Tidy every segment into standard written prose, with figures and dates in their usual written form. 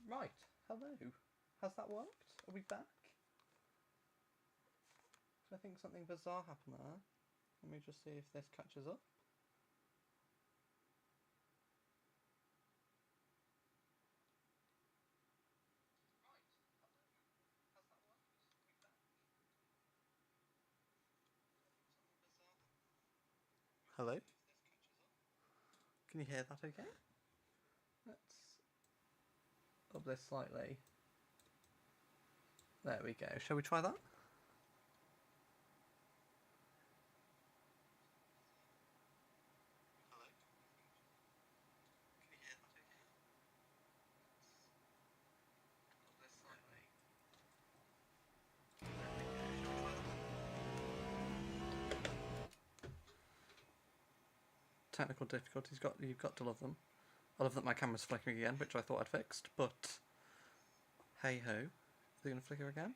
Right, hello. Has that worked? Are we back? So I think something bizarre happened there. Let me just see if this catches up. Hello? Can you hear that okay? Let's up this slightly. There we go. Shall we try that? Hello? Can you hear that okay? Up this slightly. There we go. Shall we try that? Technical difficulties, you've got to love them. I love that my camera's flickering again, which I thought I'd fixed, but hey ho. Is it going to flicker again?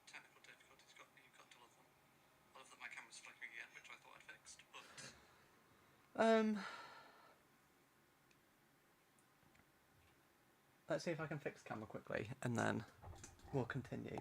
Technical difficulties, you've got to love them. I love that my camera's flickering again, which I thought I'd fixed, but let's see if I can fix the camera quickly, and then we'll continue.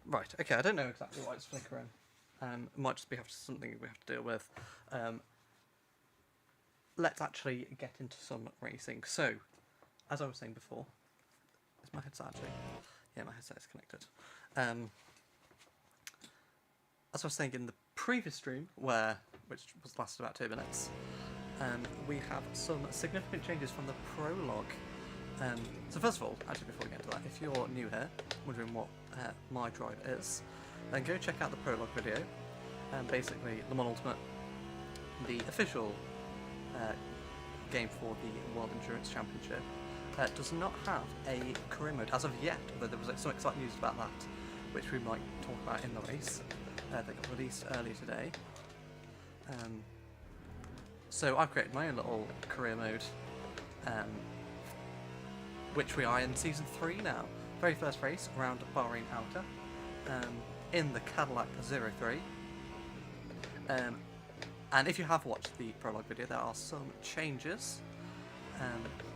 Right, okay, I don't know exactly why it's flickering. It might just be something we have to deal with. Let's actually get into some racing. So, as I was saying before, is my headset actually? Yeah, my headset is connected. As I was saying in the previous stream, which was lasted about 2 minutes, we have some significant changes from the prologue. So first of all, actually before we get into that, if you're new here, wondering what my drive is, then go check out the prologue video. Basically, Le Mans Ultimate, the official game for the World Endurance Championship, does not have a career mode as of yet, although there was some exciting news about that, which we might talk about in the race. They got released earlier today. So I've created my own little career mode, which we are in Season 3 now. Very first race around Bahrain Outer, in the Cadillac 03. And if you have watched the prologue video, there are some changes,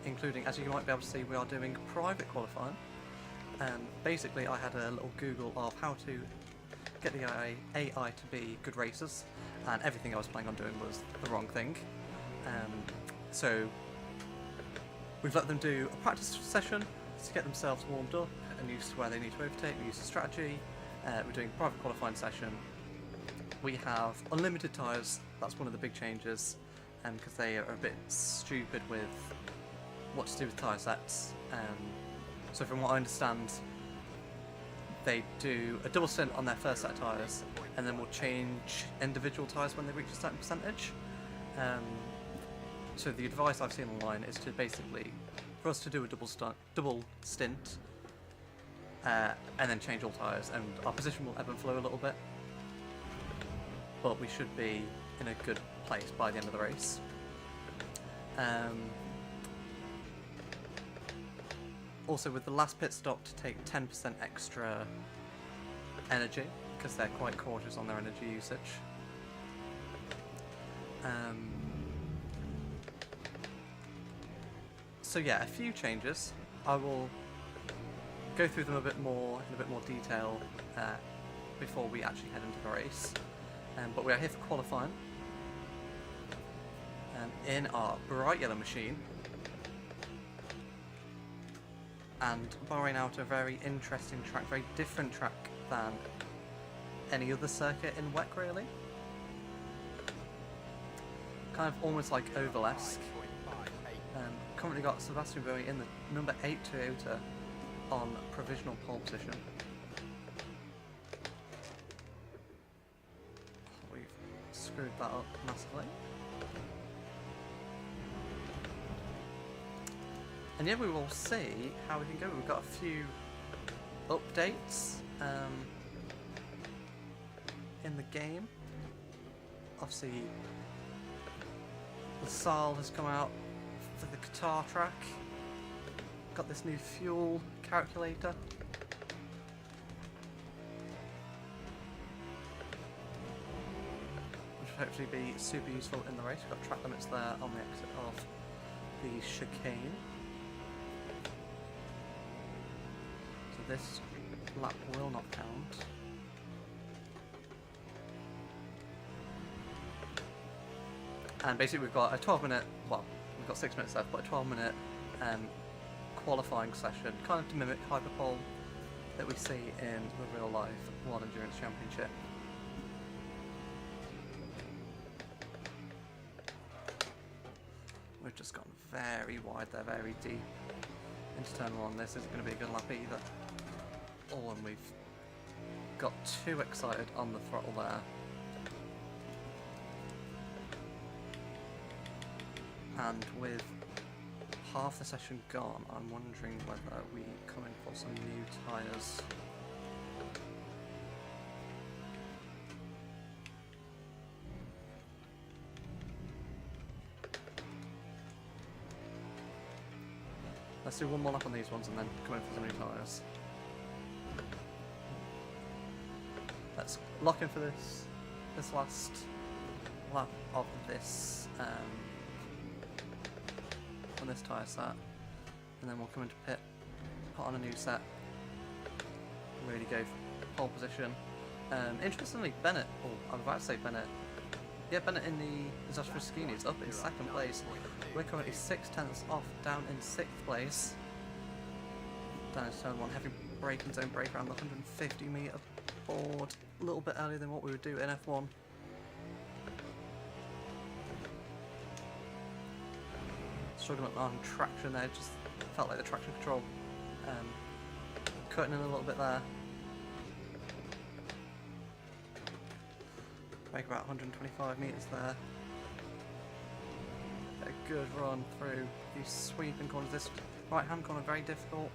including, as you might be able to see, we are doing private qualifying. Basically, I had a little Google of how to get the AI to be good racers, and everything I was planning on doing was the wrong thing. So we've let them do a practice session to get themselves warmed up and used to where they need to overtake. We use a strategy. We're doing a private qualifying session, We have unlimited tyres. That's one of the big changes, because they are a bit stupid with what to do with tyre sets. So from what I understand, they do a double stint on their first set of tyres, and then will change individual tyres when they reach a certain percentage. So the advice I've seen online is to basically, for us to do a double stint, and then change all tyres, and our position will ebb and flow a little bit, but we should be in a good place by the end of the race. Also, with the last pit stop, to take 10% extra energy, because they're quite cautious on their energy usage. So yeah, a few changes. I will go through them in a bit more detail before we actually head into the race. But we are here for qualifying in our bright yellow machine, and Bahrain out a very interesting track, very different track than any other circuit in WEC really. Kind of almost like Oval-esque. Currently got Sebastian Bowie in the number 8 Toyota on provisional pole position. We've screwed that up massively. And yeah, we will see how we can go. We've got a few updates in the game. Obviously, LaSalle has come out for the Qatar track. Got this new fuel calculator. Which will hopefully be super useful in the race. We've got track limits there on the exit of the chicane. So this lap will not count. And basically we've got a 12-minute, well, we've got 6 minutes left, but a 12-minute qualifying session, kind of to mimic Hyperpole that we see in the real life World Endurance Championship. We've just gone very wide there, very deep into turn one. This isn't going to be a good lap either. Oh, and we've got too excited on the throttle there. And with half the session gone, I'm wondering whether we come in for some new tyres. Let's do one more lap on these ones and then come in for some new tyres. Let's lock in for this last lap of this on this tyre set, and then we'll come into pit, put on a new set, really go for pole position. Interestingly, Bennett, I'm about to say Bennett, yeah, Bennett in the Zastra Skini is up in 2nd place. We're currently 6/10 off, down in 6th place. Down in turn 1, heavy braking zone brake around the 150 metre board, a little bit earlier than what we would do in F1. Struggling on traction there, just felt like the traction control cutting in a little bit there. Make about 125 metres there. Get a good run through these sweeping corners. This right hand corner very difficult.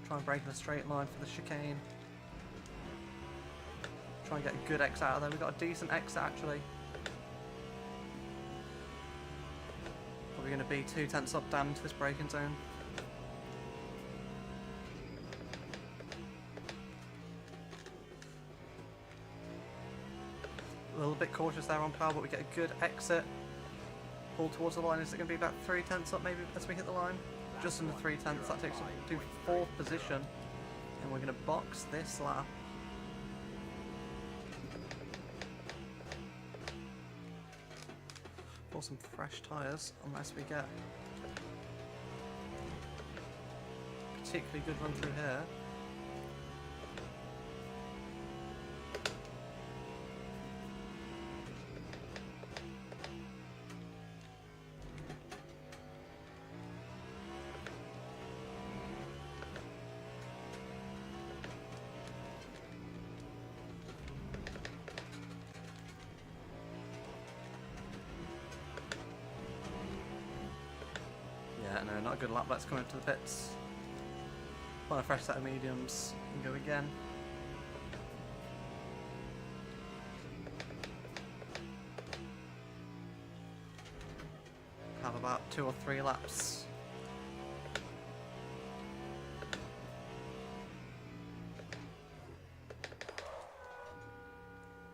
Try and break in a straight line for the chicane. Try and get a good exit out of there. We've got a decent exit actually. We're going to be 2/10 up down into this braking zone. A little bit cautious there on power, but we get a good exit. Pull towards the line. Is it going to be about 3/10 up maybe as we hit the line? Just under 3/10. That takes us to 4th position. And we're going to box this lap. Some fresh tyres, unless we get particularly good run through here. no, not a good lap. Let's come into the pits. Find a fresh set of mediums and go again. Have about 2 or 3 laps.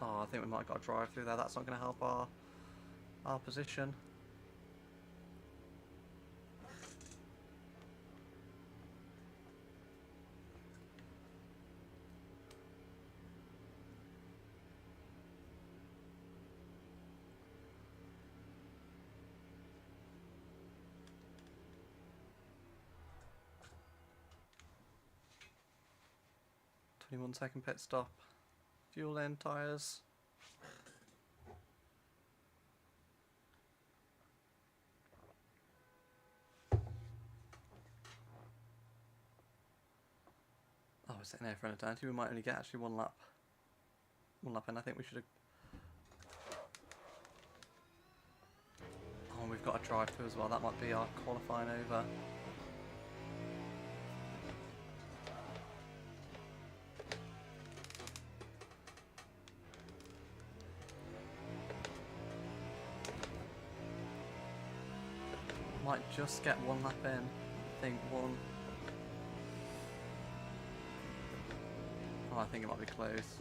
Oh, I think we might have got a drive through there. That's not going to help our position. One-second pit stop. Fuel in, tyres. Oh, we're sitting here for an eternity. We might only get actually one lap. One lap in. I think we should have. Oh, we've got a drive through as well. That might be our qualifying over. Might just get one lap in. I think one. Oh, I think it might be close.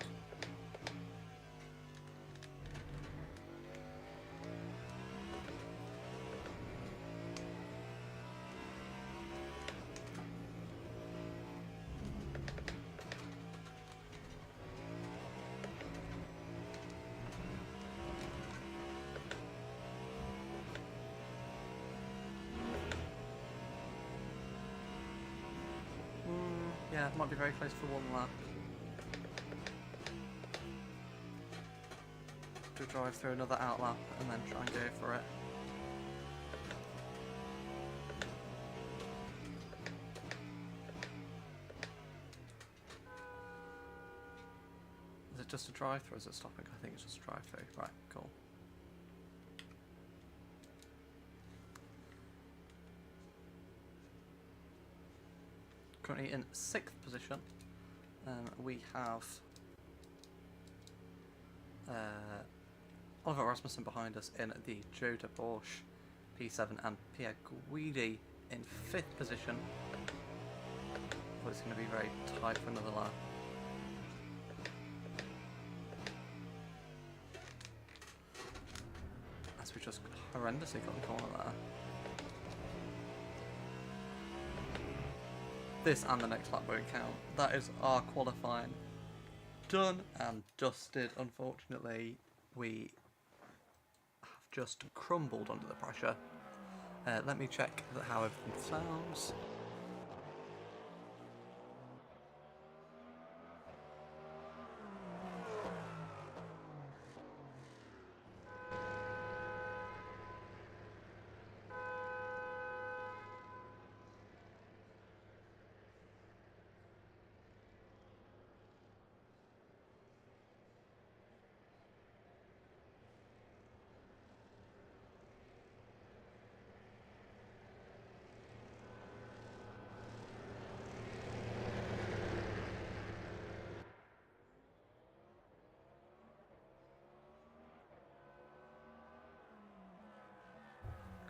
Yeah, it might be very close for one lap. To drive through another outlap and then try and go for it. Is it just a drive through or is it stopping? I think it's just a drive through. Right, cool. Currently in 6th position. We have Oliver Rasmussen behind us in the Jota Porsche P7 and Pierre Guidi in 5th position. But it's going to be very tight for another lap. As we just horrendously got the corner there. This and the next lap won't count. That is our qualifying done and dusted. Unfortunately, we have just crumbled under the pressure. Let me check how everything sounds.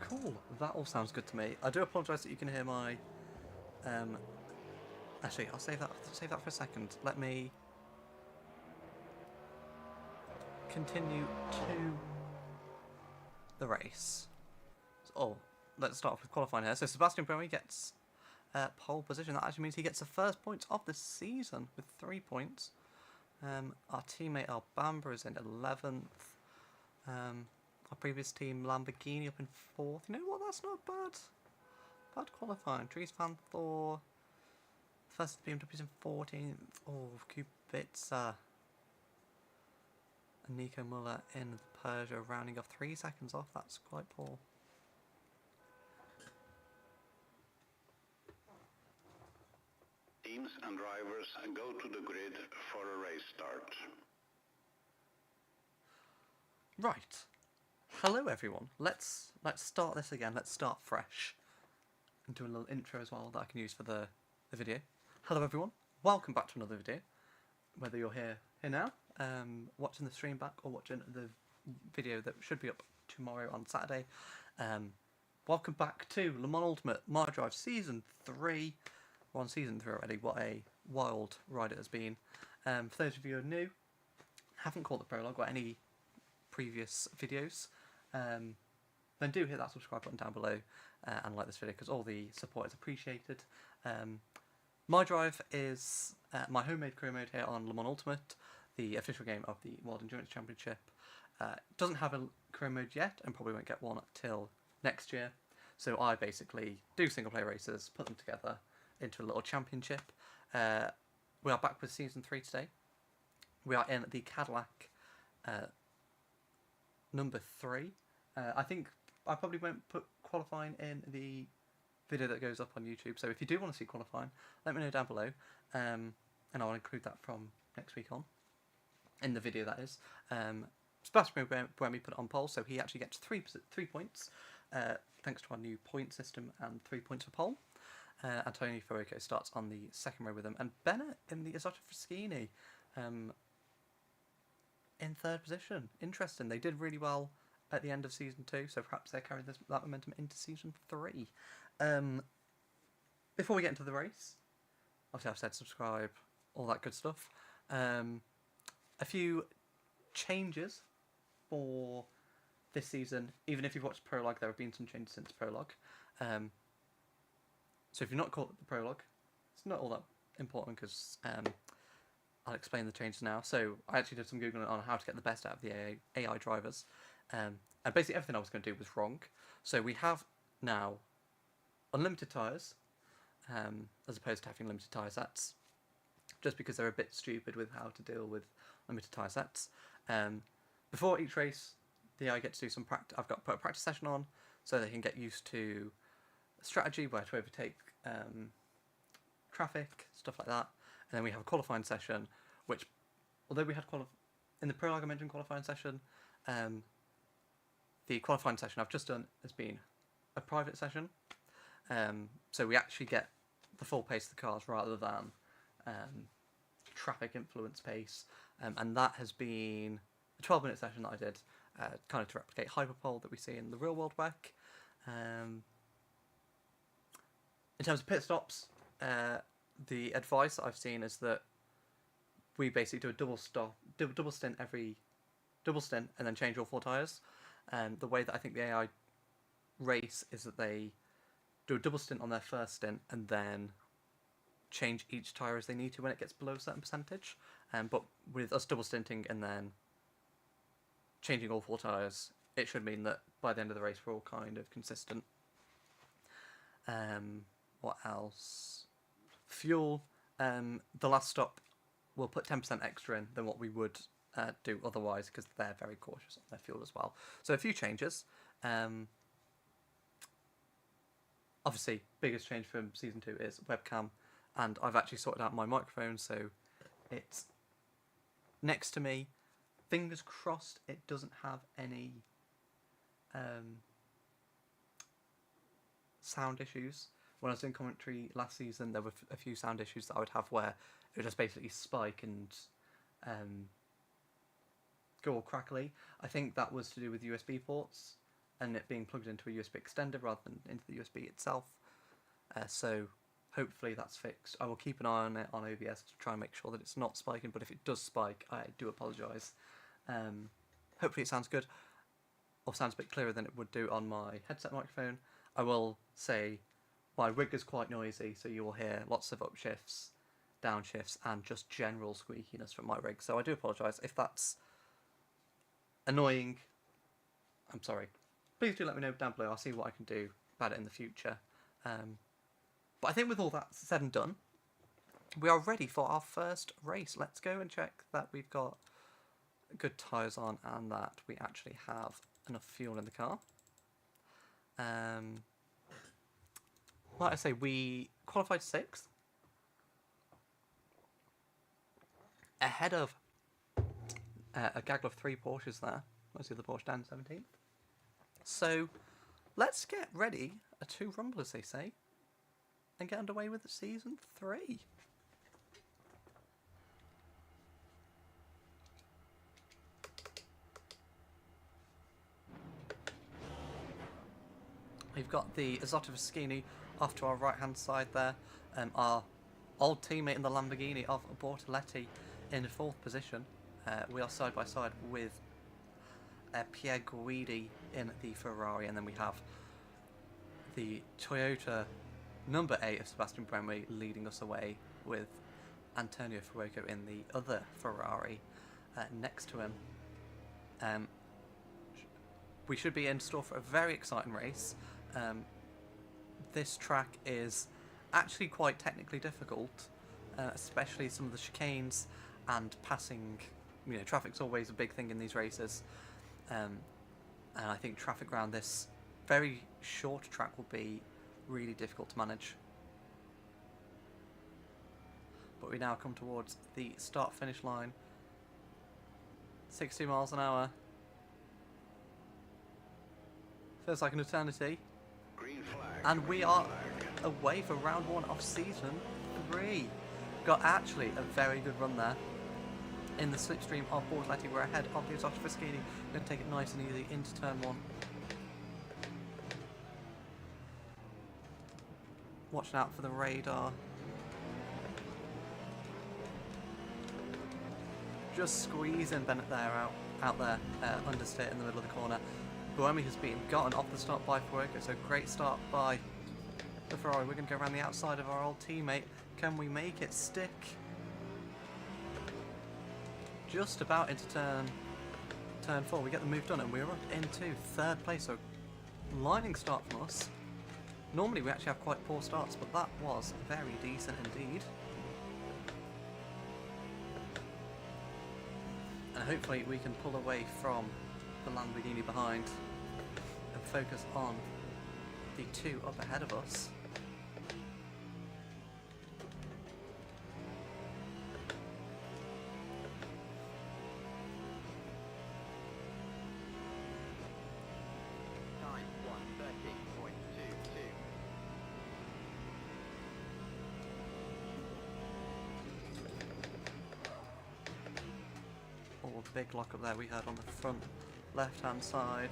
Cool, that all sounds good to me. I do apologise that you can hear my... Actually, I'll save that for a second. Let me continue to the race. Oh, let's start off with qualifying here. So Sebastian Buemi gets pole position. That actually means he gets the first points of the season with 3 points. Our teammate Albamba is in 11th. Our previous team, Lamborghini, up in 4th. You know what? That's not bad. Bad qualifying. Dries van Thor. First BMW's in 14th. Oh, Kubica. And Nico Muller in the Peugeot, rounding off 3 seconds off. That's quite poor. Teams and drivers go to the grid for a race start. Right. Hello everyone. Let's start this again. Let's start fresh. and do a little intro as well that I can use for the video. Hello everyone, welcome back to another video. Whether you're here now, watching the stream back, or watching the video that should be up tomorrow on Saturday, welcome back to Le Mans Ultimate My Drive Season 3. We're on Season 3 already. What a wild ride it has been. For those of you who are new, haven't caught the prologue or any previous videos, then do hit that subscribe button down below and like this video, because all the support is appreciated. My Drive is my homemade career mode here on Le Mans Ultimate, the official game of the World Endurance Championship. Doesn't have a career mode yet, and probably won't get one till next year. So I basically do single player races, put them together into a little championship. We are back with Season 3 today. We are in the Cadillac number 3. I think I probably won't put qualifying in the video that goes up on YouTube, so if you do want to see qualifying, let me know down below, and I'll include that from next week on, in the video that is. Sebastian when we put it on pole, so he actually gets 3 points, thanks to our new point system, and 3 points for pole. Antonio Fioco starts on the second row with him, and Bennett in the Isotta Fraschini in third position. Interesting, they did really well at the end of Season 2, so perhaps they're carrying that momentum into Season 3. Before we get into the race, obviously I've said subscribe, all that good stuff. A few changes for this season. Even if you've watched Prologue, there have been some changes since Prologue. So if you've not caught the Prologue, it's not all that important, because I'll explain the changes now. So I actually did some Googling on how to get the best out of the AI drivers. And basically everything I was going to do was wrong. So we have now unlimited tyres, as opposed to having limited tyre sets, just because they're a bit stupid with how to deal with limited tyre sets. Before each race, the AI get to do some practice. I've got to put a practice session on so they can get used to strategy, where to overtake traffic, stuff like that. And then we have a qualifying session, which, although we had in the prologue I mentioned qualifying session, the qualifying session I've just done has been a private session, so we actually get the full pace of the cars rather than traffic influence pace, and that has been a 12-minute session that I did, kind of to replicate hyperpole that we see in the real world WEC. In terms of pit stops, the advice that I've seen is that we basically do a double stint and then change all 4 tyres. The way that I think the AI race is that they do a double stint on their first stint and then change each tyre as they need to when it gets below a certain percentage. But with us double stinting and then changing all 4 tyres, it should mean that by the end of the race we're all kind of consistent. What else? Fuel. The last stop will put 10% extra in than what we would do otherwise, because they're very cautious on their fuel as well. So a few changes. Obviously, biggest change from Season 2 is webcam, and I've actually sorted out my microphone, so it's next to me. Fingers crossed it doesn't have any sound issues. When I was doing commentary last season, there were a few sound issues that I would have where it would just basically spike and go all crackly. I think that was to do with USB ports and it being plugged into a USB extender rather than into the USB itself. So hopefully that's fixed. I will keep an eye on it on OBS to try and make sure that it's not spiking, but if it does spike, I do apologise. Hopefully it sounds good, or sounds a bit clearer than it would do on my headset microphone. I will say my rig is quite noisy, so you will hear lots of upshifts, downshifts, and just general squeakiness from my rig. So I do apologise if that's annoying. I'm sorry. Please do let me know down below. I'll see what I can do about it in the future. But I think with all that said and done, we are ready for our first race. Let's go and check that we've got good tyres on and that we actually have enough fuel in the car. Like I say, we qualified 6th, ahead of a gaggle of 3 Porsches there. Most of the Porsche down 17th. So let's get ready to rumble, as they say. and get underway with Season 3. We've got the Isotta Foschini off to our right hand side there. Our old teammate in the Lamborghini of Bortoletti in 4th position. We are side by side with Pierre Guidi in the Ferrari, and then we have the Toyota number 8 of Sebastian Bremley leading us away with Antonio Fuoco in the other Ferrari next to him. We should be in store for a very exciting race. This track is actually quite technically difficult, especially some of the chicanes and passing. You know, traffic's always a big thing in these races, and I think traffic around this very short track will be really difficult to manage. But we now come towards the start-finish line. 60 miles an hour. Feels like an eternity. Green flag. And we are away for round 1 of Season 3. Got actually a very good run there. In the slipstream of Bortoletti, we're ahead of the Isotta Foschini. Going to take it nice and easy into turn 1. Watching out for the radar. Just squeezing Bennett there out there, understeer in the middle of the corner. Buemi has been gotten off the start by Fuoco, so great start by the Ferrari. We're going to go around the outside of our old teammate. Can we make it stick? Just about into turn 4. We get the move done, and we're up into 3rd place, so lightning start from us. Normally we actually have quite poor starts, but that was very decent indeed. And hopefully we can pull away from the Lamborghini behind and focus on the 2 up ahead of us. Time 1:13.22. Oh, big lock up there we had on the front left hand side.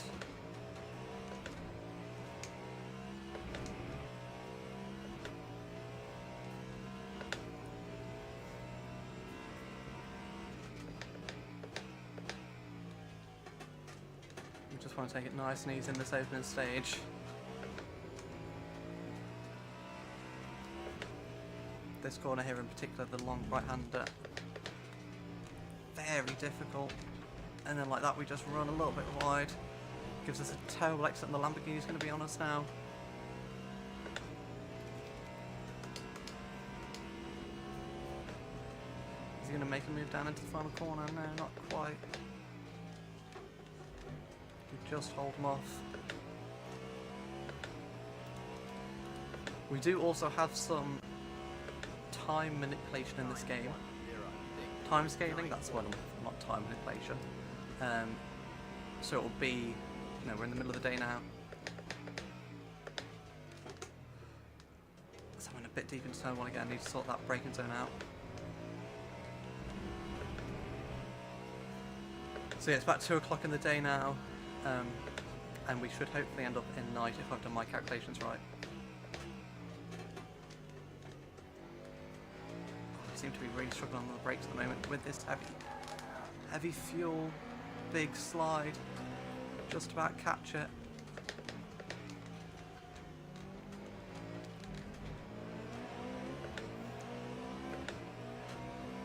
We just want to take it nice and easy in this opening stage. This corner here in particular, the long right hander, very difficult. And then like that we just run a little bit wide. Gives us a terrible exit, and the Lamborghini's going to be on us now. Is he going to make a move down into the final corner? No, not quite. We just hold him off. We do also have some time manipulation in this game. Time scaling, that's one, not time manipulation. So it will be, we're in the middle of the day now. So I'm in a bit deep into turn 1 again, need to sort that braking zone out. So yeah, it's about 2 o'clock in the day now, and we should hopefully end up in night if I've done my calculations right. Seem to be really struggling on the brakes at the moment with this heavy fuel, big slide, just about catch it.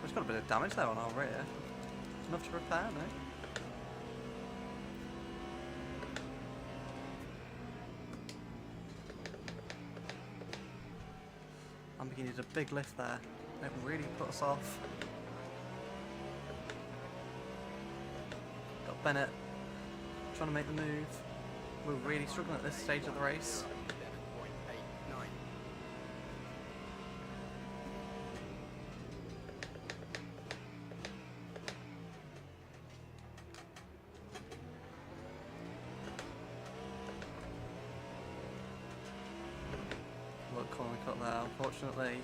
We've got a bit of damage there on our rear. Enough to repair, no? Lamborghini did a big lift there. It really put us off. Got Bennett trying to make the move. We're really struggling at this stage of the race. 7.89. Look, Colin difficult there, unfortunately.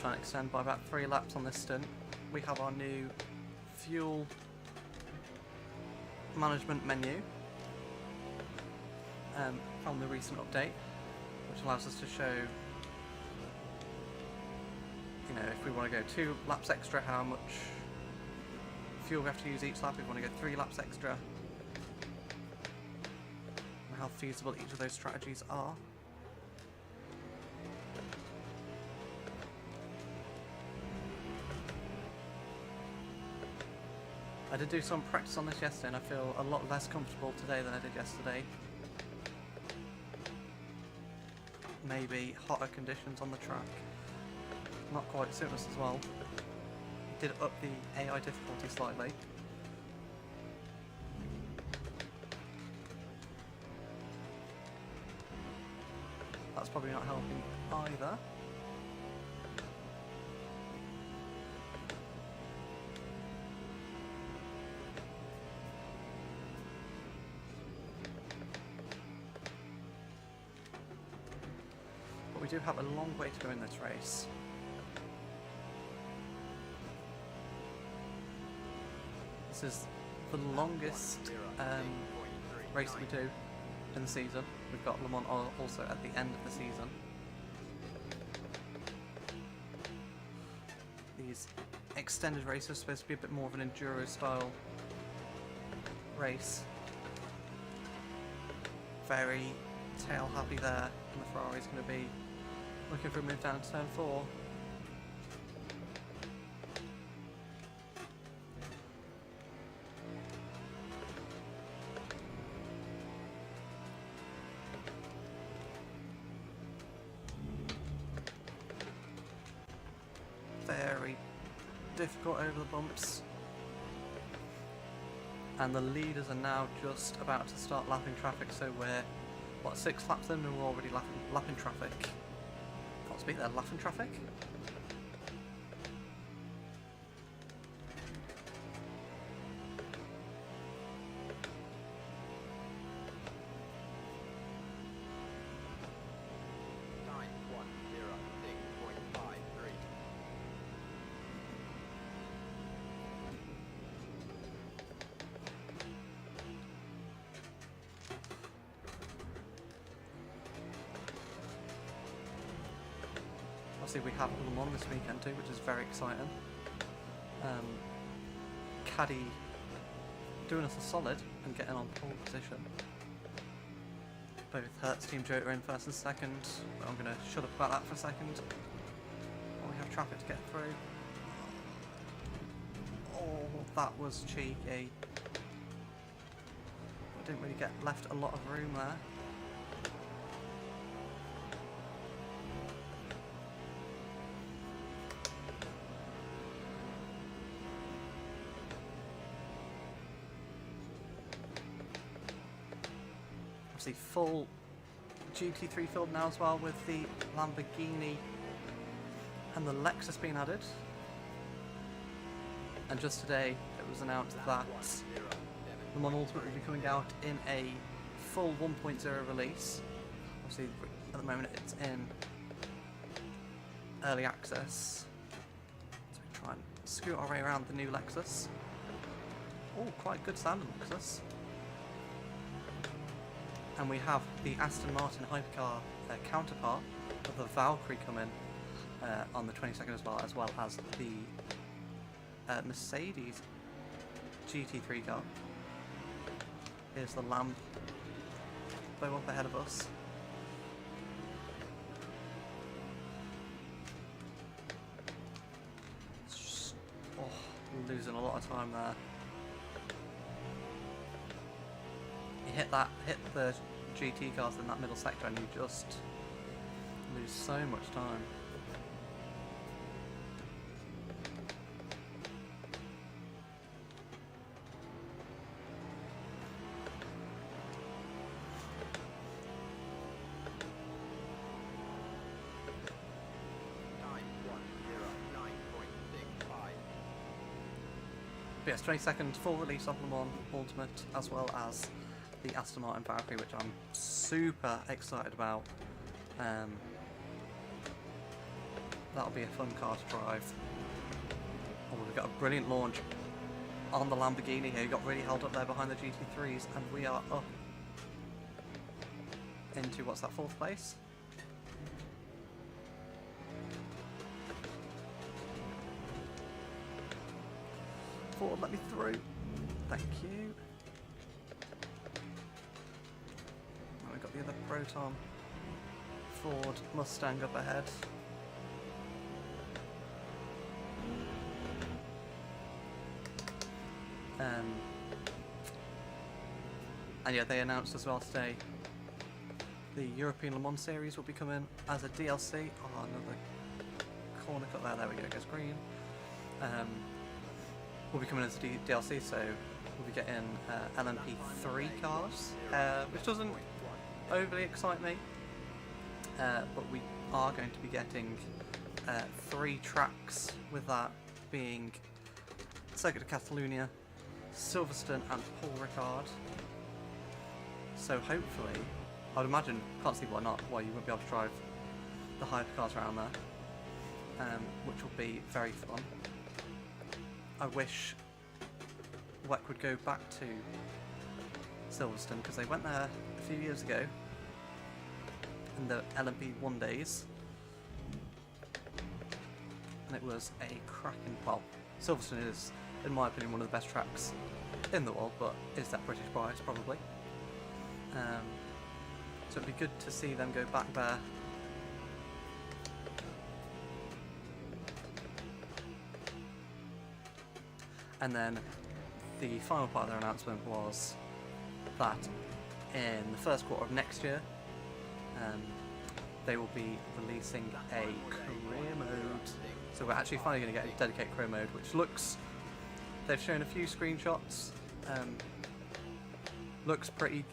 Try and extend by about 3 laps on this stint. We have our new fuel management menu from the recent update, which allows us to show, you know, if we want to go 2 laps extra, how much fuel we have to use each lap, if we want to go 3 laps extra, and how feasible each of those strategies are. I did do some practice on this yesterday and I feel a lot less comfortable today than I did yesterday. Maybe hotter conditions on the track. Not quite suiting us as well. Did up the AI difficulty slightly. That's probably not helping either. We do have a long way to go in this race. This is the longest race that we do in the season. We've got Le Mans also at the end of the season. These extended races are supposed to be a bit more of an enduro style race. Very tail happy there, and the Ferrari's going to be looking for a move down to turn 4. Very difficult over the bumps. And the leaders are now just about to start lapping traffic, so we're, what, 6 laps in and we're already lapping traffic. Can't speak there, lapping traffic? Time 106.53. Obviously we have Le Mans this weekend too, which is very exciting. Caddy doing us a solid and getting on pole position. Both Hertz Team Jota in first and second. But I'm going to shut up about that for a second. While we have traffic to get through. Oh, that was cheeky. I didn't really get left a lot of room there. Obviously full GT3 field now as well, with the Lamborghini and the Lexus being added. And just today it was announced that Le Mans Ultimate will be coming out in a full 1.0 release. Obviously at the moment it's in early access. So we try and scoot our way around the new Lexus. Oh, quite good sounding Lexus. And we have the Aston Martin hypercar counterpart of the Valkyrie coming on the 22nd as well as the Mercedes GT3 car. Here's the Lamb bow up ahead of us. Just, losing a lot of time there. You hit the GT cars in that middle sector and you just lose so much time. Time 109.65. But yes, 22nd full release of Le Mans Ultimate, as well as the Aston Martin Valkyrie, which I'm super excited about. That'll be a fun car to drive. Oh, we've got a brilliant launch on the Lamborghini here. We got really held up there behind the GT3s, and we are up into, what's that, 4th place? Ford, let me through. Thank you. And we've got the other Proton Ford Mustang up ahead. And yeah, they announced as well today the European Le Mans series will be coming as a DLC. Oh, another corner cut there. There we go. Goes green. Will be coming as a DLC, so we'll be getting LMP3 cars, which doesn't overly excite me, but we are going to be getting 3 tracks, with that being Circuit de Catalunya, Silverstone and Paul Ricard. So hopefully, I'd imagine, can't see why not, why you won't be able to drive the hypercars around there, which will be very fun. I wish WEC would go back to Silverstone, because they went there a few years ago in the LMP1 days, and it was a cracking, well, Silverstone is, in my opinion, one of the best tracks in the world, but is that British bias probably. So it'd be good to see them go back there. And then the final part of their announcement was that in the first quarter of next year, they will be releasing a career mode. So we're actually finally going to get a dedicated career mode, which looks, they've shown a few screenshots, looks pretty,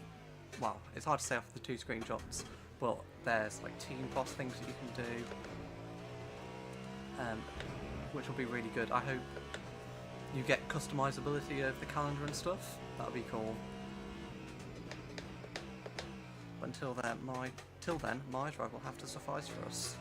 well, it's hard to say off the 2 screenshots, but there's like team boss things that you can do, which will be really good. I hope you get customizability of the calendar and stuff. That would be cool. But until then, my drive will have to suffice for us.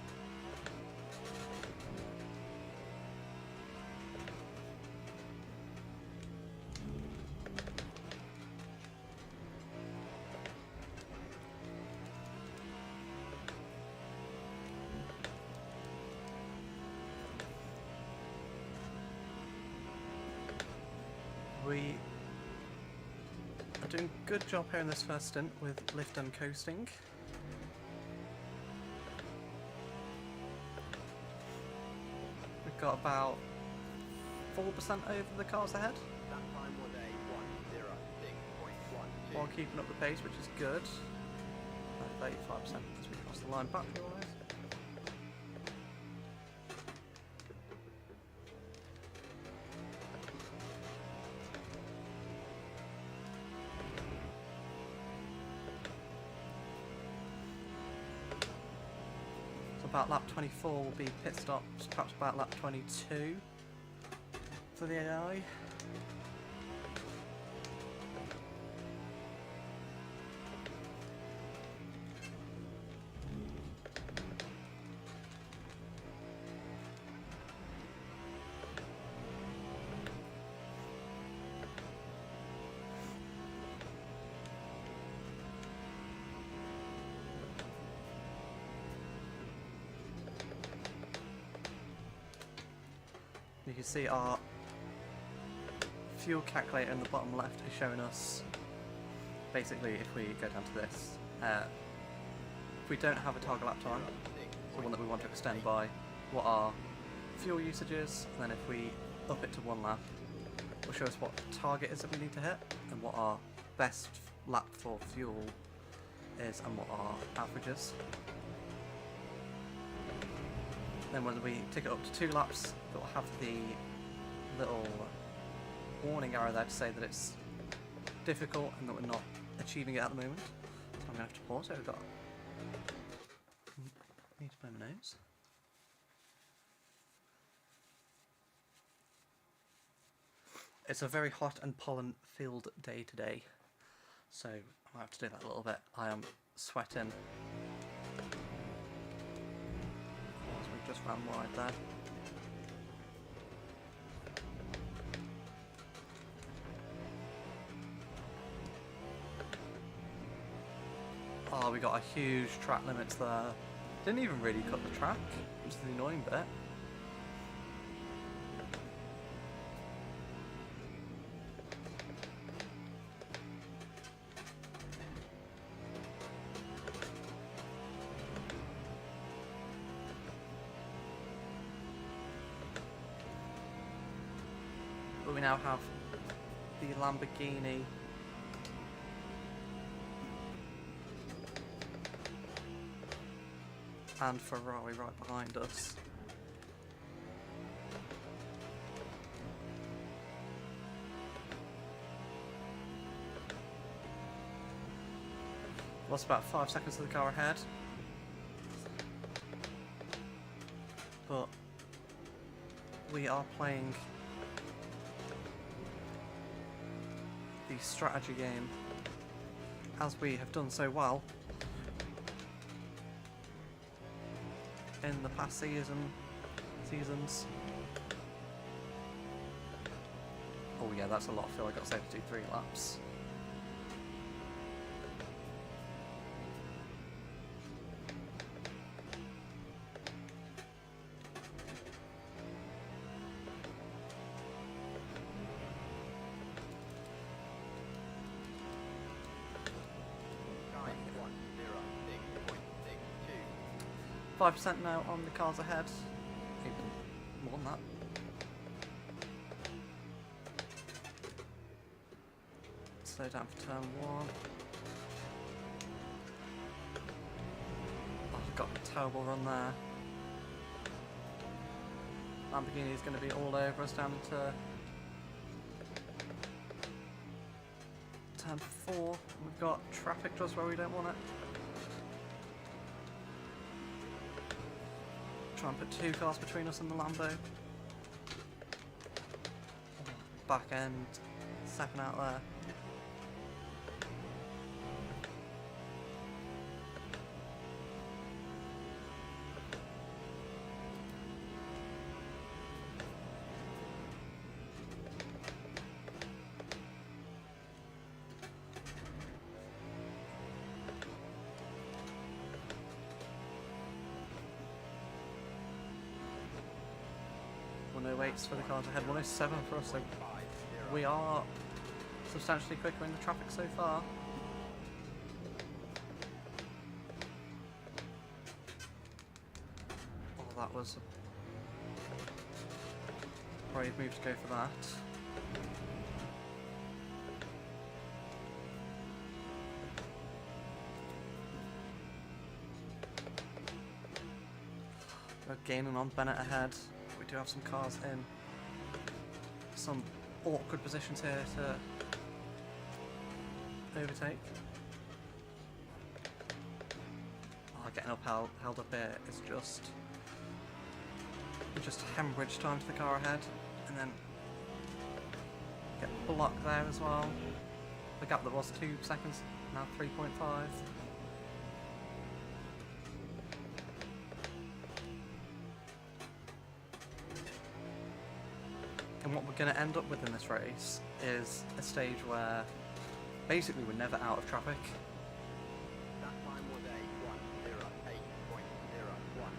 We are doing a good job here in this first stint with lift and coasting. We've got about 4% over the cars ahead, That time was a 106.12. while keeping up the pace, which is good. About 35% as we cross the line battery wise. About lap 24 will be pit stops, perhaps about lap 22 for the AI. You can see our fuel calculator in the bottom left is showing us, basically, if we go down to this, if we don't have a target lap time, the one that we want to extend by, what our fuel usage is, and then if we up it to 1 lap, it will show us what target is that we need to hit, and what our best lap for fuel is, and what our average is. Then when we take it up to 2 laps, it will have the little warning arrow there to say that it's difficult and that we're not achieving it at the moment. So I'm going to have to pause it. We've got... need to blow my nose. It's a very hot and pollen-filled day today, so I might have to do that a little bit. I am sweating. We just ran wide there. Oh, we got a huge track limits there. Didn't even really cut the track, which is the annoying bit. But we now have the Lamborghini and Ferrari right behind us. Lost about 5 seconds of the car ahead. But we are playing the strategy game as we have done so well in the past seasons. Oh yeah, that's a lot of fuel. I got saved to do 3 laps. Time 1:06.62. 5% now on the cars ahead. Even more than that. Slow down for turn 1. Oh, I've got a terrible run there. Lamborghini is going to be all over us down into turn 4. We've got traffic just where we don't want it. Try and put 2 cars between us and the Lambo. Back end, second out there. No waits for the cars ahead, 107 for us, so we are substantially quicker in the traffic so far. Oh, that was a brave move to go for that. We're gaining on Bennett ahead. We do have some cars in some awkward positions here to overtake. Oh, getting held up here is just hemorrhage time to the car ahead, and then get blocked there as well. The gap that was 2 seconds, now 3.5. And what we're going to end up with in this race is a stage where basically we're never out of traffic. That time was a 1:08.01.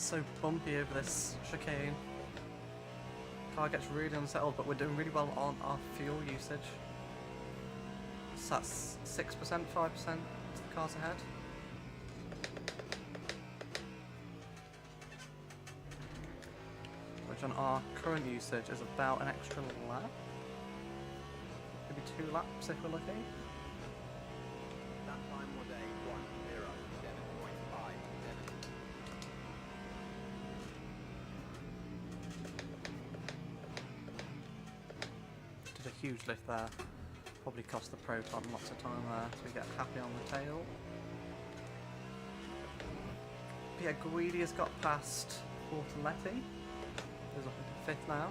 so bumpy over this chicane. Car gets really unsettled, but we're doing really well on our fuel usage. So that's 6%, 5% to the cars ahead. Which on our current usage is about an extra lap. Maybe 2 laps if we're lucky. That time was a 1:07.57. Did a huge lift there. Probably cost the Proton lots of time there, so we get happy on the tail. But yeah, Guidi has got past Portoletti. He's up into 5th now.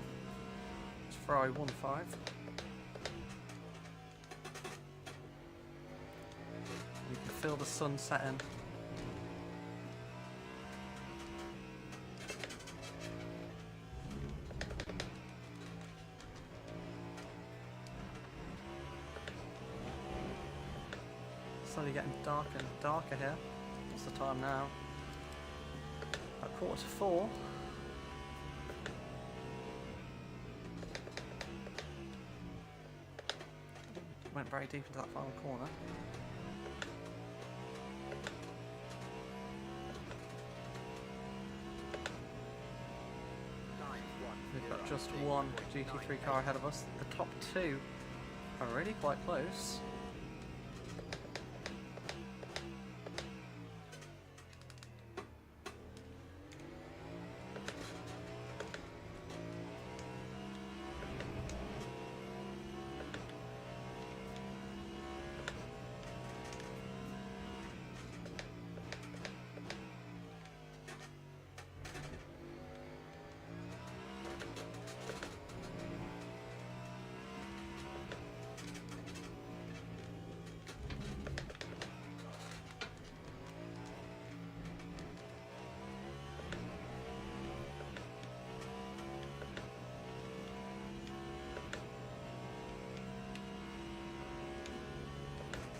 It's Ferrari 1-5. You can feel the sun setting. Slowly getting darker and darker here. What's the time now? At 3:45. Went very deep into that final corner. We've got just one GT3 car ahead of us. The top 2 are really quite close.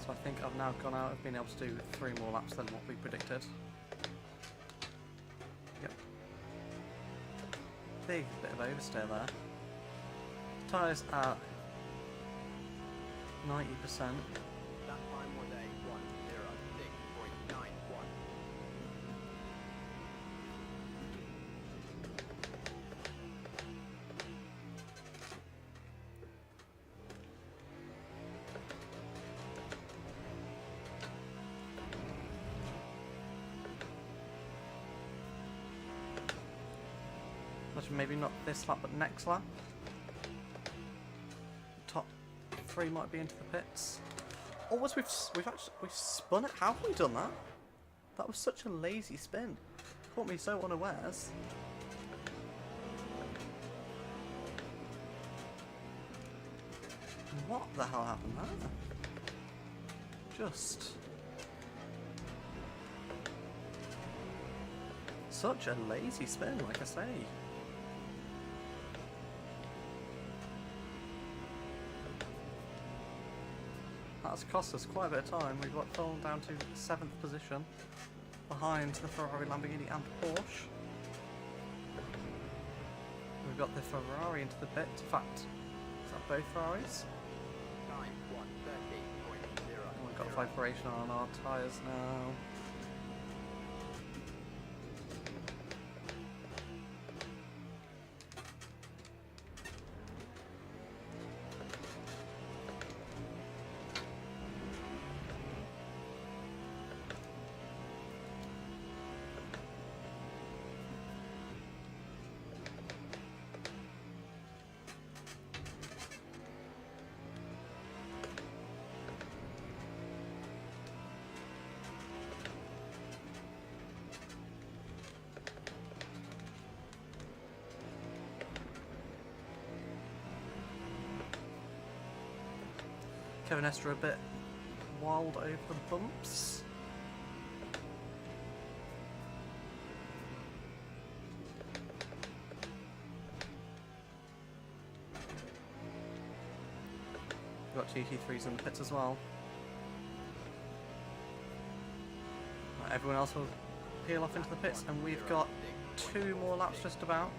I think I've now gone out of being able to do 3 more laps than what we predicted. Yep. Big bit of oversteer there. Tyres at 90%. That time was a 1:06.91. Maybe not this lap, but next lap. Top 3 might be into the pits. Oh, we've spun it. How have we done that? That was such a lazy spin. Caught me so unawares. What the hell happened there? Just such a lazy spin, like I say. That's cost us quite a bit of time. We've got fallen down to 7th position behind the Ferrari, Lamborghini and Porsche. We've got the Ferrari into the pit. In fact, is that both Ferraris? Time 1:30.00. Oh, we've got vibration on our tyres now. Kevin Estre a bit wild over the bumps. We've got GT3s in the pits as well. Right, everyone else will peel off into the pits, and we've got 2 more laps just about.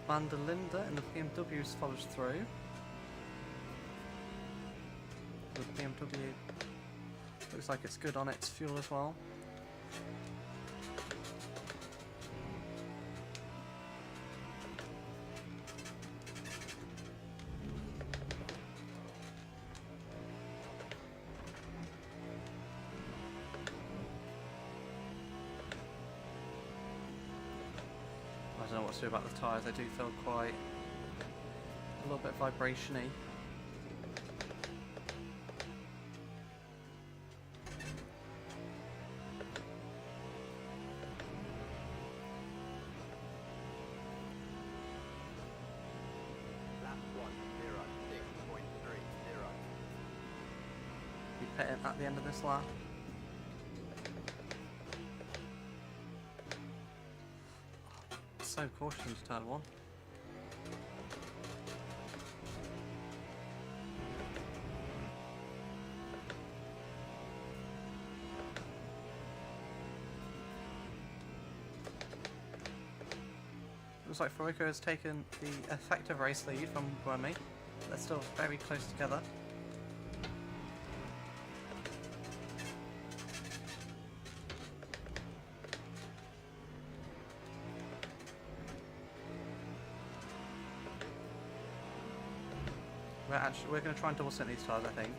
Van der Linde in the BMWs follows through. The BMW looks like it's good on its fuel as well. I don't know what to do about the tyres, they do feel quite a little bit vibration-y. Lap 106.30. Be pitting at the end of this lap. So cautious into turn 1. Looks like Furuko has taken the effective race lead from Guami. They're still very close together. We're going to try and double stint these tyres, I think.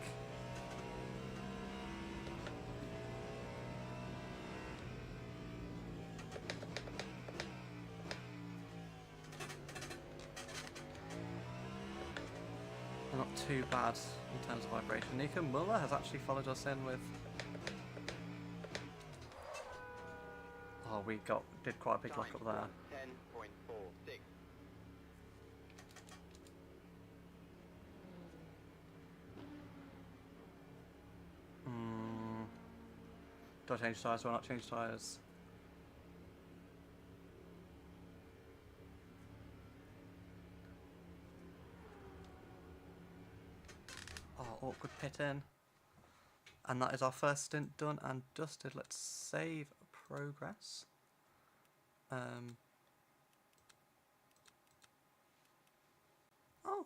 They're not too bad in terms of vibration. Nico Muller has actually followed us in with... Oh, we did quite a big lock up there. 10.46. Do I change tyres or not change tyres? Oh, awkward pit in. And that is our first stint done and dusted. Let's save progress. Oh,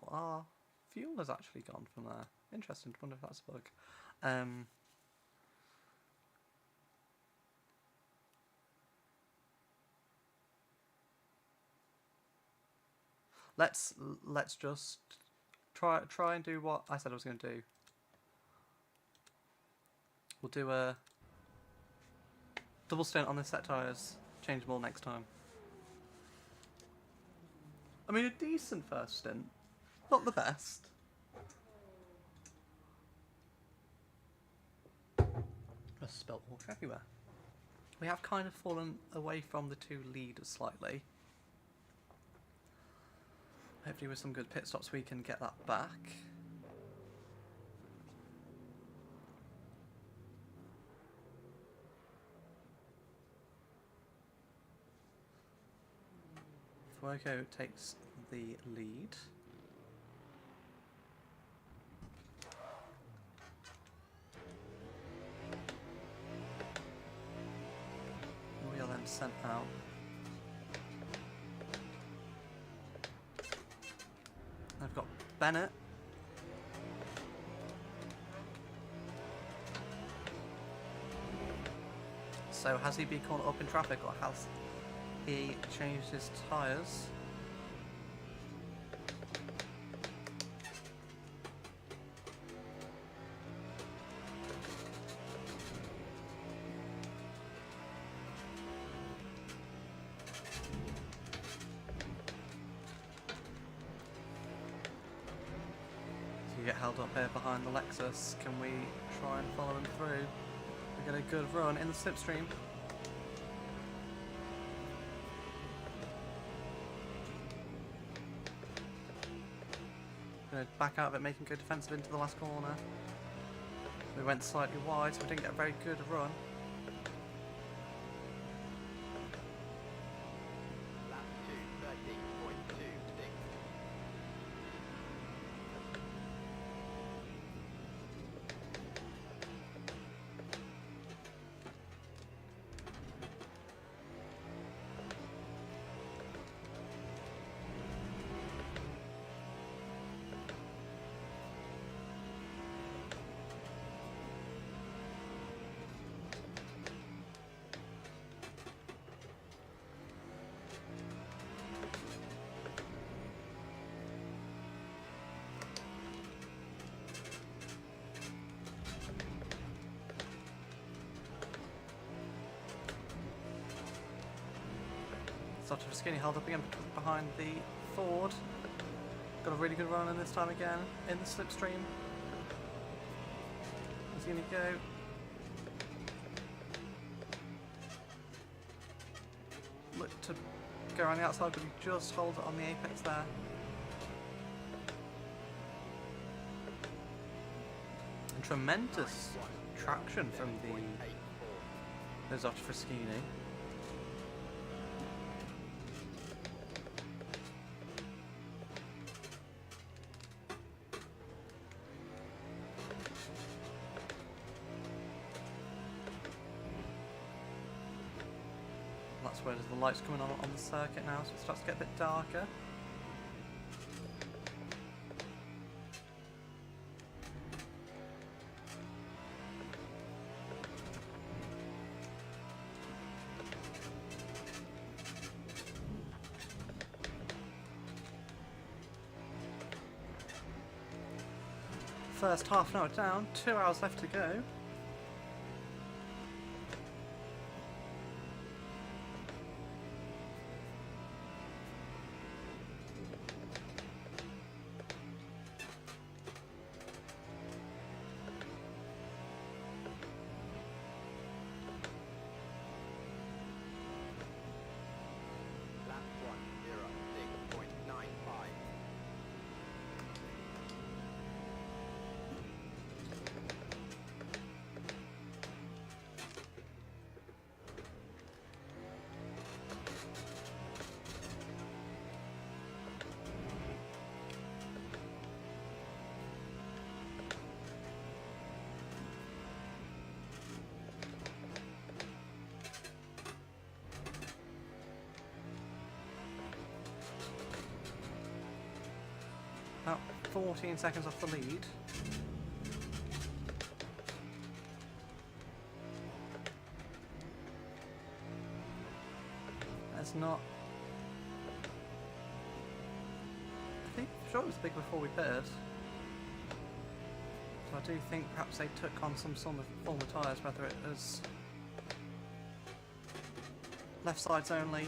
our fuel has actually gone from there. Interesting, wonder if that's a bug. Let's just try and do what I said I was going to do. We'll do a double stint on the set tyres, change them all next time. I mean, a decent first stint, not the best. I spilt water everywhere. We have kind of fallen away from the 2 leaders slightly. Hopefully with some good pit stops we can get that back. Fuego takes the lead. We are then sent out. I've got Bennett. So has he been caught up in traffic or has he changed his tyres? Get held up here behind the Lexus. Can we try and follow him through? We get a good run in the slipstream. Gonna back out of it, making good defensive into the last corner. We went slightly wide, so we didn't get a very good run. Dr. Skinny held up again behind the Ford. Got a really good run in this time again in the slipstream. He's going to go. Look to go around the outside, but he just hold it on the apex there. And tremendous traction from those Dr. Fraschini. That's where the lights coming on the circuit now, so it starts to get a bit darker. First half an hour down, 2 hours left to go. Lap 106.95. About 14 seconds off the lead. That's not... I think, sure it was big before we pitted. So I do think perhaps they took on some form of tyres, whether it was left sides only.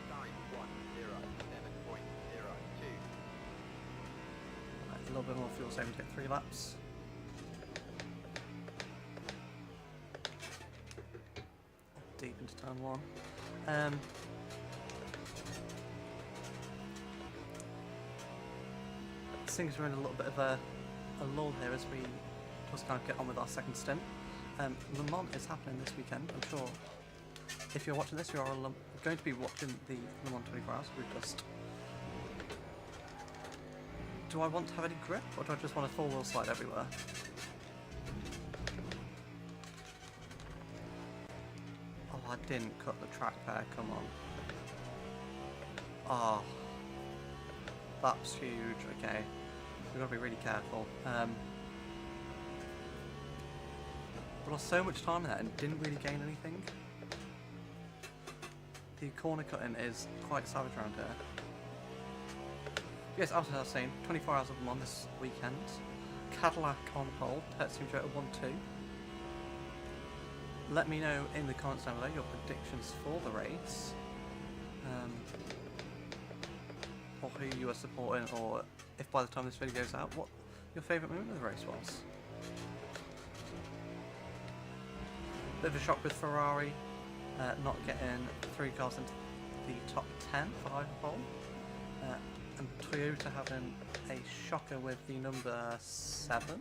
Time 107.02. A little bit more fuel saving to get 3 laps. Deep into turn 1. Things are in a little bit of a lull here as we just kind of get on with our second stint. Le Mans is happening this weekend, I'm sure. If you're watching this, you are going to be watching the Le Mans 24 Hours. We've just... Do I want to have any grip, or do I just want a four-wheel slide everywhere? Oh, I didn't cut the track pair, come on. Oh. That's huge, okay. We've got to be really careful. We lost so much time there and didn't really gain anything. The corner cutting is quite savage around here. Yes, as I was saying, 24 Hours of Le Mans this weekend. Cadillac on pole, Hertz Team Toyota 1-2. Let me know in the comments down below your predictions for the race. Or who you are supporting, or if by the time this video goes out, what your favourite moment of the race was. Bit of a shock with Ferrari not getting 3 cars into the top 10 for either pole. And Toyota having a shocker with the number 7.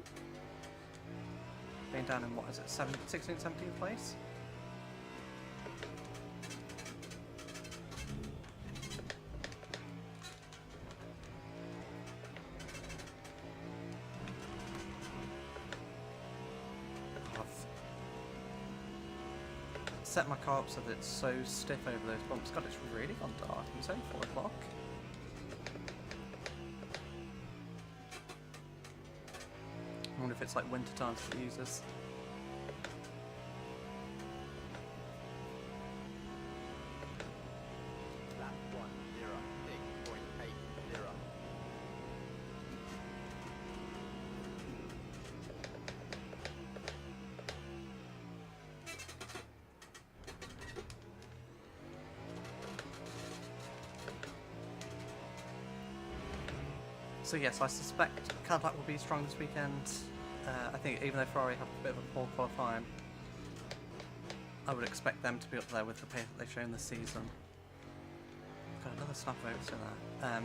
Being down in, what is it, 16th, 17th place? Set my car up so that it's so stiff over those bumps. God, it's really gone dark. It's only 4 o'clock. I wonder if it's like winter time for the users. Lap 106.80. So yes, I suspect Cadillac will be strong this weekend. I think even though Ferrari have a bit of a poor qualifying, I would expect them to be up there with the pace that they've shown this season. Got another snap over to there.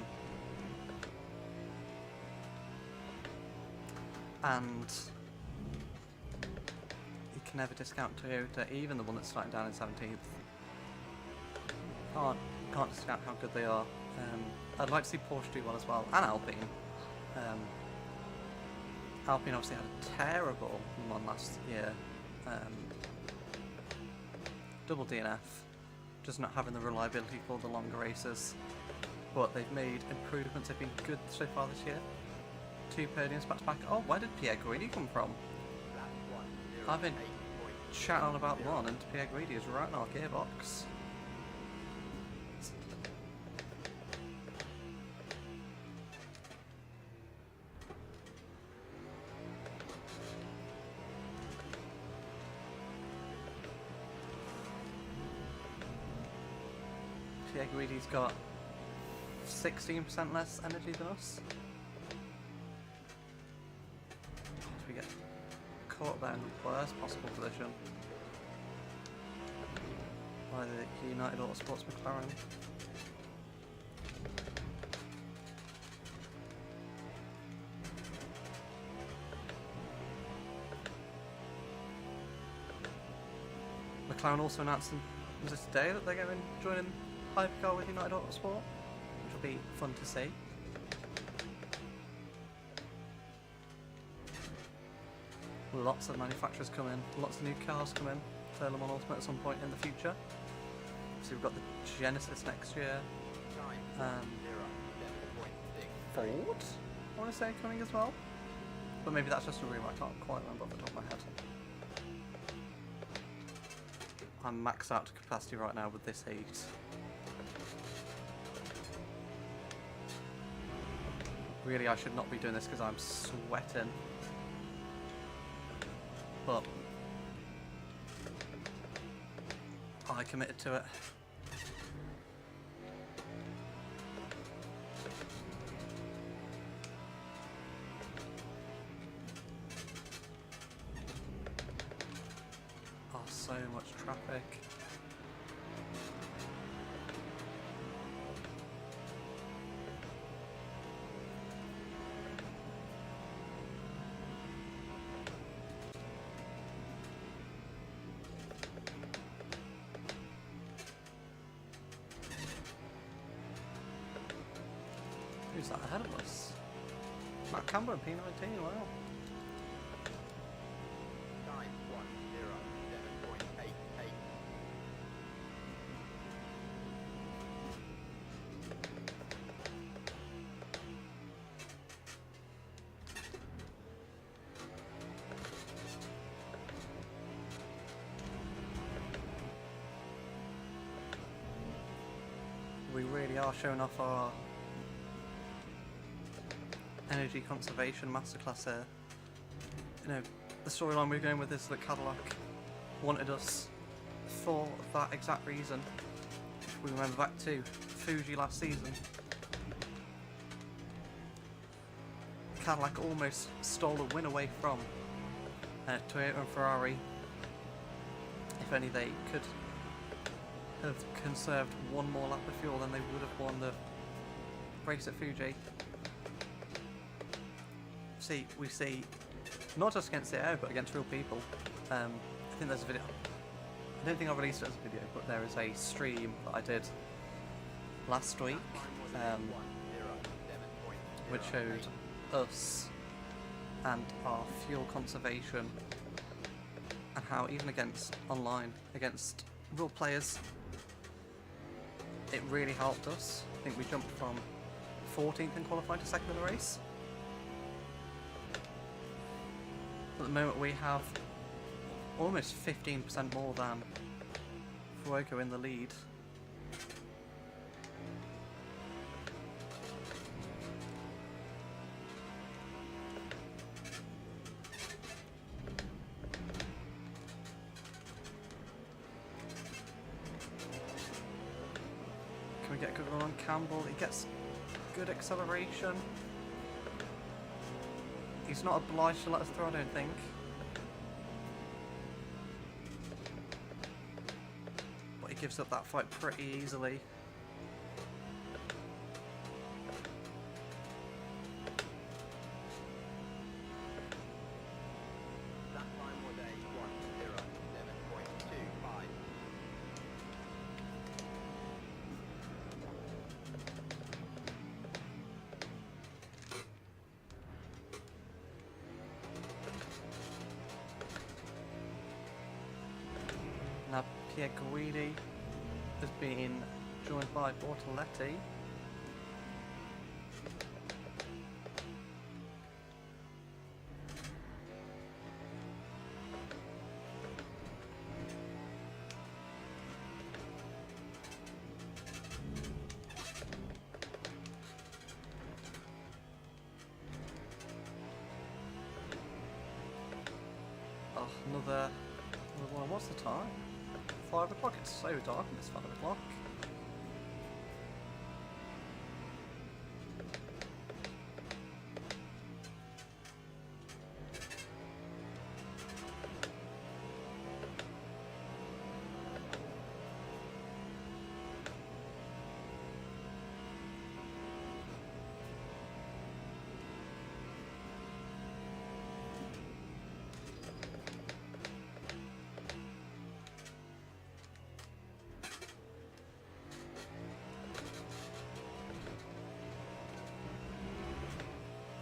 And you can never discount Toyota, even the one that's starting down in 17th. Can't discount how good they are. I'd like to see Porsche do well as well, and Alpine. Alpine obviously had a terrible one last year. Double DNF, just not having the reliability for the longer races. But they've made improvements, they've been good so far this year. 2 podiums back to back. Oh, where did Pierre Guidi come from? I've been chatting on about one, and Pierre Guidi is right in our gearbox. Pierre Guidi's got 16% less energy than us. We get caught there in the worst possible position by the United Autosports McLaren. McLaren also announced, was it today, that they're going joining Hypercar with United Autosport, which will be fun to see. Lots of manufacturers come in, lots of new cars come in to Le Mans Ultimate at some point in the future. So we've got the Genesis next year. Ford, I want to say, coming as well. But maybe that's just a rumour, I can't quite remember off the top of my head. I'm maxed out to capacity right now with this heat. Really, I should not be doing this because I'm sweating. But I committed to it. Oh, so much traffic. Who's that ahead of us? Matt Campbell in P19, wow. Time 1:07.88. We really are showing off our energy conservation masterclass here. You know, the storyline we're going with is that Cadillac wanted us for that exact reason. If we remember back to Fuji last season, Cadillac almost stole a win away from Toyota and Ferrari. If only they could have conserved one more lap of fuel, then they would have won the race at Fuji. We see, not just against the air, but against real people. I think there's a video, I don't think I released it as a video, but there is a stream that I did last week, which showed us and our fuel conservation, and how even against online, against real players, it really helped us. I think we jumped from 14th in qualifying to 2nd in the race. At the moment we have almost 15% more than Fuego in the lead. Can we get a good run on Campbell? He gets good acceleration. He's not obliged to let us through, I don't think. But he gives up that fight pretty easily. That time was a 1:07.25. Now Pierguidi has been joined by Bortoletti. Oh, another one. What's the time? 5 o'clock? It's so dark and it's 5 o'clock.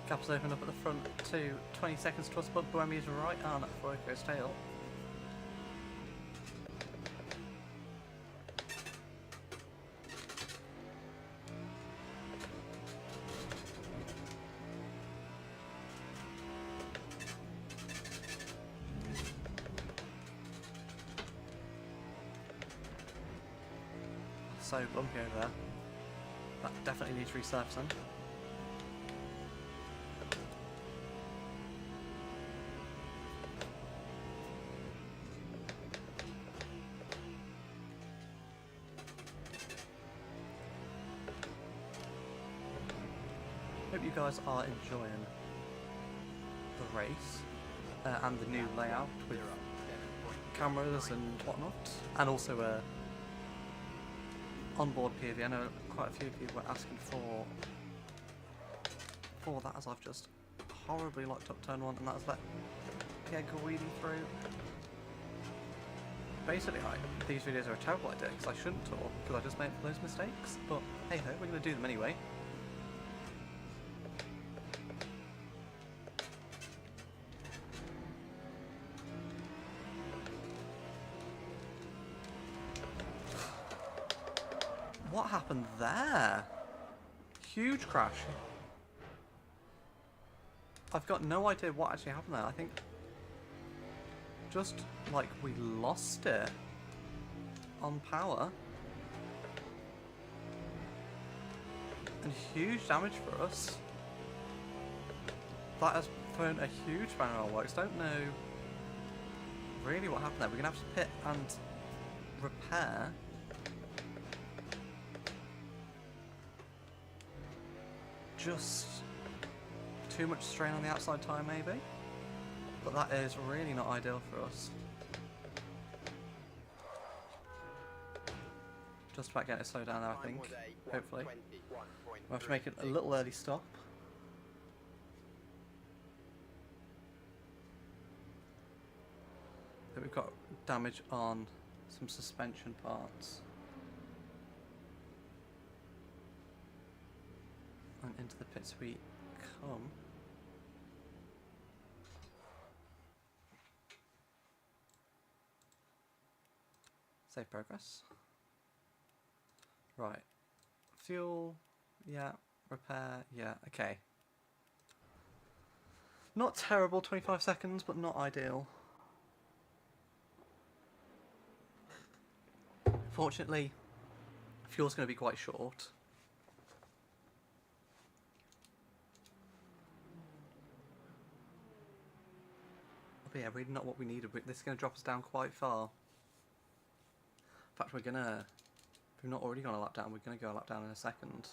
Gap's open up at the front to 20 seconds to us, but Bohemia's right on at Fueco's tail. So bumpy over there. That definitely needs resurfacing. Hope you guys are enjoying the race and the new layout with cameras and whatnot, and also onboard POV. I know quite a few of you were asking for that, as I've just horribly locked up turn 1, and that's let Pierguidi through. Basically, these videos are a terrible idea because I shouldn't talk because I just made those mistakes. But hey ho, we're going to do them anyway. What happened there? Huge crash. I've got no idea what actually happened there. I think just like we lost it on power. And huge damage for us. That has thrown a huge spanner in our works. Don't know really what happened there. We're going to have to pit and repair. Just too much strain on the outside tyre maybe, but that is really not ideal for us. Just about getting it slowed down there, I think, hopefully. We'll have to make it a little early stop. But we've got damage on some suspension parts. And into the pits we come. Save progress. Right. Fuel, yeah. Repair, yeah, okay. Not terrible, 25 seconds, but not ideal. Fortunately, fuel's going to be quite short. But yeah, really not what we needed. This is going to drop us down quite far. In fact, we're going to, if we've not already gone a lap down, we're going to go a lap down in a second.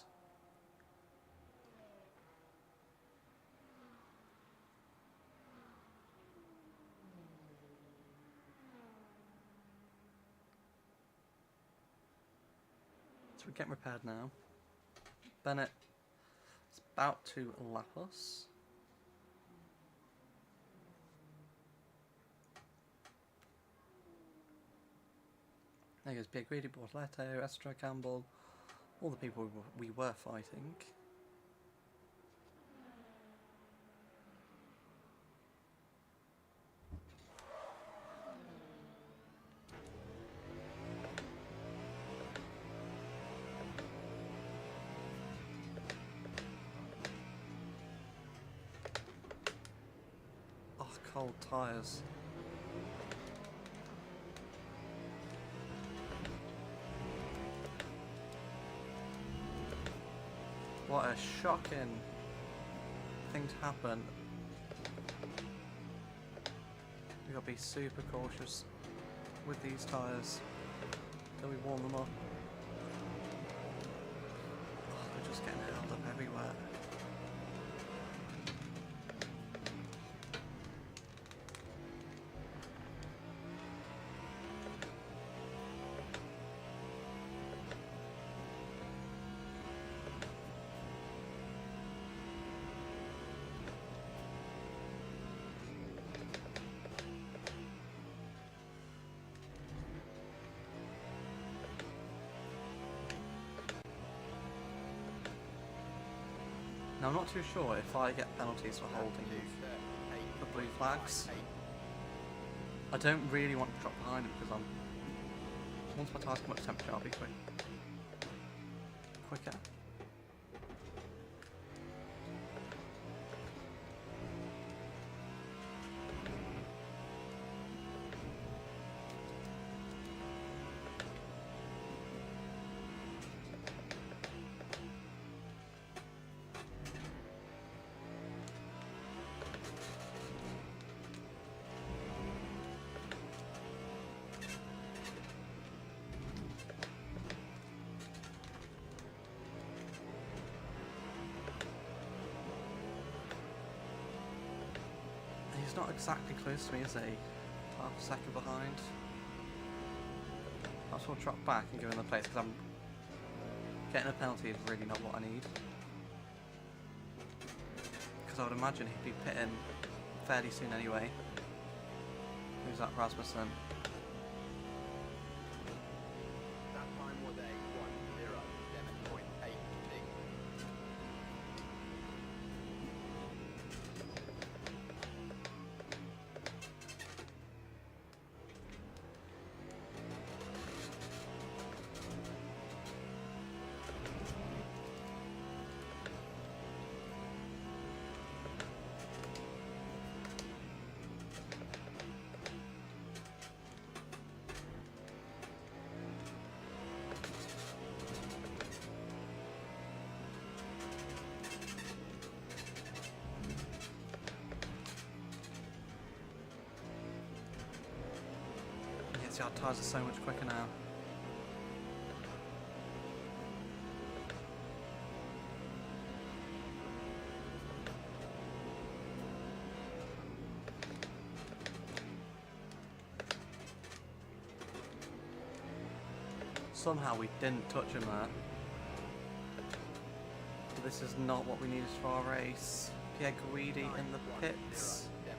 So we're getting repaired now. Bennett is about to lap us. There goes Biaguidi, Bortoleto, Estra, Campbell, all the people we were fighting. Oh, cold tyres. What a shocking thing to happen. We gotta be super cautious with these tyres till we warm them up. Oh, they're just getting held up everywhere. Now I'm not too sure if I get penalties for holding the blue flags. I don't really want to drop behind them because once my tyres come up to temperature I'll be quicker. He's not exactly close to me, is he? Half a second behind. I just want to drop back and give him the place because I'm getting a penalty is really not what I need. Because I would imagine he'd be pitting fairly soon anyway. Who's that, Rasmussen? That time was a 1:07.86. Our tyres are so much quicker now. Somehow we didn't touch him there. But this is not what we needed for our race. Biaguidi in the pits. 7.06.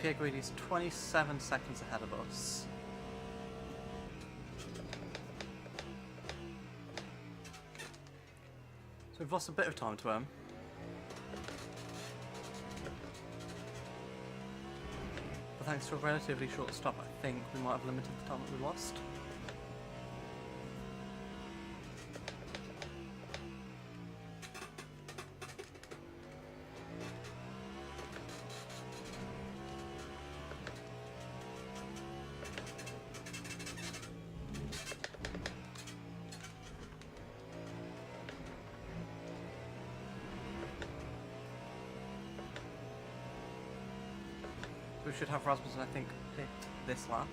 Pierre Guidi's 27 seconds ahead of us. So we've lost a bit of time to him. But thanks to a relatively short stop, I think we might have limited the time that we lost. We should have Rasmussen, I think, pick this lap.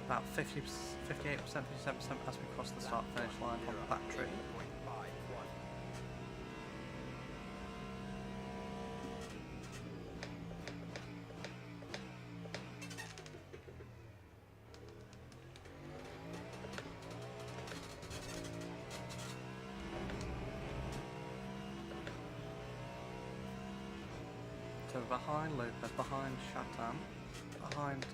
About 50, 58%, 57% as we cross the start-finish line on the battery. 8.51. So we're behind Lopez, behind Chatham, behind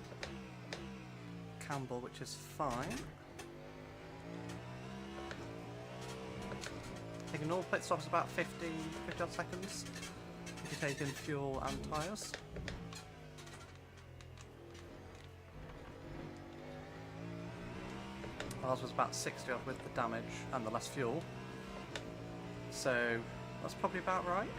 Campbell, which is fine. Taking all pit stops about 50 odd seconds if you take in fuel and tyres. Ours was about 60 odd with the damage and the less fuel. So that's probably about right.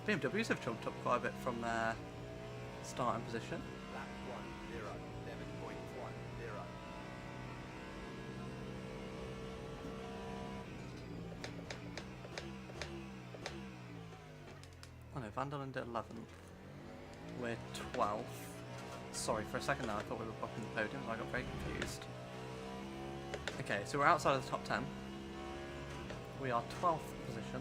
BMWs have jumped up quite a bit from their starting position. Lap 10, 11.10. Oh no, Van Dalen did 11th. We're 12th. Sorry, for a second there I thought we were blocking the podium, so I got very confused. Okay, so we're outside of the top 10. We are 12th position.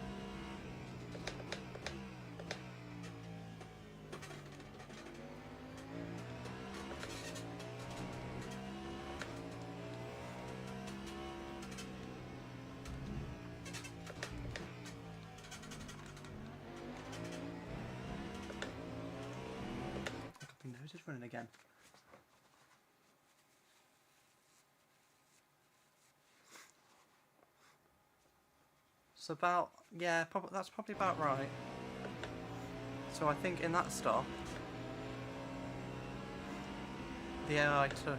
My nose is running again. So about, yeah, that's probably about right. So I think in that stop, the AI took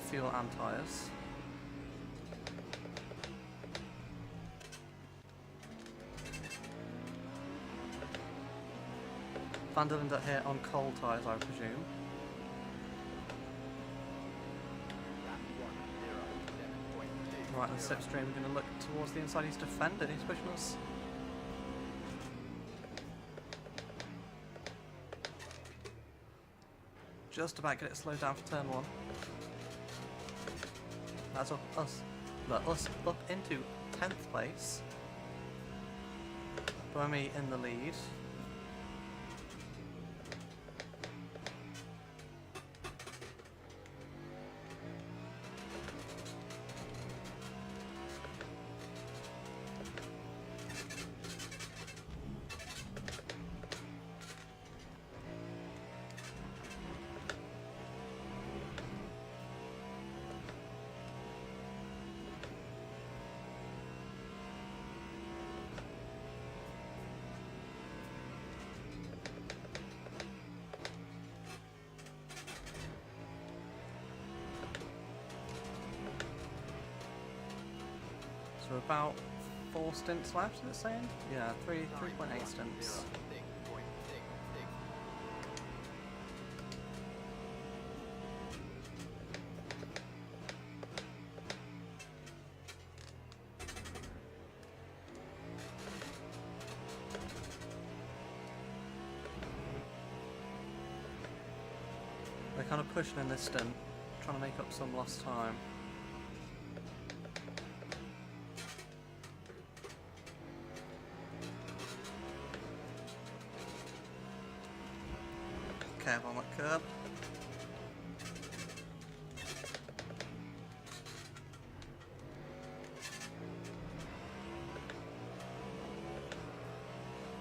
fuel and tyres. Van der Linde here on cold tyres, I presume. Right, on the slipstream, we're going to look towards the inside. He's defended, he's pushing us. Just about get it slowed down for turn 1. That's us. Look, us up into 10th place. Buemi in the lead. So about 4 stints left, is it saying? Yeah, 3.8 stints. They're kind of pushing in this stint, trying to make up some lost time. careful on that curb.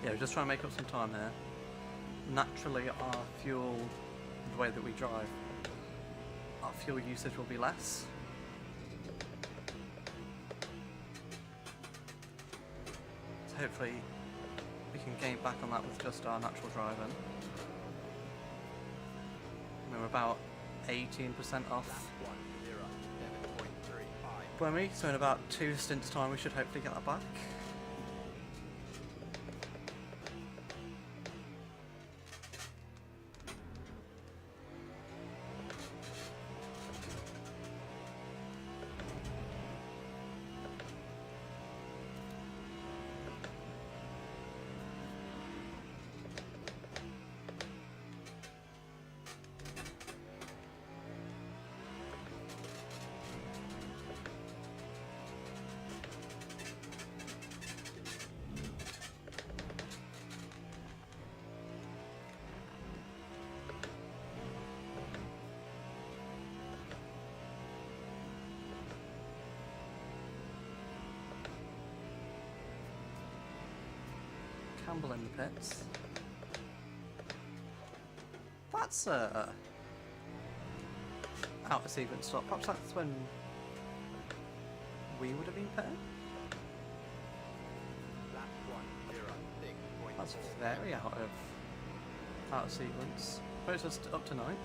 Yeah, we're just trying to make up some time here. Naturally, our fuel, the way that we drive, our fuel usage will be less. So hopefully we can gain back on that with just our natural driving. We're about 18% off Lap 10, 7.35. Buemi, so in about 2 stints time we should hopefully get that back. Campbell in the pits. That's out of sequence stop. Perhaps that's when we would have been pitting. Lap 1, 0, 6.4. That's very out of sequence. Puts us up to 9th.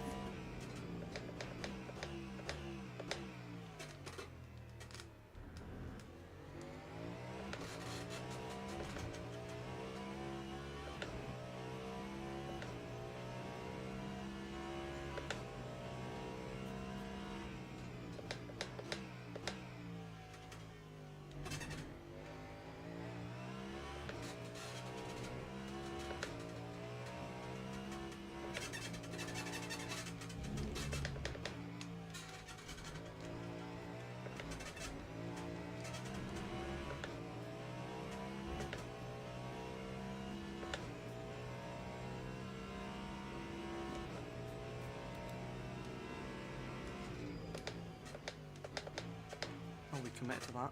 Oh, we commit to that.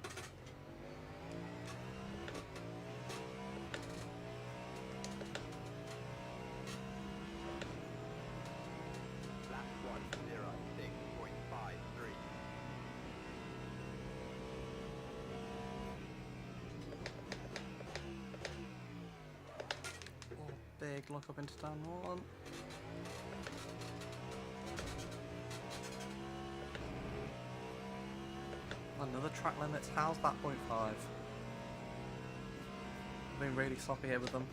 Lap 1, 0, 6.53. Oh, big lock up into turn 1. Another track limits. How's that 0.5? I've been really sloppy here with them.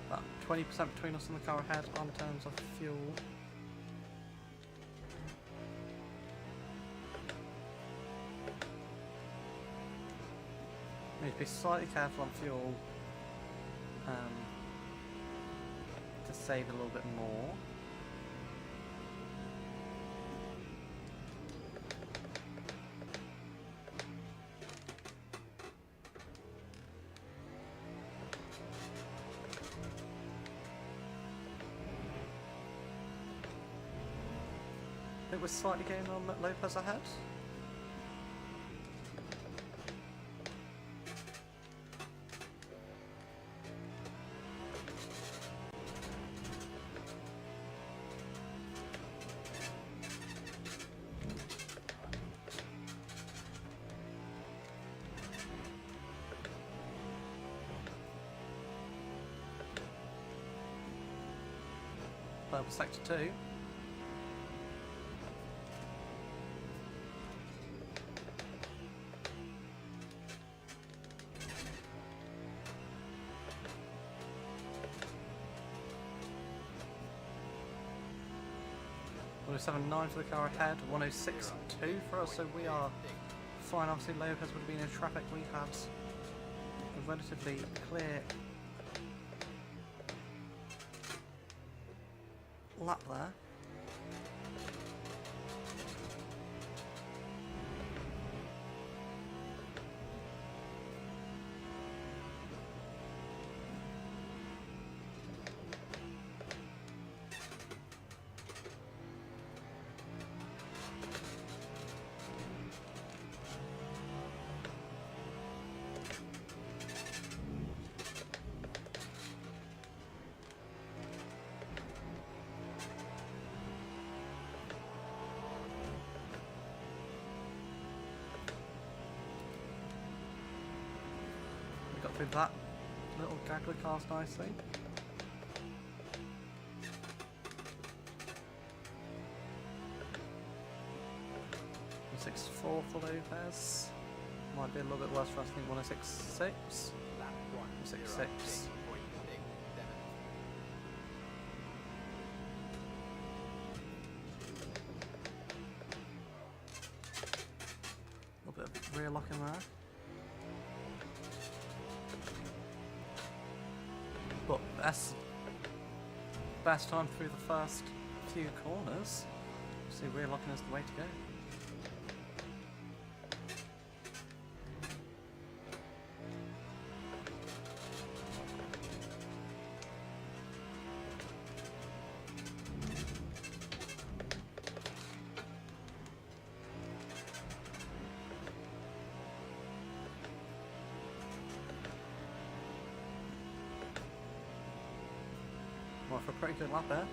About 20% between us and the car ahead on terms of fuel. Need to be slightly careful on fuel to save a little bit more. I think we're slightly getting on Lopez ahead. Level sector 2. 107.9 for the car ahead, 106.2 for us, so we are fine. Obviously Lopez would have been in traffic. We had a relatively clear lap there. Got through that little gaggle of cars nicely. .164 for Lopez. Might be a little bit worse for us. I think 106.6. Lap 106.6. 106.67. A little bit of rear lock in there. But best time through the first few corners. See, rear locking is the way to go. Well, for a pretty good lap there.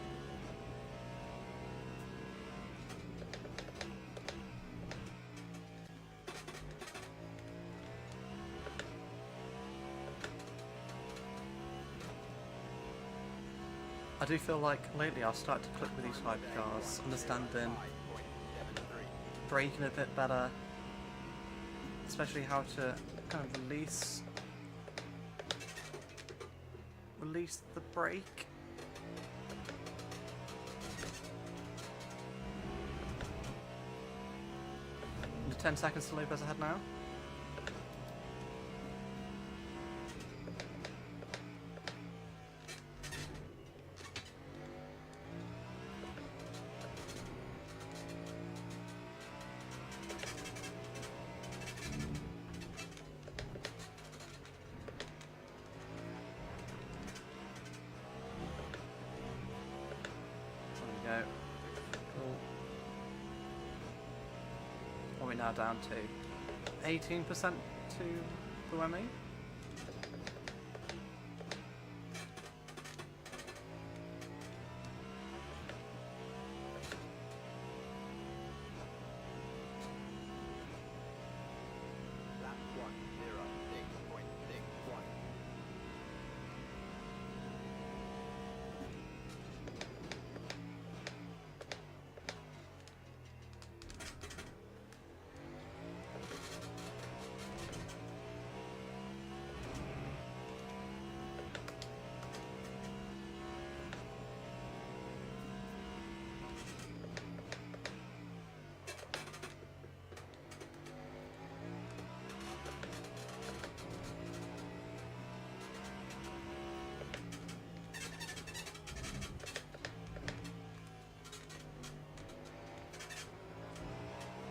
I do feel like lately I've started to click with these hypercars, understanding braking a bit better, especially how to kind of release the brake. Under 10 seconds to Lopez ahead now. There we go. Cool. What are we now down to? 18% to Buemi. Lap 106.61.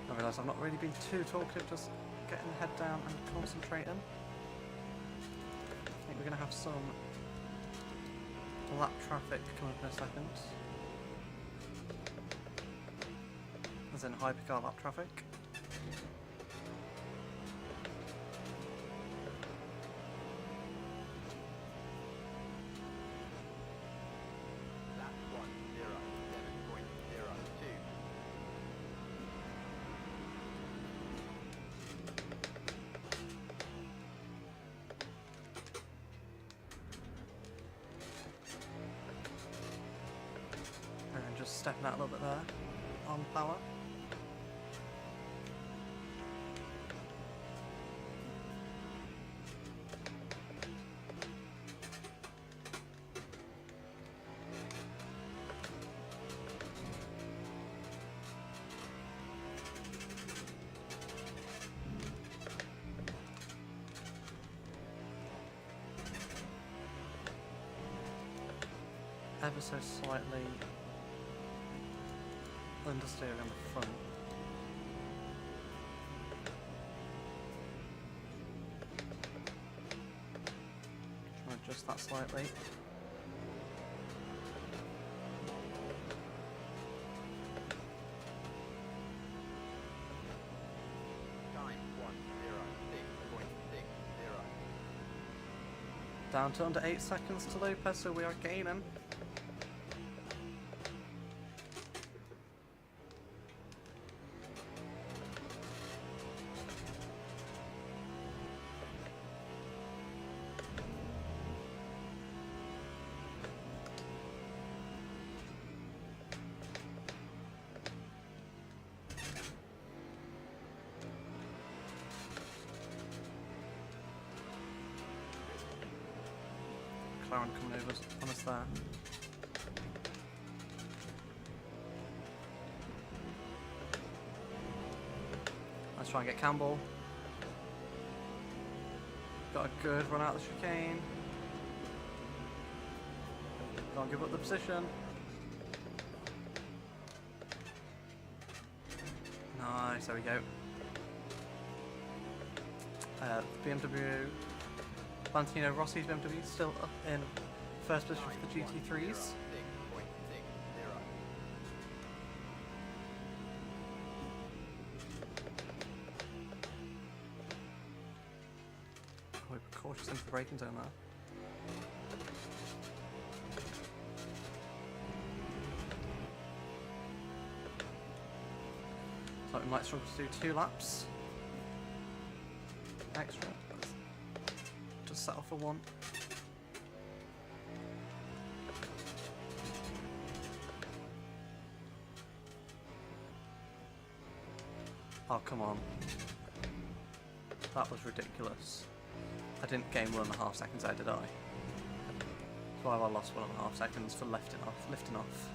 I realise I've not really been too talkative, just getting the head down and concentrating. I think we're going to have some lap traffic coming up in a second. As in hypercar lap traffic. Lap 107.02. And just stepping out a little bit there on power. ever so slightly understeer on the front. Try and adjust that slightly. Time 1:06.60. Down to under 8 seconds to Lopez, so we are gaining. McLaren coming over on us there. Let's try and get Campbell. Got a good run out of the chicane. Don't give up the position. Nice, there we go. BMW, Valentino Rossi's BMW still up in first position for the GT3s. 6.60. We're cautious into the braking zone there. So we might struggle to do 2 laps extra. Let's just settle for 1. Oh, come on. That was ridiculous. I didn't gain 1.5 seconds there, did I? So I lost 1.5 seconds for lifting off.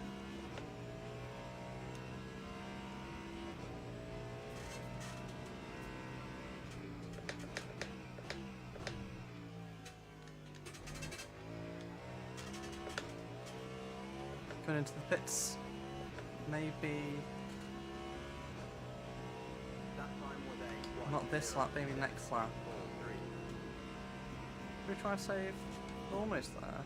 Going into the pits, maybe That time was a not this lap, maybe next lap. 1:03. We try and save, almost there.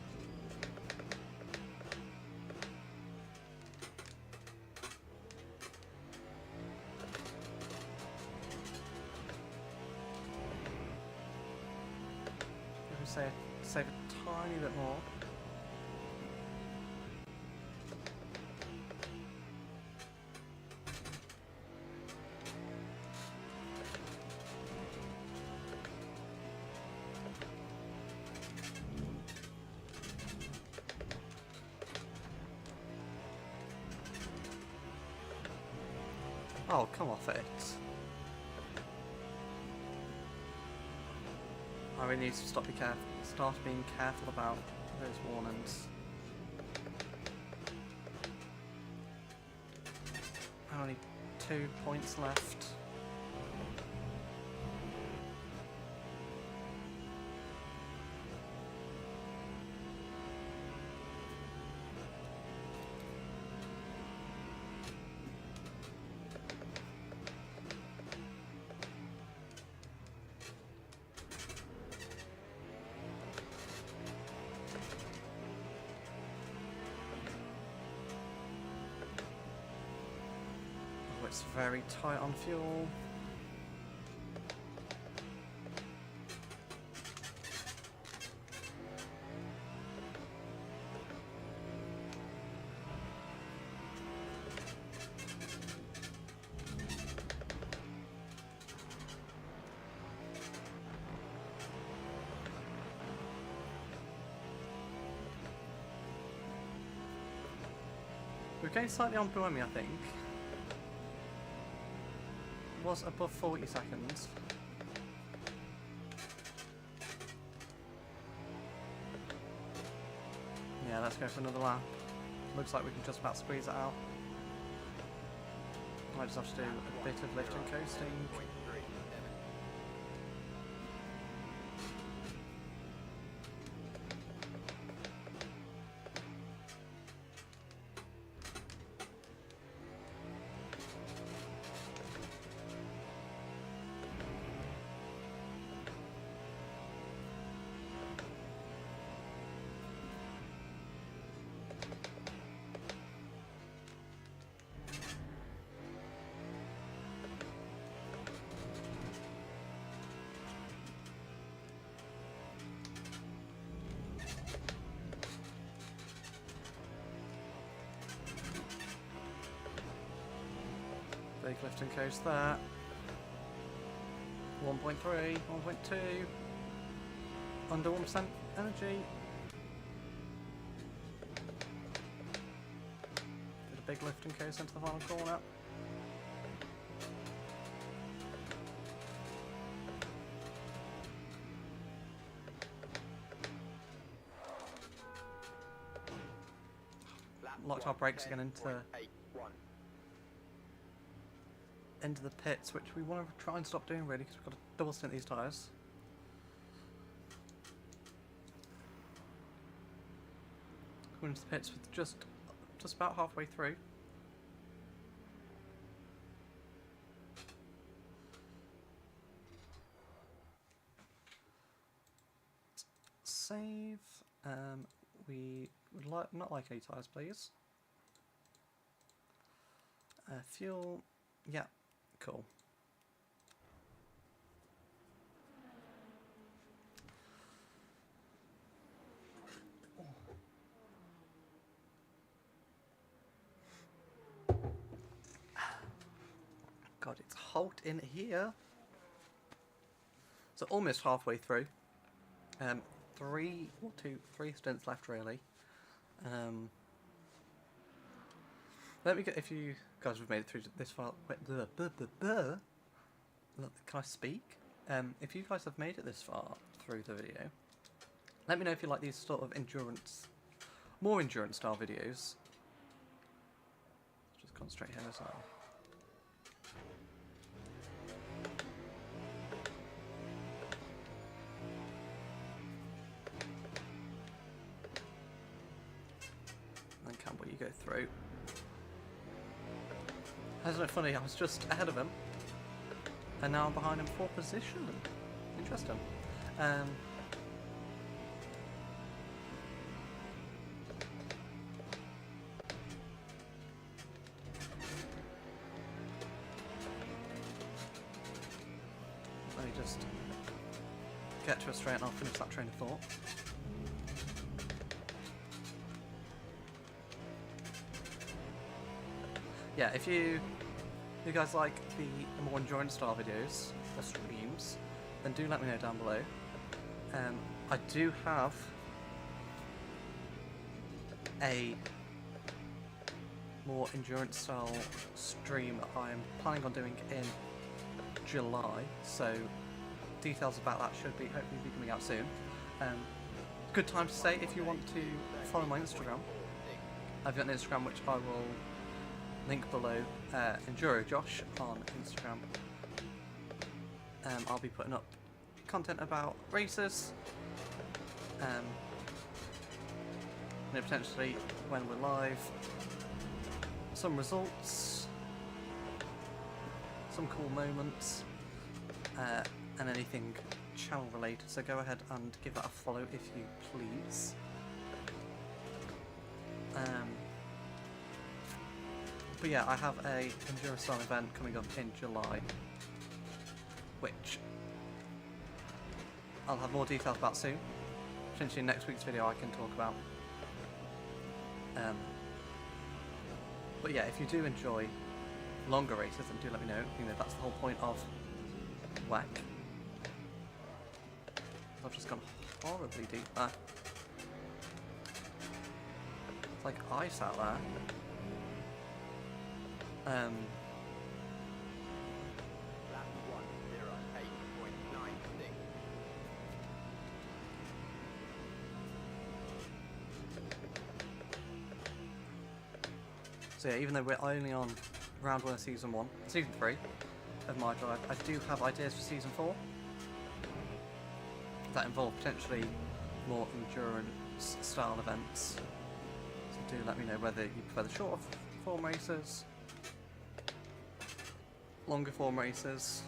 We can save a tiny bit more. Oh, come off it. I really need to start being careful about those warnings. Only 2 points left. It's very tight on fuel. We're going slightly on Buemi, I think. Was above 40 seconds. Yeah, let's go for another lap. Looks like we can just about squeeze it out. Might just have to do a bit of lift and coasting. 0.37. Big lifting coast there. 1.3, 1.2. Under 1% energy. Did a big lifting coast into the final corner. Locked our brakes again into the pits, which we want to try and stop doing really, because we've got to double stint these tyres. Going into the pits with just about halfway through. Save. We would not like any tyres, please. Fuel. Yeah. Cool. God, it's hot in here. So almost halfway through. Three stints left really. Let me get, if you guys have made it through this far. Wait, can I speak? If you guys have made it this far through the video, let me know if you like these sort of more endurance style videos. Just concentrate here as well. And then Campbell, you go through. Isn't it funny? I was just ahead of him, and now I'm behind him for position. Interesting. Let me just get to a straight and I'll finish that train of thought. Yeah, if you guys like the more endurance style videos or streams, then do let me know down below. I do have a more endurance style stream I'm planning on doing in July, so details about that should be hopefully be coming out soon. Good time to say if you want to follow my Instagram. I've got an Instagram which I will link below, Enduro Josh on Instagram. I'll be putting up content about races, potentially when we're live, some results, some cool moments, and anything channel related, so go ahead and give that a follow if you please. But yeah, I have a endurance style event coming up in July, which I'll have more details about soon. Potentially in next week's video I can talk about. But yeah, if you do enjoy longer races, then do let me know. You know, that's the whole point of WEC. I've just gone horribly deep there. It's like ice out there. Lap 1:08.96. So yeah, even though we're only on round 1 of season 3 of my drive, I do have ideas for season 4 that involve potentially more endurance style events. So do let me know whether you prefer the shorter form races, longer form races,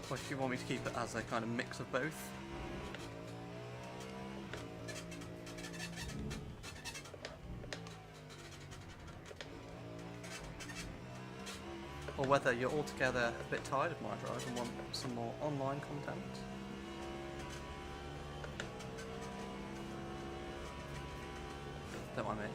or if you want me to keep it as a kind of mix of both. Or whether you're altogether a bit tired of my drive and want some more online content. Don't mind me.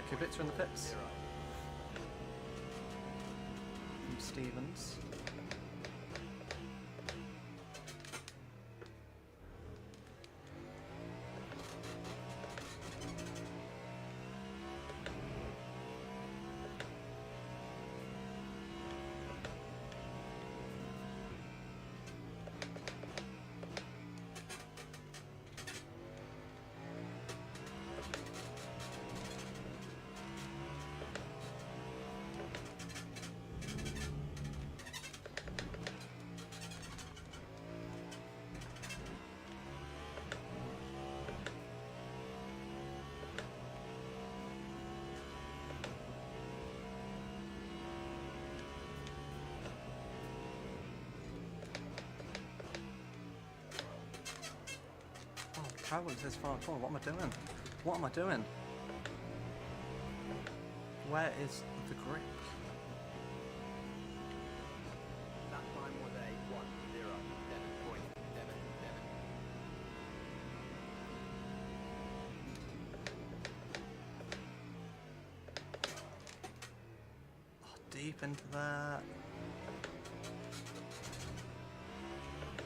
Kubica in the pits. 0. From Stevens. How is this far forward? What am I doing? What am I doing? Where is the grip? That time was a 1:07.77. Oh, deep into that.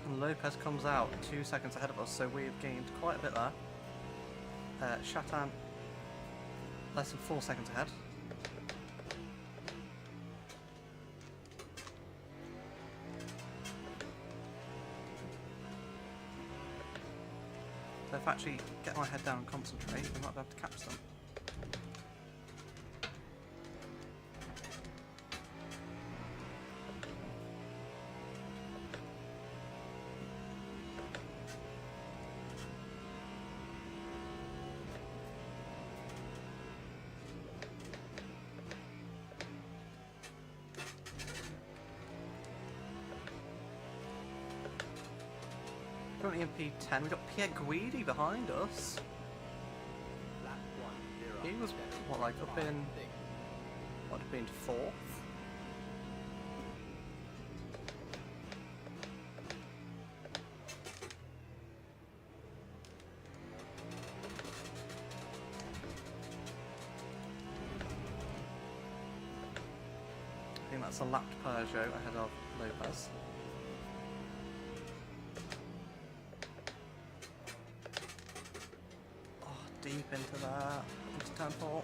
And Lopez comes out 2 seconds ahead of us, so we've gained quite a bit there. Shatan less than 4 seconds ahead. So if I actually get my head down and concentrate, I might be able to catch them. Currently in P10, we've got Pierre Guidi behind us. Lap 1:07.56. He was, what, like up in, what, been fourth? I think that's a lapped Peugeot ahead of Lopez. Deep into that, into turn 4.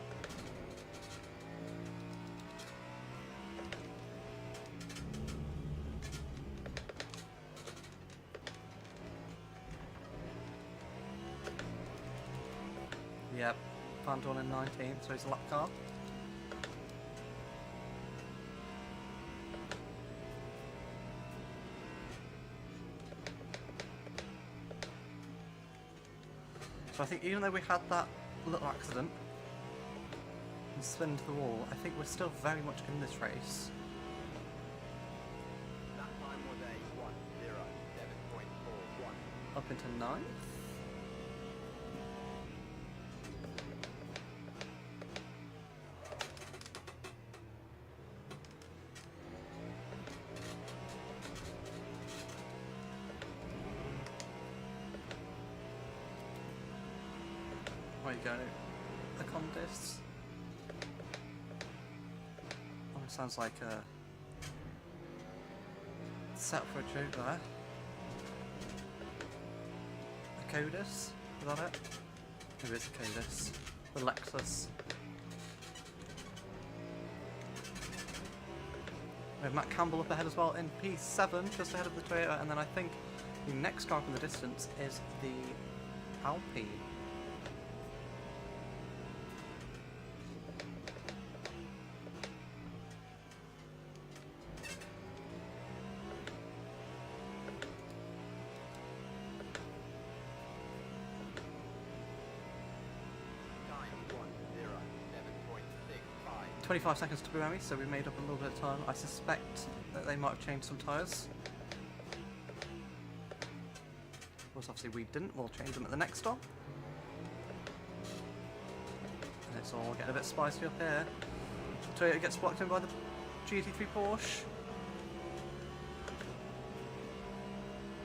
Yep, Van Dorn in 19th, so he's a lap car. So I think even though we had that little accident and spin into the wall, I think we're still very much in this race. That time was a 1:07.41. Up into 9th. Where you go? The Condis. Oh, it sounds like a set up for a joke there. A Codis? Is that it? Maybe it's a Codis. The Lexus. We have Matt Campbell up ahead as well in P7, just ahead of the Toyota, and then I think the next car up in the distance is the Alpine. Time 1:07.65. 25 seconds to Buemi, so we made up a little bit of time. I suspect that they might have changed some tyres. Of course, obviously we didn't. We'll change them at the next stop. And it's all getting a bit spicy up here. Toyota gets blocked in by the GT3 Porsche.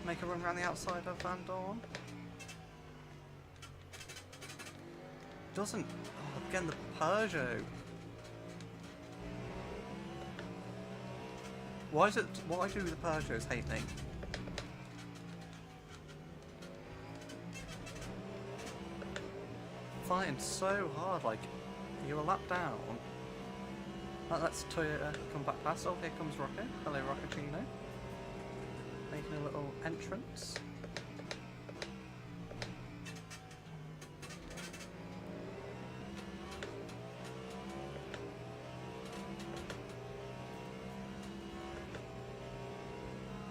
Make a run around the outside of Van Dorn. Doesn't... Oh, Again, the Peugeot. Why do the Peugeots hate me? Fighting so hard, like, you're a lap down. Let's Toyota come back past. Oh, here comes Rocket. Hello, Rocketino. Making a little entrance.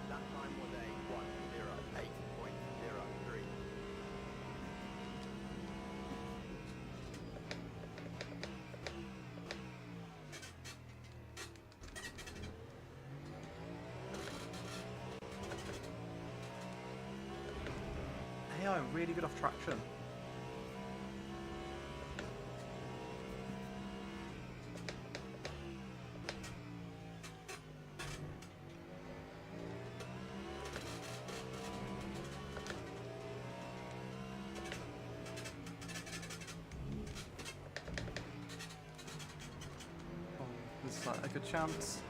Lap time was a 1:08.03. AI really good off traction. Oh, this is like a good chance.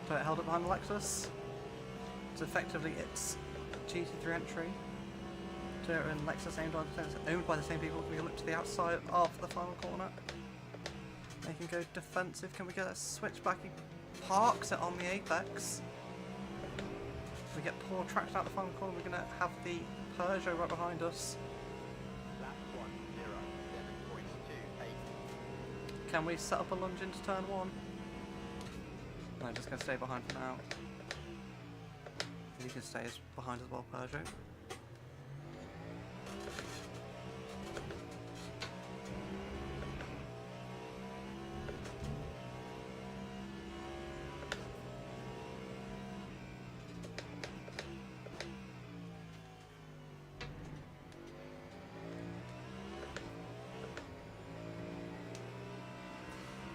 But it held up behind the Lexus. So effectively it's GT3 entry. Toyota and Lexus owned by the same people. We look to the outside of the final corner. They can go defensive. Can we get a switchback? He parks it on the apex. We get poor traction out the final corner. We're going to have the Peugeot right behind us. Lap 1:07.28. Can we set up a lunge into turn one? No, just going to stay behind for now. You can stay behind as well, Peugeot.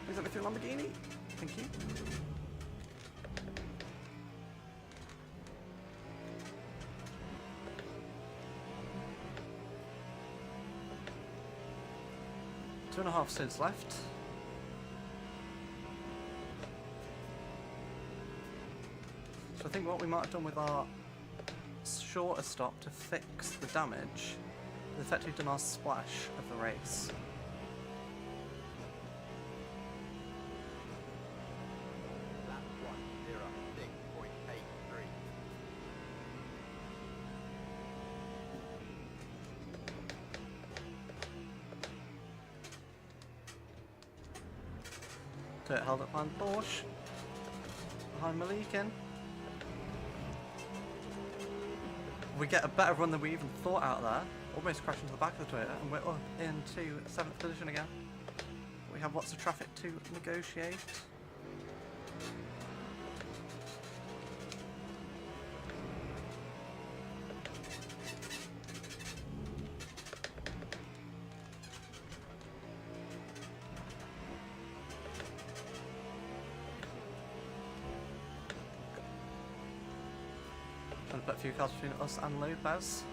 Please let me through Lamborghini. Thank you. Two and a half stints left. So I think what we might have done with our shorter stop to fix the damage is effectively done our splash of the race. Lap 1:06.83. So it held up behind Porsche, behind Malikin. We get a better run than we even thought out there. Almost crashed into the back of the Toyota, and we're up into 7th position again. We have lots of traffic to negotiate. Trying to put a few cars between us and Lopez.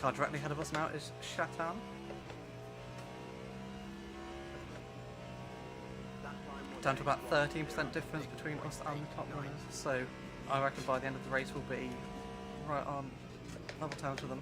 Car directly ahead of us now is Shatan. Lap time was Down to a about 13% difference between us and the top 1:08.89. runners. So I reckon by the end of the race we'll be right on level terms with them.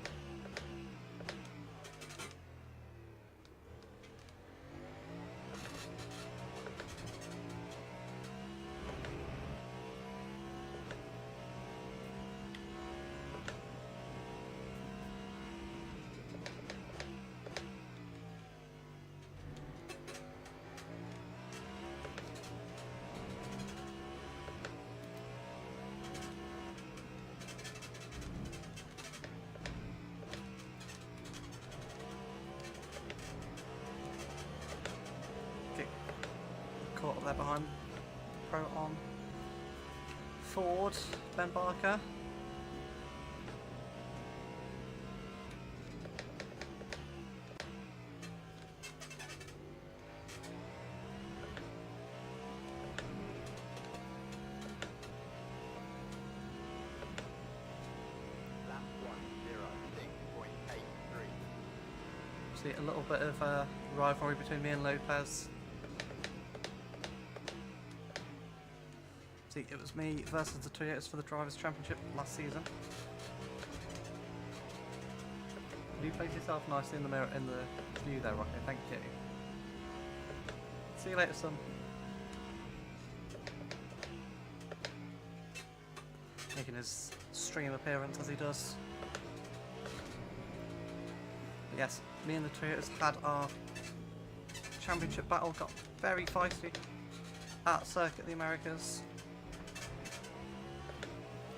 Caught up there behind Pro on Ford, Ben Barker. See a little bit of rivalry between me and Lopez. See, it was me versus the Toyotas for the Drivers' Championship last season. You place yourself nicely in the mirror, in the view there, Rocky. Thank you. See you later, son. Making his stream appearance as he does. But yes, me and the Toyotas had our championship battle, got very feisty at Circuit of the Americas.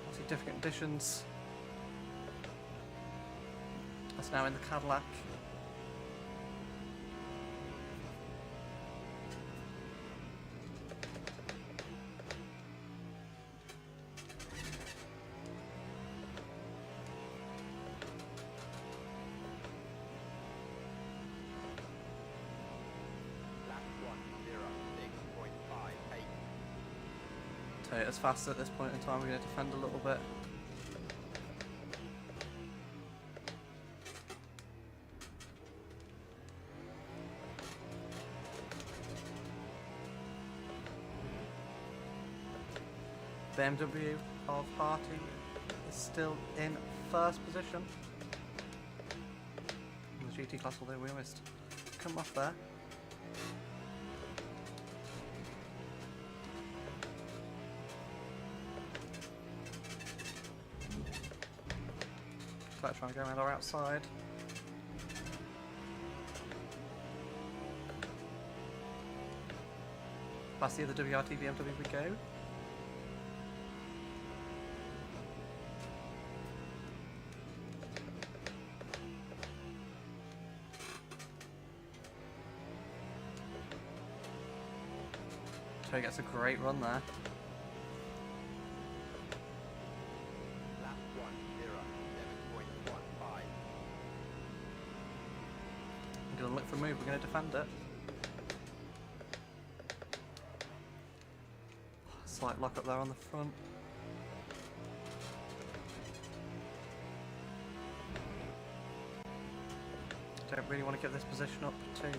Obviously different conditions. That's now in the Cadillac. Toyota's fast at this point in time. We're going to defend a little bit. BMW of Harty is still in first position. In the GT class, although we almost come off there. Let's try and go around our outside. Past the other WRT BMW we go. Toy gets a great run there. We're going to look for a move, we're going to defend it. Slight lock up there on the front. Don't really want to give this position up too.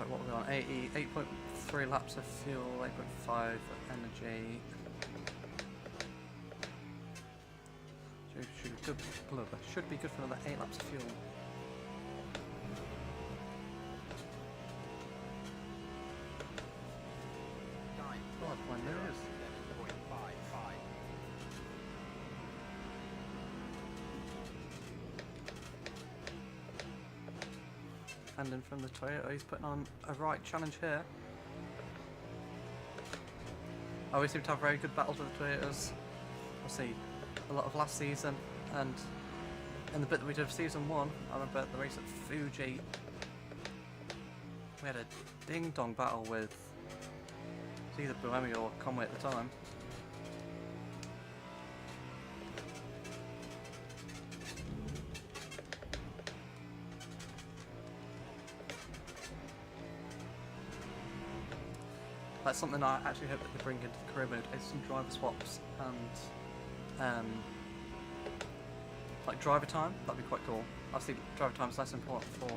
What are we on? 8.3 laps of fuel, 8.5 of energy. Should be good for another 8 laps of fuel. God, my nose. And from the Toyota, he's putting on a right challenge here. Oh, we seem to have very good battles with the Toyotas. Obviously, a lot of last season, and in the bit that we did of season 1, I remember at the race at Fuji, we had a ding-dong battle with either Buemi or Conway at the time. That's something I actually hope that they bring into the career mode, is some driver swaps and like driver time. That'd be quite cool. Obviously driver time is less important for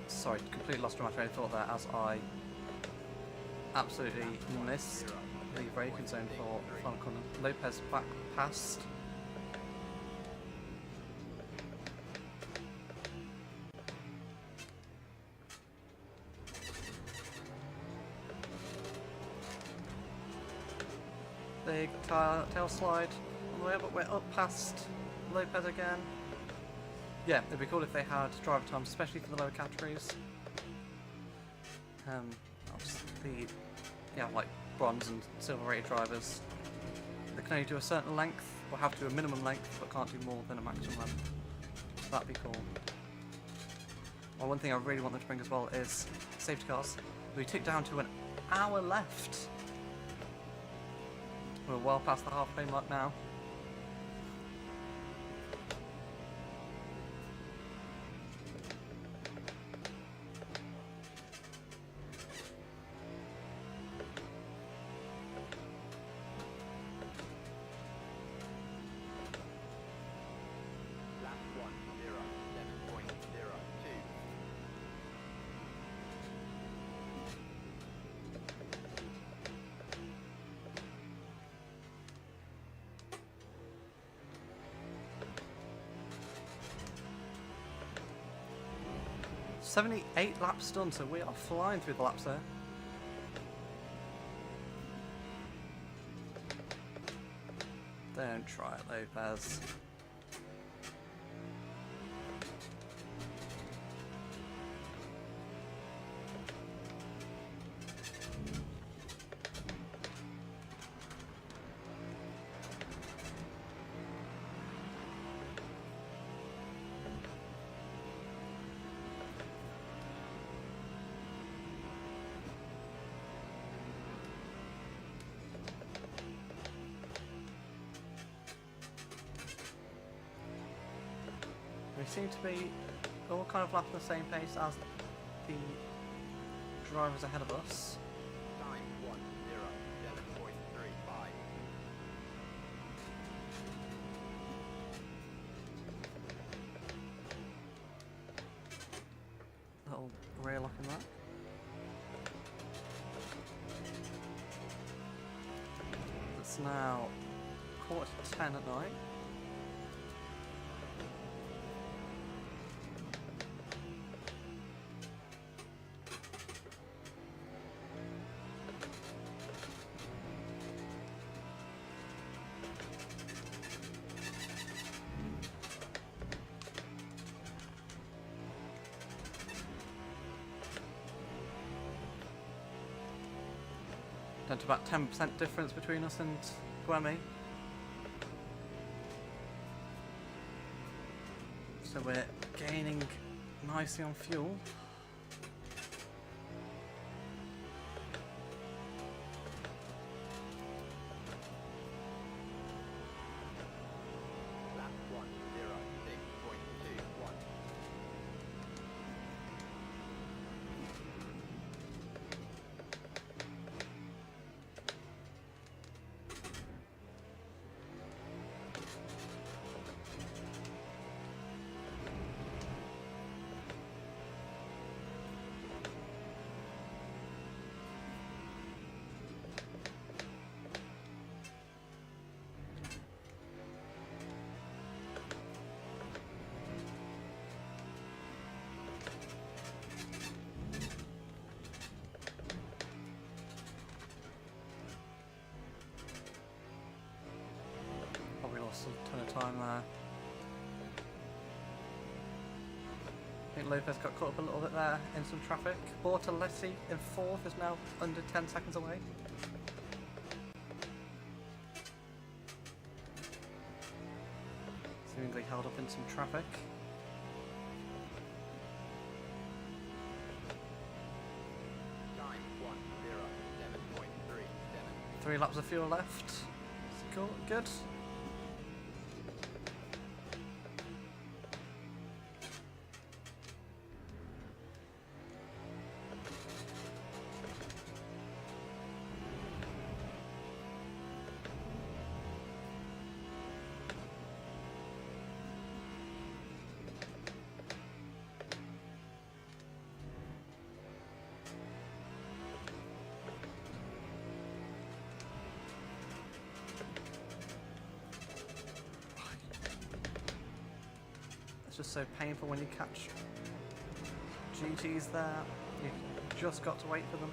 sorry, completely lost my train of thought there as I absolutely missed the braking zone for final corner. Lopez back past. Big tail slide on the way, but we're up past Lopez again. Yeah, it'd be cool if they had driver times, especially for the lower categories. Obviously, yeah, like bronze and silver rated drivers, they can only do a certain length We'll have to do a minimum length, but can't do more than a maximum length. That'd be cool. Well, one thing I really want them to bring as well is safety cars. We tick down to an hour left. We're well past the halfway mark now. Lap 1:07.02. 78 laps done, so we are flying through the laps there. Don't try it, Lopez. We seem to be all kind of lapping the same pace as the drivers ahead of us. Time 1:07.35. Little rear lock in that. It's now 9:45 at night. Down to about 10% difference between us and Guemi. So we're gaining nicely on fuel. Lap 1:06.21. Probably lost a ton of time there. I think Lopez got caught up a little bit there in some traffic. Bortoletti in 4th is now under 10 seconds away. Seemingly held up in some traffic. Time 1:07.37. 3 laps of fuel left. Cool, good. It's just so painful when you catch GTs there. You've just got to wait for them.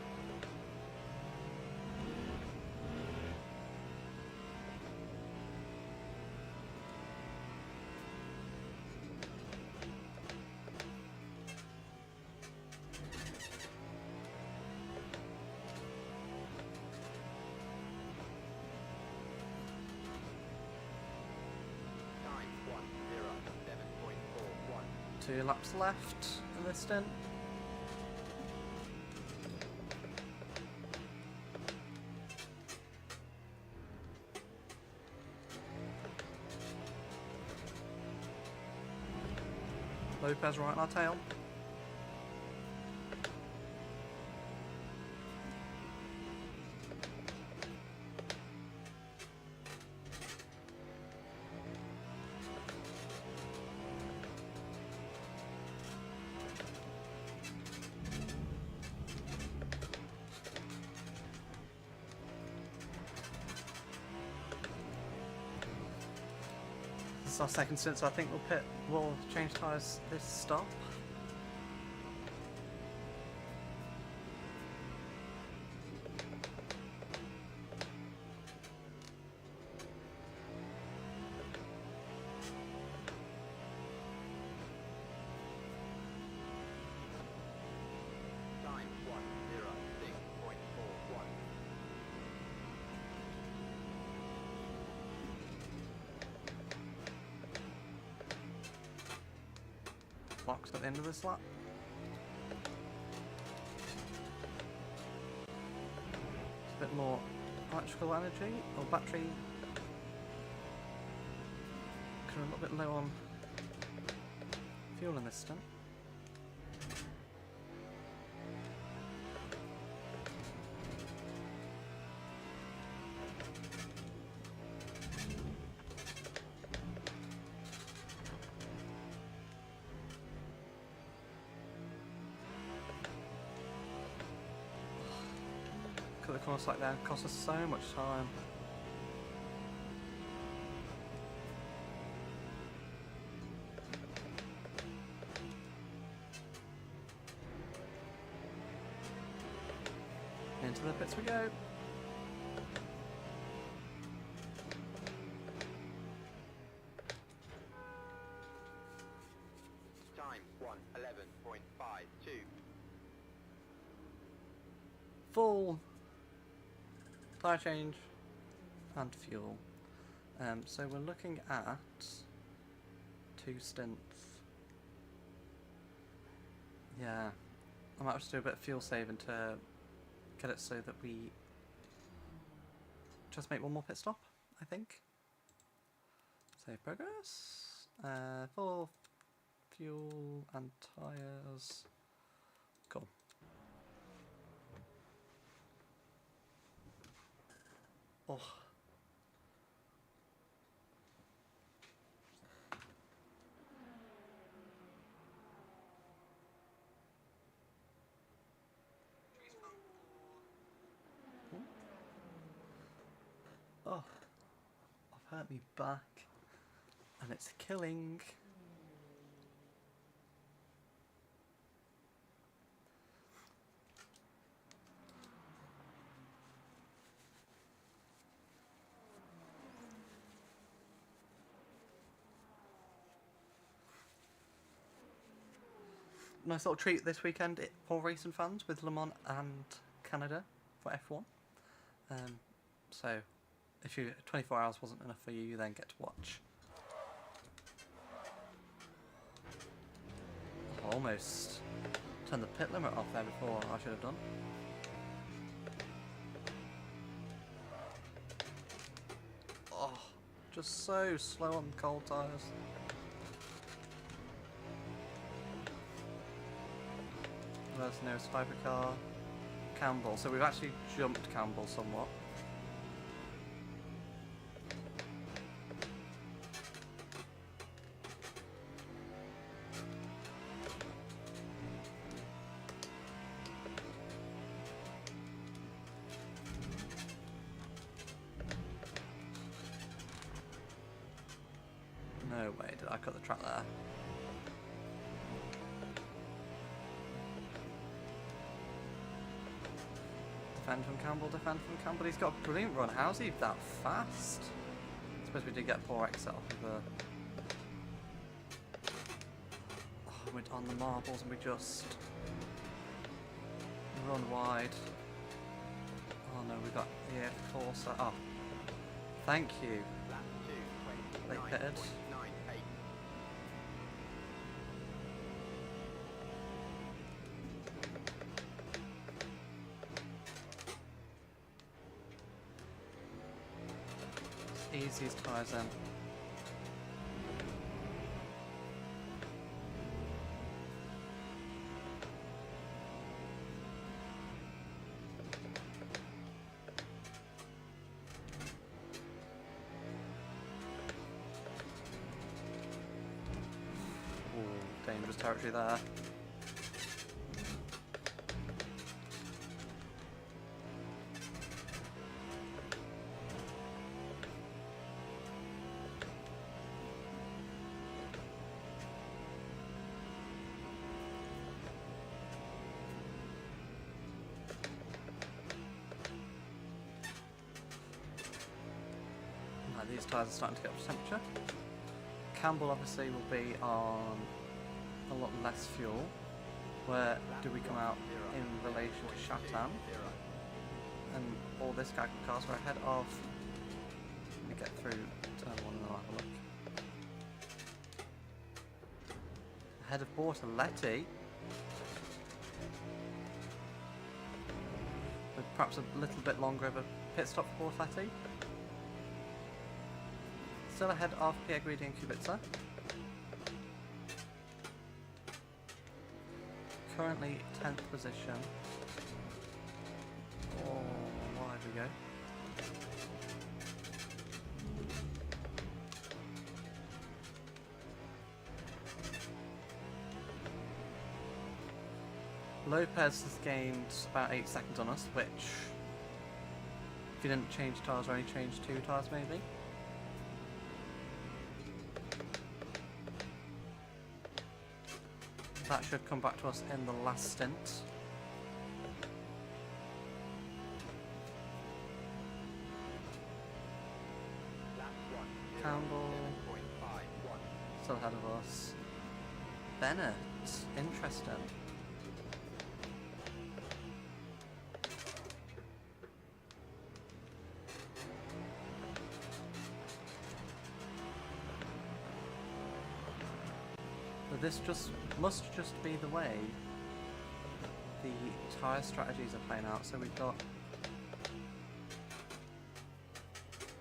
2 laps left in this stint. Lopez right on our tail. This is our second stint, so I think we'll change tyres this stop. Time 1:06.41. Blocks at the end of this lap. A bit more electrical energy or battery. Kind of a little bit low on fuel in this stint. Cut the course like that costs us so much time. Into the pits we go. Time 1:11.52. Full tyre change and fuel. So we're looking at 2 stints. Yeah, I might have to do a bit of fuel saving to get it so that we just make one more pit stop, I think. Save progress. Full fuel and tyres. Cool. Oh. Oh, I've hurt me back, and it's killing. Nice little treat this weekend for racing fans with Le Mans and Canada for F1. So, if 24 hours wasn't enough for you, you then get to watch. I almost turned the pit limit off there before I should have done. Oh, just so slow on cold tyres. There's no hypercar. Campbell. So we've actually jumped Campbell somewhat. No way did I cut the track there. Defend from Campbell, defend from Campbell. He's got a brilliant run. How's he that fast? I suppose we did get poor exit off of the... Oh, we're on the marbles and we just run wide. Oh no, we got the Corsa. Oh, thank you. Lap 2, They pitted. 29.98. ease these tyres in. Ooh, dangerous territory there. These tyres are starting to get up to temperature. Campbell obviously will be on a lot less fuel. Where do we come out in relation to Chatham? And all this guy cars are ahead of... Let me get through turn 1 and I'll have a look. Ahead of Bortoletti. With perhaps a little bit longer of a pit stop for Bortoletti. Still ahead of Pierre Guidi and Kubica. Currently 10th position. Oh, wide we go. Lopez has gained about 8 seconds on us, which, if you didn't change tyres or only changed 2 tyres maybe. That should come back to us in the last stint. Campbell still ahead of us. Bennett, interesting. But this must just be the way the tyre strategies are playing out. So we've got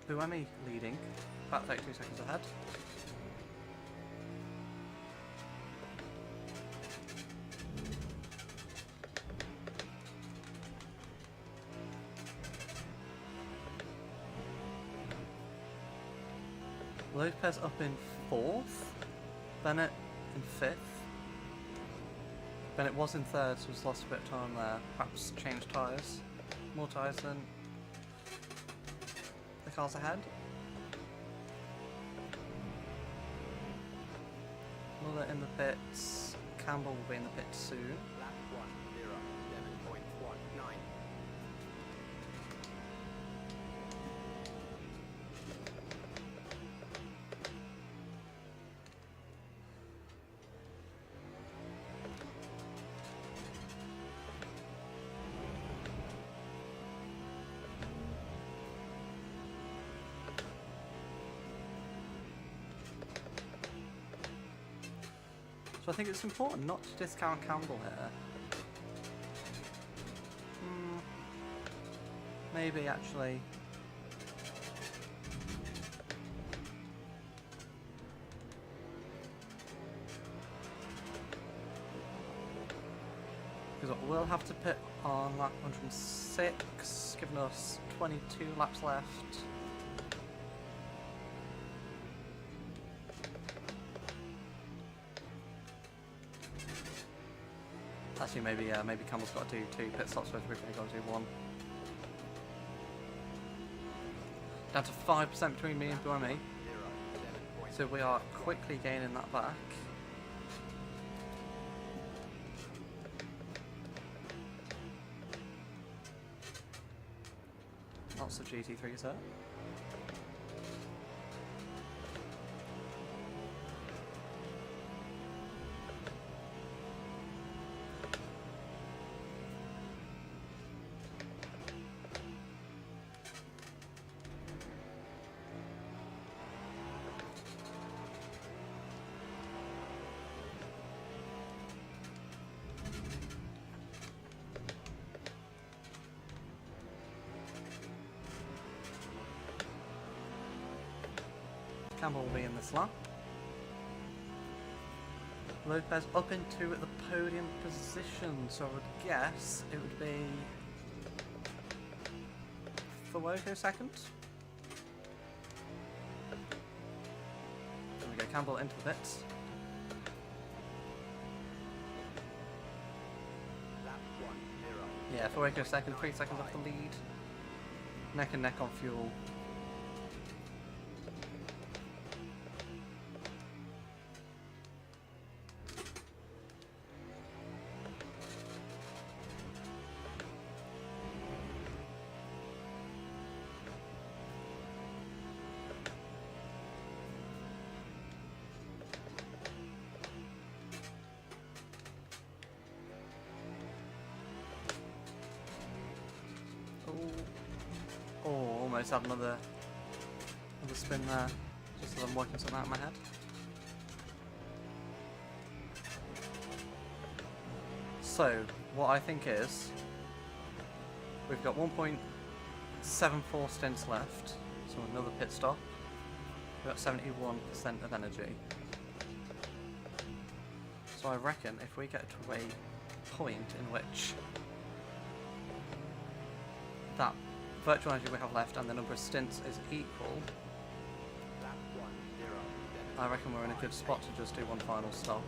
Buemi leading, about 32 seconds ahead. Lopez up in 4th, Bennett in 5th. Bennett was in 3rd, so he's lost a bit of time there. Perhaps change tyres. More tyres than the cars ahead. Muller in the pits. Campbell will be in the pits soon. Lap 1:07.19. So I think it's important not to discount Campbell here. Maybe actually. Because we'll have to pit on lap 106, giving us 22 laps left. Actually, maybe Campbell's got to do 2 pit stops, whereas we've only got to do 1. Down to 5% between me and Buemi. So we are quickly gaining that back. Lots of GT3s there. Campbell will be in this lap. Lopez up into the podium position, so I would guess it would be Fuoco second. There we go, Campbell into the pits. Lap 1, 0. Yeah, Fuoco second, 3 seconds off the lead. Neck and neck on fuel. Oh, almost had another spin there, just as I'm working something out in my head. So, what I think is, we've got 1.74 stints left, so another pit stop. We've got 71% of energy. So I reckon if we get to a point in which that virtual energy we have left and the number of stints is equal, Lap 1, 0. I reckon we're in a good spot to just do one final stop.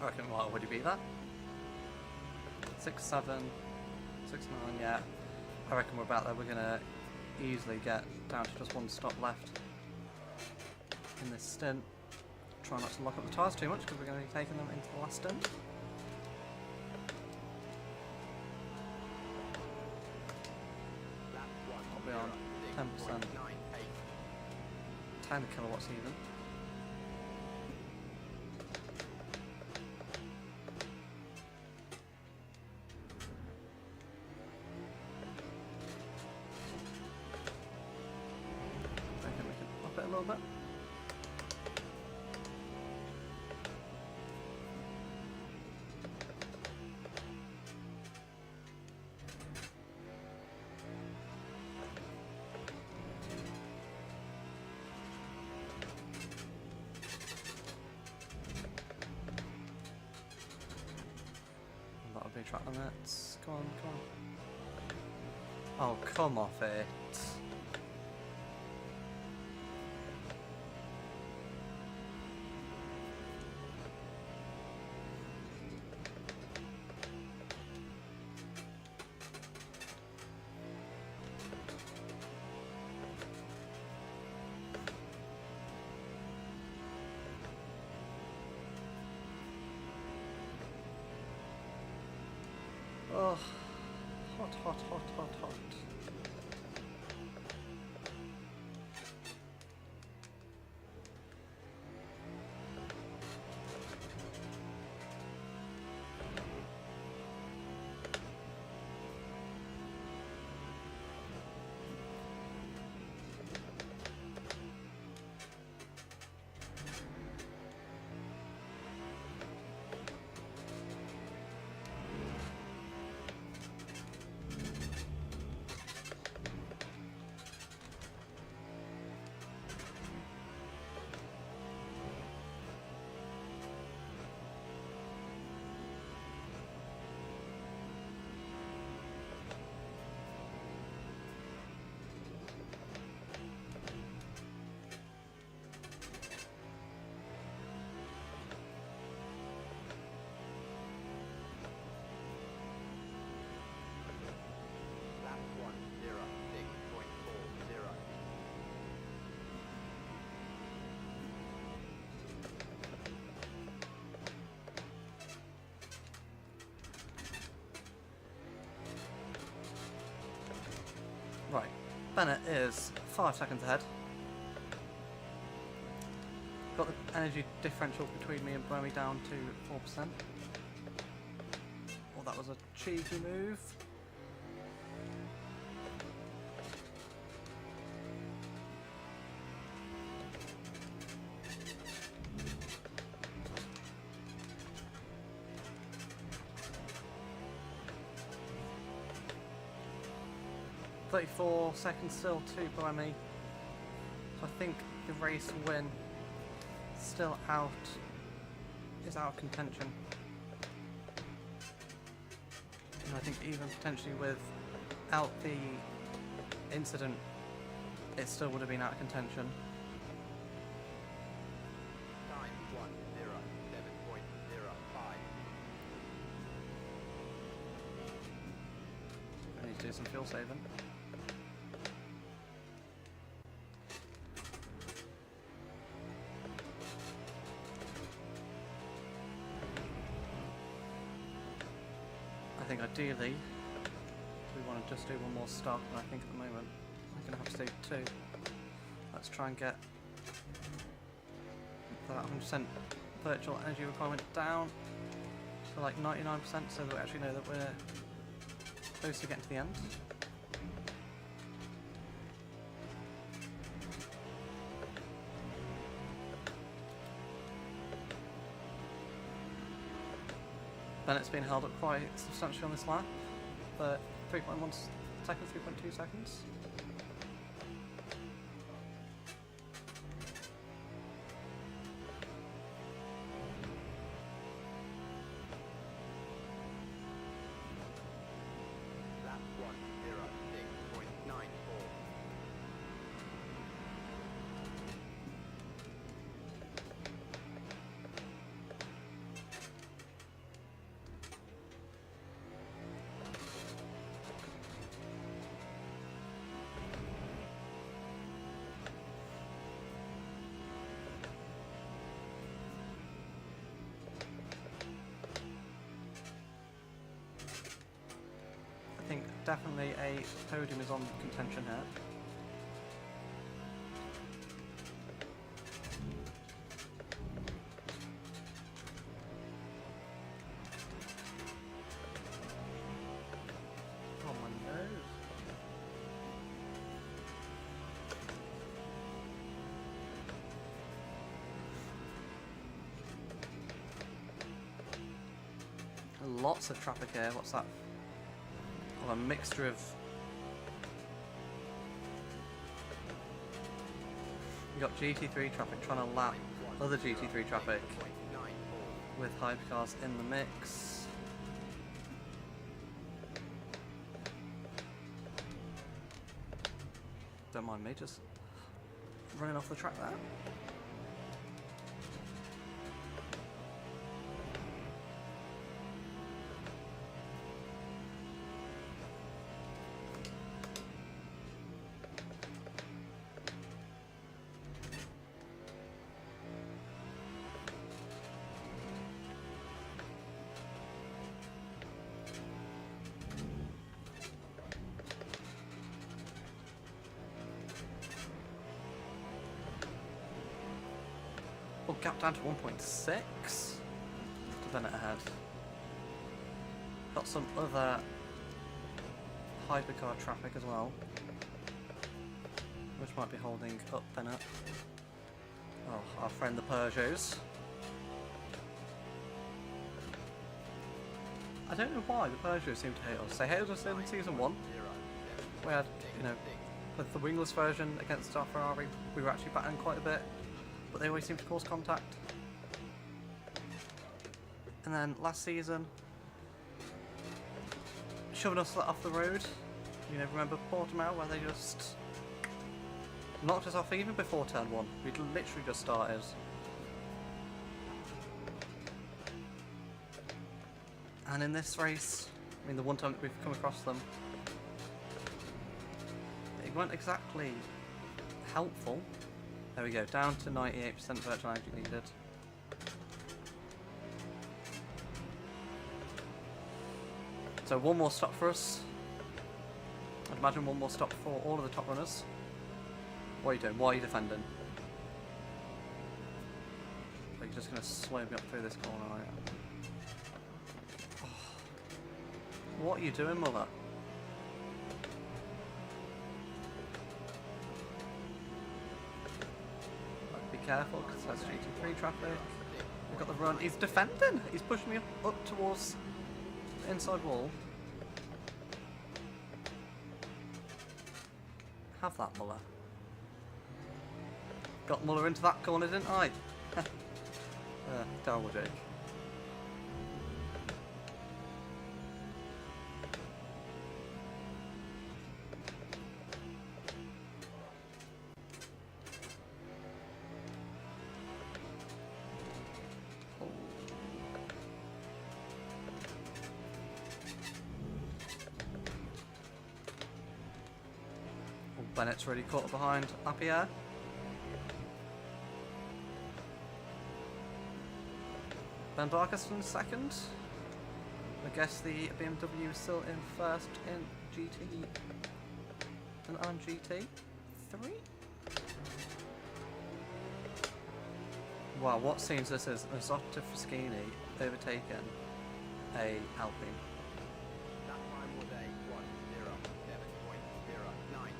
I reckon we'll already beat that. 6, 7, 6, 9, yeah. I reckon we're about there. We're going to easily get down to just one stop left in this stint. Try not to lock up the tyres too much because we're going to be taking them into the last stint. Lap 1, I'll be on 10%. 6.98. 10 kilowatts even. I think we can up it a little bit. That'll be track limits. Come on, come on. Oh, come off it. Oh, hot, hot, hot, hot, hot. Bennett is 5 seconds ahead. Got the energy differential between me and Bernie down to 4%. Oh, that was a cheeky move. .34 seconds still to Bernie. So I think the race win still is out of contention. And I think even potentially without the incident, it still would have been out of contention. Time 1:07.05. I need to do some fuel saving. I think ideally we want to just do one more stop, and I think at the moment I'm going to have to do 2. Let's try and get that 100% virtual energy requirement down to like 99% so that we actually know that we're close to getting to the end. Bennett's been held up quite substantially on this lap, but 3.1 seconds, 3.2 seconds. Lap 1:06.94. I think definitely a podium is on contention here. Oh my nose. Lots of traffic here. What's that? Oh, a mixture of. You got GT3 traffic trying to lap other GT3 traffic with hypercars in the mix. Don't mind me just running off the track there. Well, gap down to 1.6 to Bennett ahead. Got some other hypercar traffic as well, which might be holding up Bennett. Oh, our friend the Peugeots. I don't know why the Peugeots seem to hate us. They hated us in Season 1. We had, you know, with the wingless version against our Ferrari, we were actually battling quite a bit, but they always seem to cause contact. And then last season, shoving us off the road. You know, remember Portimao where they just knocked us off even before turn 1. We'd literally just started. And in this race, I mean the one time that we've come across them, it weren't exactly helpful. There we go, down to 98% virtual energy needed. So one more stop for us. And Imagine one more stop for all of the top runners. What are you doing? What are you defending? Are you just going to slow me up through this corner, are you? Oh. What are you doing, Muller? Be careful, because that's GT3 traffic. We've got the run. He's defending! He's pushing me up towards the inside wall. Have that, Muller. Got Muller into that corner, didn't I? Terrible joke. Bennett's really caught up behind Lapierre. Ben Barker's in second. I guess the BMW is still in first in GT and on GT3. Wow, what seems this is Zotta Fraschini overtaken a Alpine. That time was a 1:07.09.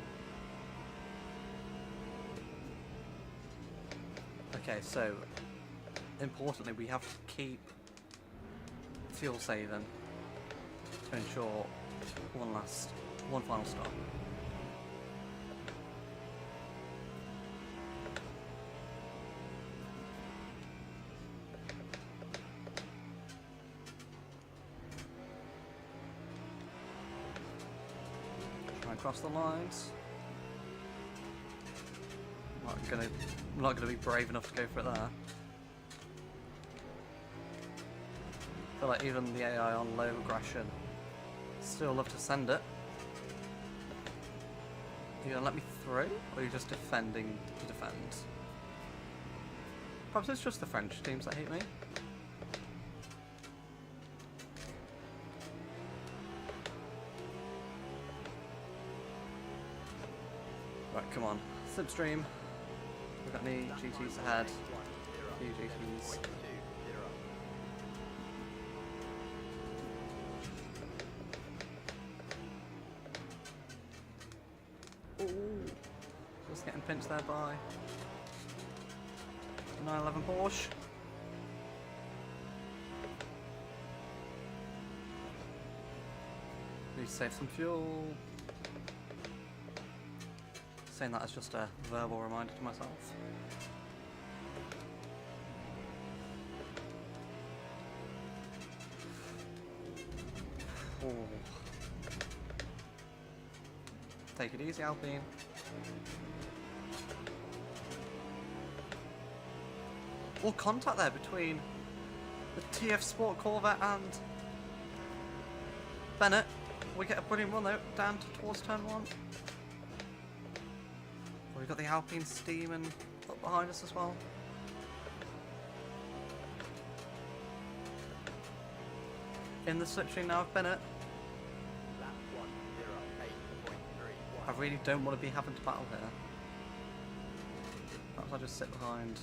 Okay, so importantly, we have to keep fuel saving to ensure one final stop. Try and cross the lines. I'm not gonna be brave enough to go for it there. I feel like even the AI on low aggression still love to send it. Are you gonna let me through, or are you just defending to defend? Perhaps it's just the French teams that hate me. Right, come on. Slipstream. We've got any GTs ahead. A few GTs. Just getting pinched there by 911 Porsche. Need to save some fuel. Saying that as just a verbal reminder to myself. Oh. Take it easy, Alpine. All contact there between the TF Sport Corvette and Bennett. We get a brilliant run though, down towards turn 1. We've got the Alpine steaming up behind us as well. In the slipstream now of Bennett. I really don't want to be having to battle here. Perhaps I'll just sit behind.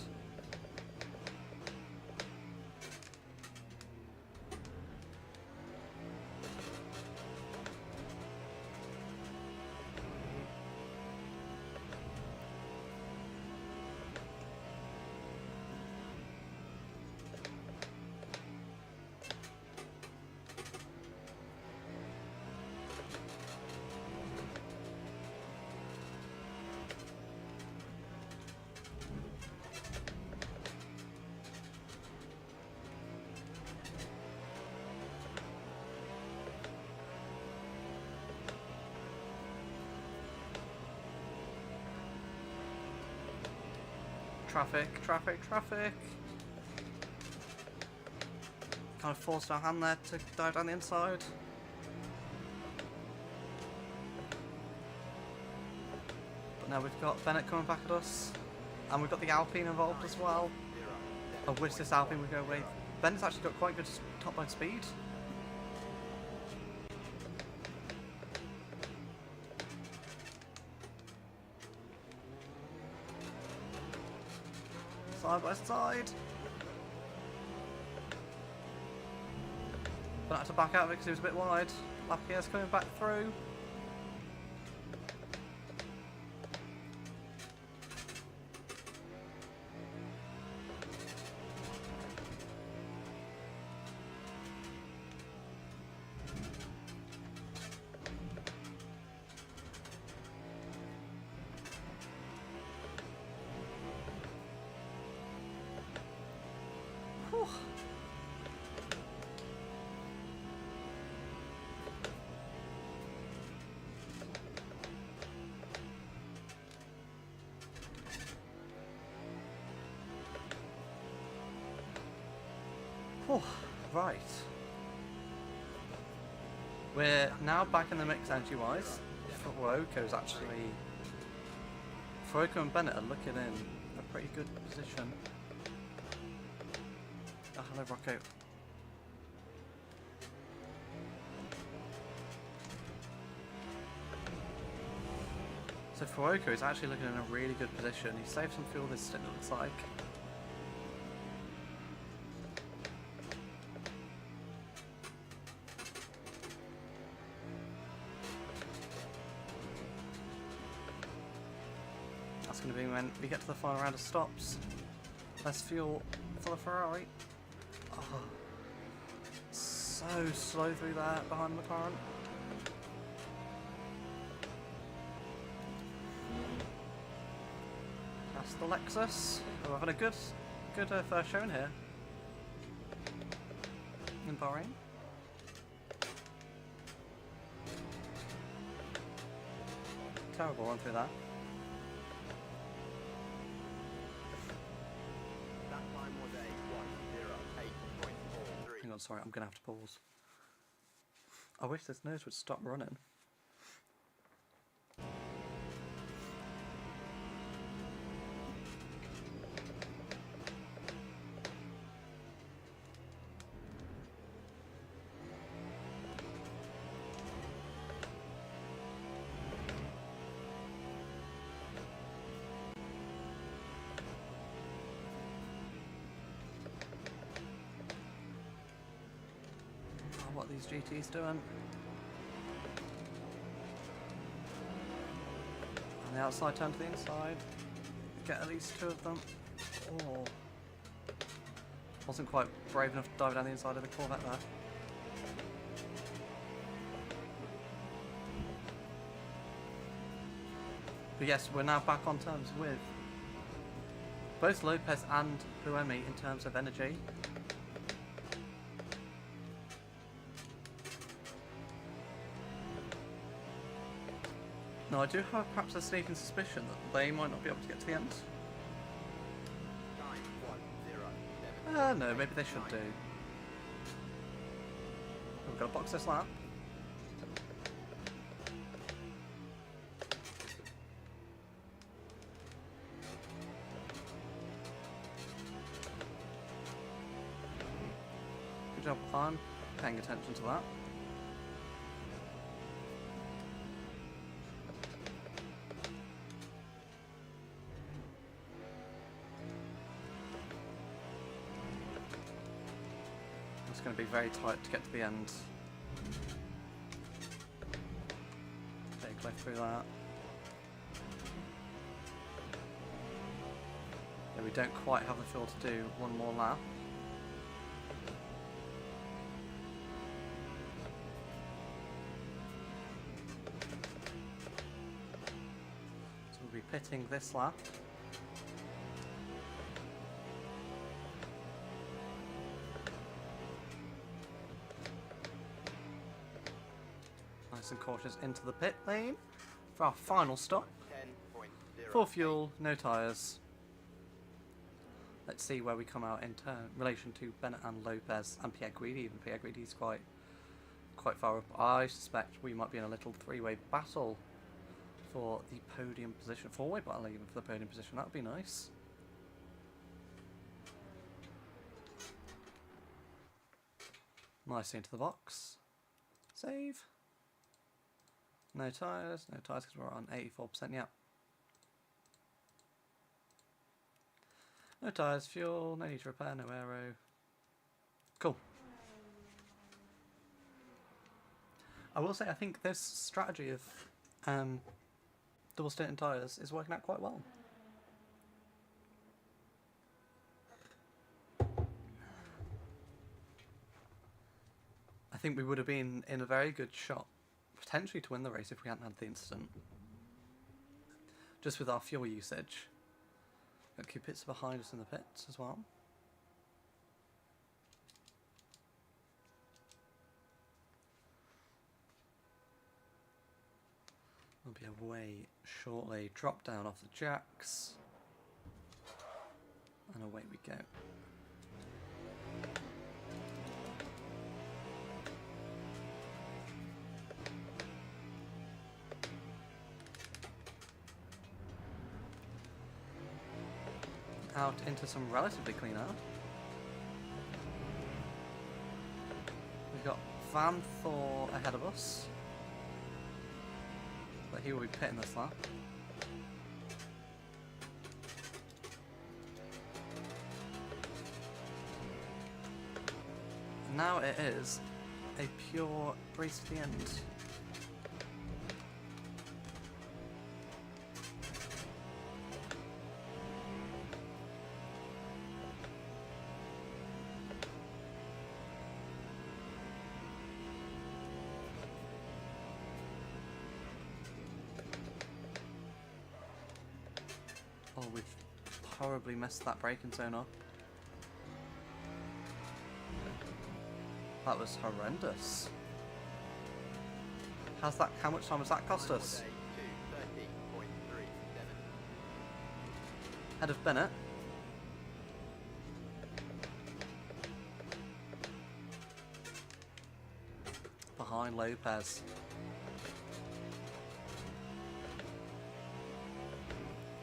Traffic, traffic, traffic. Kind of forced our hand there to dive down the inside. But now we've got Bennett coming back at us. And we've got the Alpine involved as well. I wish this Alpine would go away. Bennett's actually got quite good top line speed. Side by side. But I had to back out of it because he was a bit wide. Lapierre's coming back through. Whew. Whew. Right. We're now back in the mix energy-wise. Fuoco's actually... Fuoco and Bennett are looking in a pretty good position. Oh, hello, Rocco. So Fuoco is actually looking in a really good position. He saved some fuel this stint, it looks like. That's going to be when we get to the final round of stops. Less fuel for the Ferrari. Oh, so slow through there behind the McLaren. That's the Lexus. Oh, we're having a good first showing here in Bahrain. Terrible run through that. That time was a 1:08.43. Hang on, sorry, I'm going to have to pause. I wish this nose would stop running. What are these GTs doing? On the outside, turn to the inside. Get at least two of them. Oh. Wasn't quite brave enough to dive down the inside of the Corvette there. But yes, we're now back on terms with both Lopez and Buemi in terms of energy. Now I do have perhaps a sneaking suspicion that they might not be able to get to the end. Time 1:07. No, maybe they should do. We've got to box this lap. Good job, I'm paying attention to that. It's going to be very tight to get to the end. Take left through that. Yeah, we don't quite have the fuel to do one more lap. So we'll be pitting this lap. Nice and cautious into the pit lane for our final stop. 10.0. Full fuel, no tyres. Let's see where we come out in relation to Bennett and Lopez and Pierre Guidi. Even Pierre Guidi is quite far up. I suspect we might be in a little three-way battle for the podium position. Four-way battle even for the podium position. That would be nice. Nicely into the box. Save. No tyres because we're on 84%, yeah. No tyres, fuel, no need to repair, no aero. Cool. I will say, I think this strategy of double stating tyres is working out quite well. I think we would have been in a very good shot, potentially to win the race if we hadn't had the incident. Just with our fuel usage. Got a few pits behind us in the pits as well. We'll be away shortly. Drop down off the jacks. And away we go. Out into some relatively clean air. We've got Van Thor ahead of us. But he will be pitting this lap. And now it is a pure race to the end. Oh, we've horribly messed that braking zone up. That was horrendous. How much time has that cost us? Head of Bennett. Behind Lopez.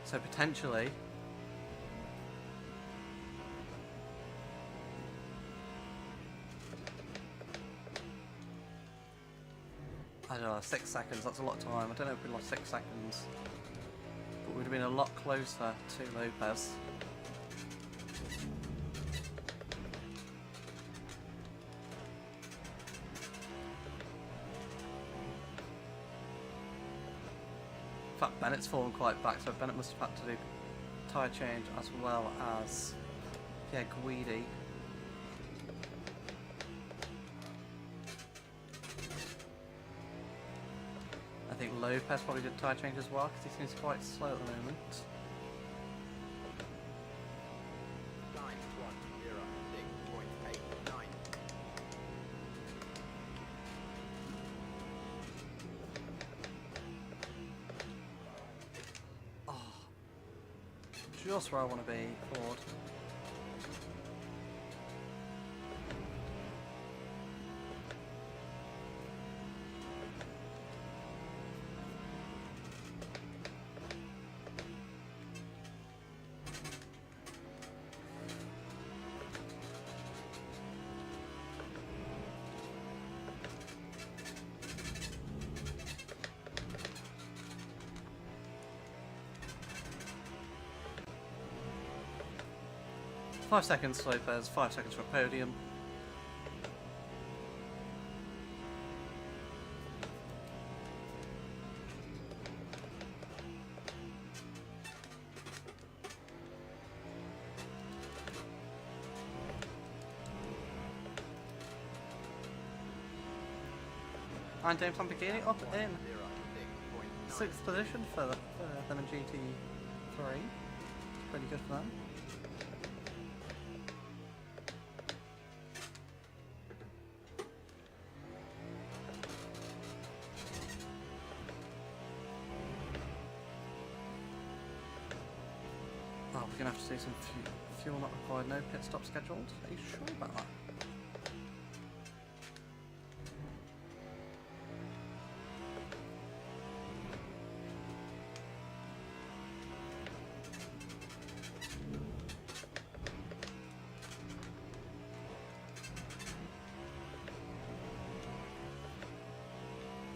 So potentially I don't know, 6 seconds, that's a lot of time. I don't know if we lost 6 seconds. But we'd have been a lot closer to Lopez. In fact, Bennett's fallen quite back, so Bennett must have had to do tyre change as well as Pierre Guidi. I think Lopez probably did tyre change as well because he seems quite slow at the moment. Just where I want to be, Ford. Five seconds, Lopez. 5 seconds for a podium. And James Lamborghini up in 6th position for them in GT3. Pretty good for them. Oh, we're going to have to do some fuel not required, no pit stop scheduled. Are you sure about that?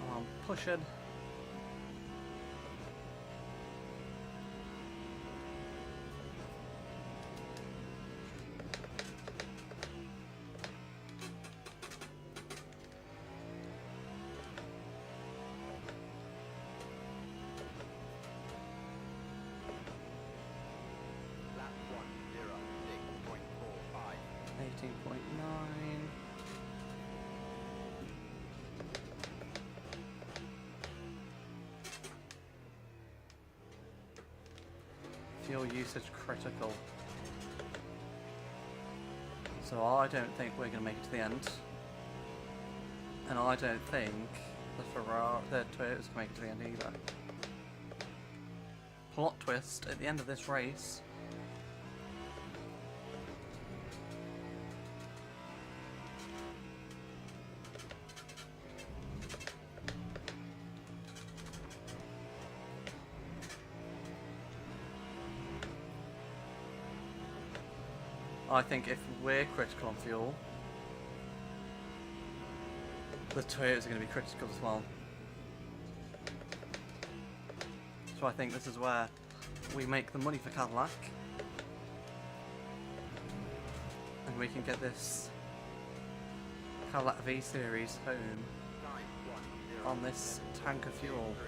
Oh, I'm pushing. 18.9. Fuel usage critical. So I don't think we're going to make it to the end. And I don't think the Toyota's going to make it to the end either. Plot twist, at the end of this race, I think if we're critical on fuel, the Toyotas are going to be critical as well. So I think this is where we make the money for Cadillac. And we can get this Cadillac V Series home 910 on this tank of fuel. 3.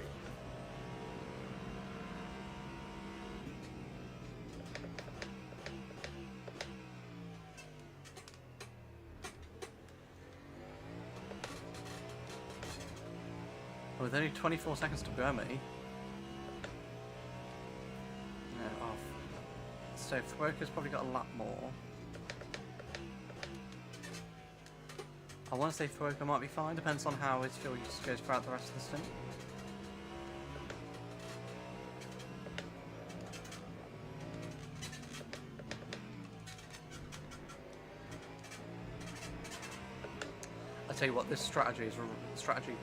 With only 24 seconds to go, me. No, off. So Fuoka's probably got a lot more. I want to say Fuoka might be fine, depends on how his fuel use goes throughout the rest of the stint. I tell you what, this strategy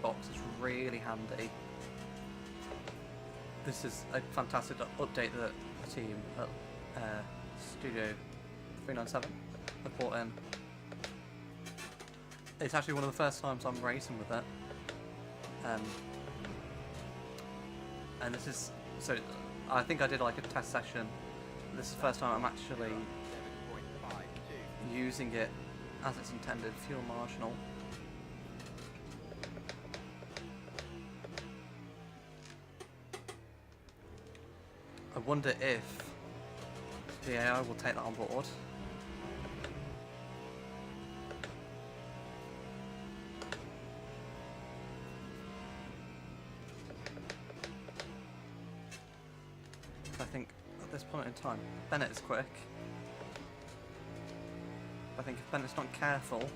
box is really handy. This is a fantastic update that the team at Studio 397 have brought in. It's actually one of the first times I'm racing with it. And this is, so I think I did like a test session. This is the first time I'm actually 7.52. using it as it's intended, fuel marginal. I wonder if the AI will take that on board. I think at this point in time, Bennett is quick. I think if Bennett's not careful,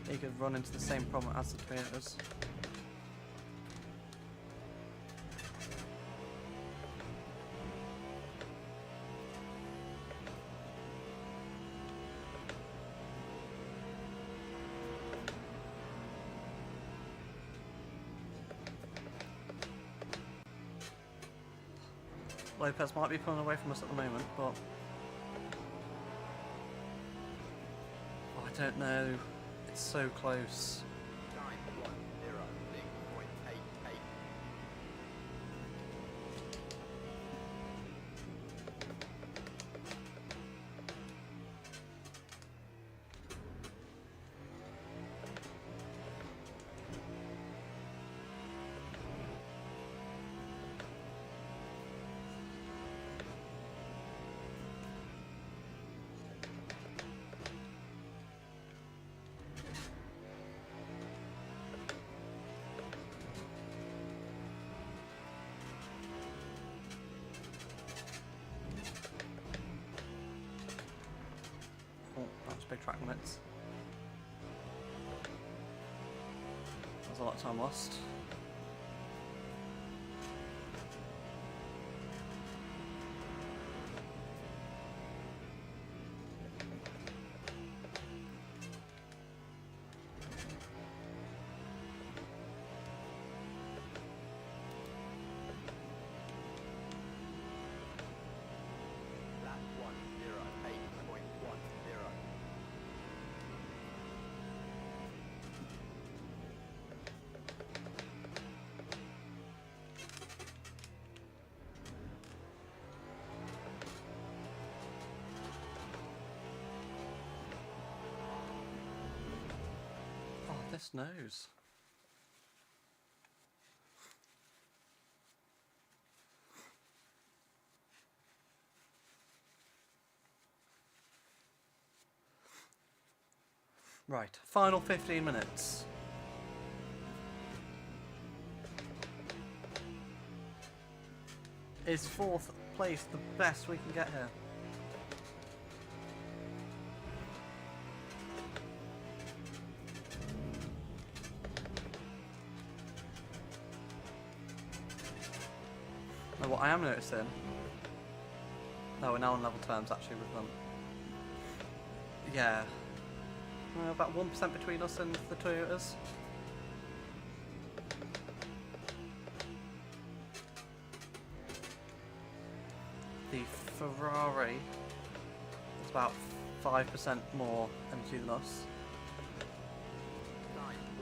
he could run into the same problem as the Toyotas. Lopez might be pulling away from us at the moment, but oh, I don't know. It's so close. 910 6.88. Oh, that was big track limits. There's a lot of time lost. Lap 108.10. Oh, this nose. Right, final 15 minutes. Is 4th place the best we can get here? Now what I am noticing... No, we're now on level terms actually with them. Yeah. About 1% between us and the Toyotas. The Ferrari is about 5% more energy than us.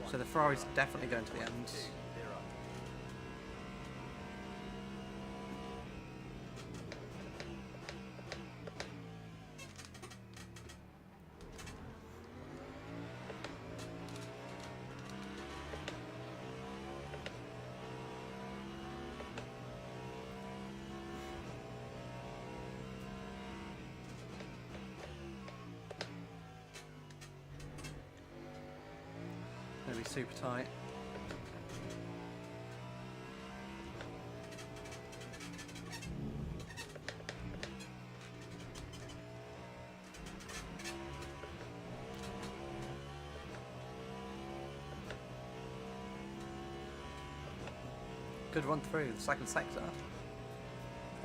So the Ferrari's definitely going to the end. Gonna be super tight. Good run through the second sector.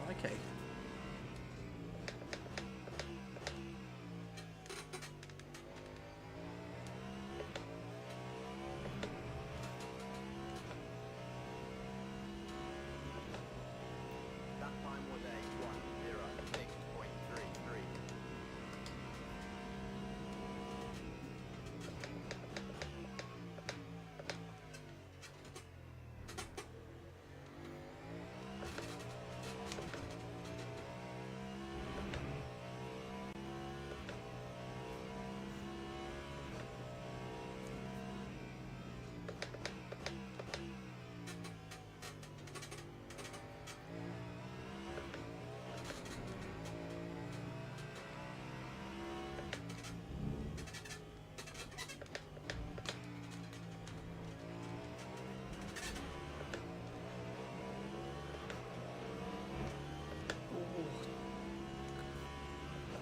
Okay. That time was a 106.33.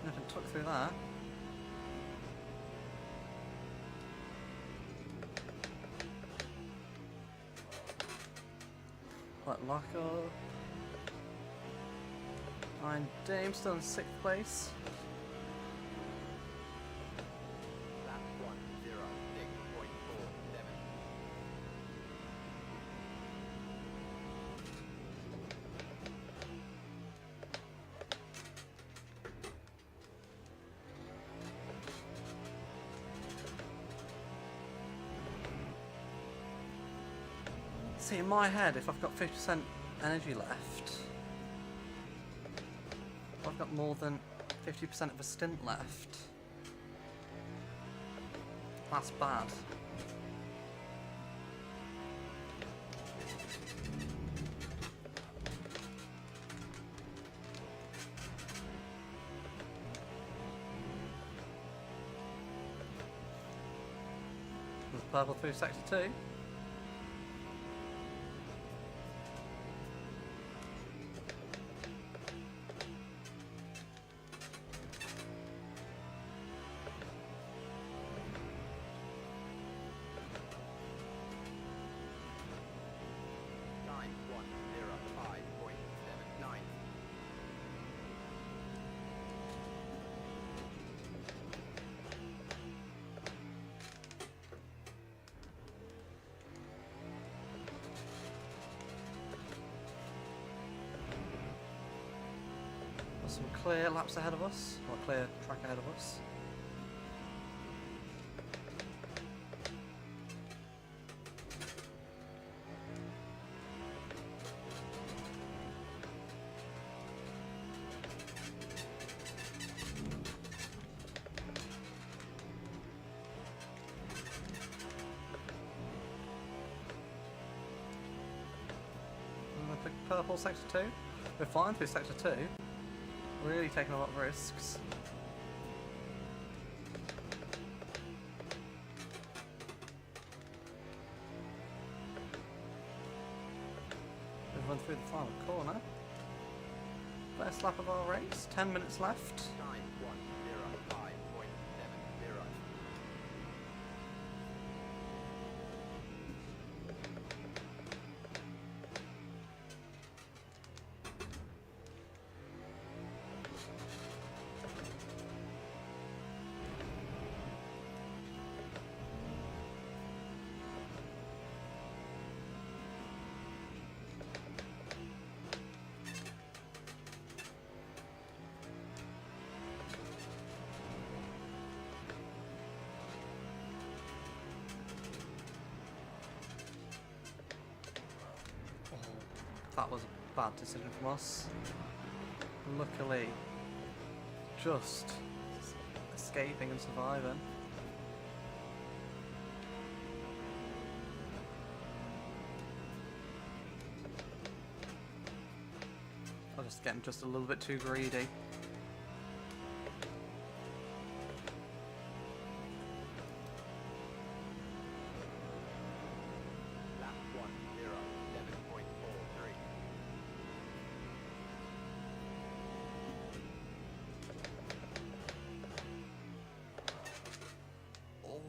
Never took through that. Right, Locker. And Dame still in 6th place. That's 106.47. See, in my head, if I've got 50% energy left, I've got more than 50% of a stint left. That's bad. There's purple through sector 2. Time 105.79. Got some clear laps ahead of us, or clear track ahead of us. The purple sector 2. We're flying through sector 2. Really taking a lot of risks. run through the final corner. First lap of our race, 10 minutes left. Time 1:05.70. That was a bad decision from us. Luckily, just escaping and surviving. I was just getting just a little bit too greedy. Lap 1:07.43. Oh.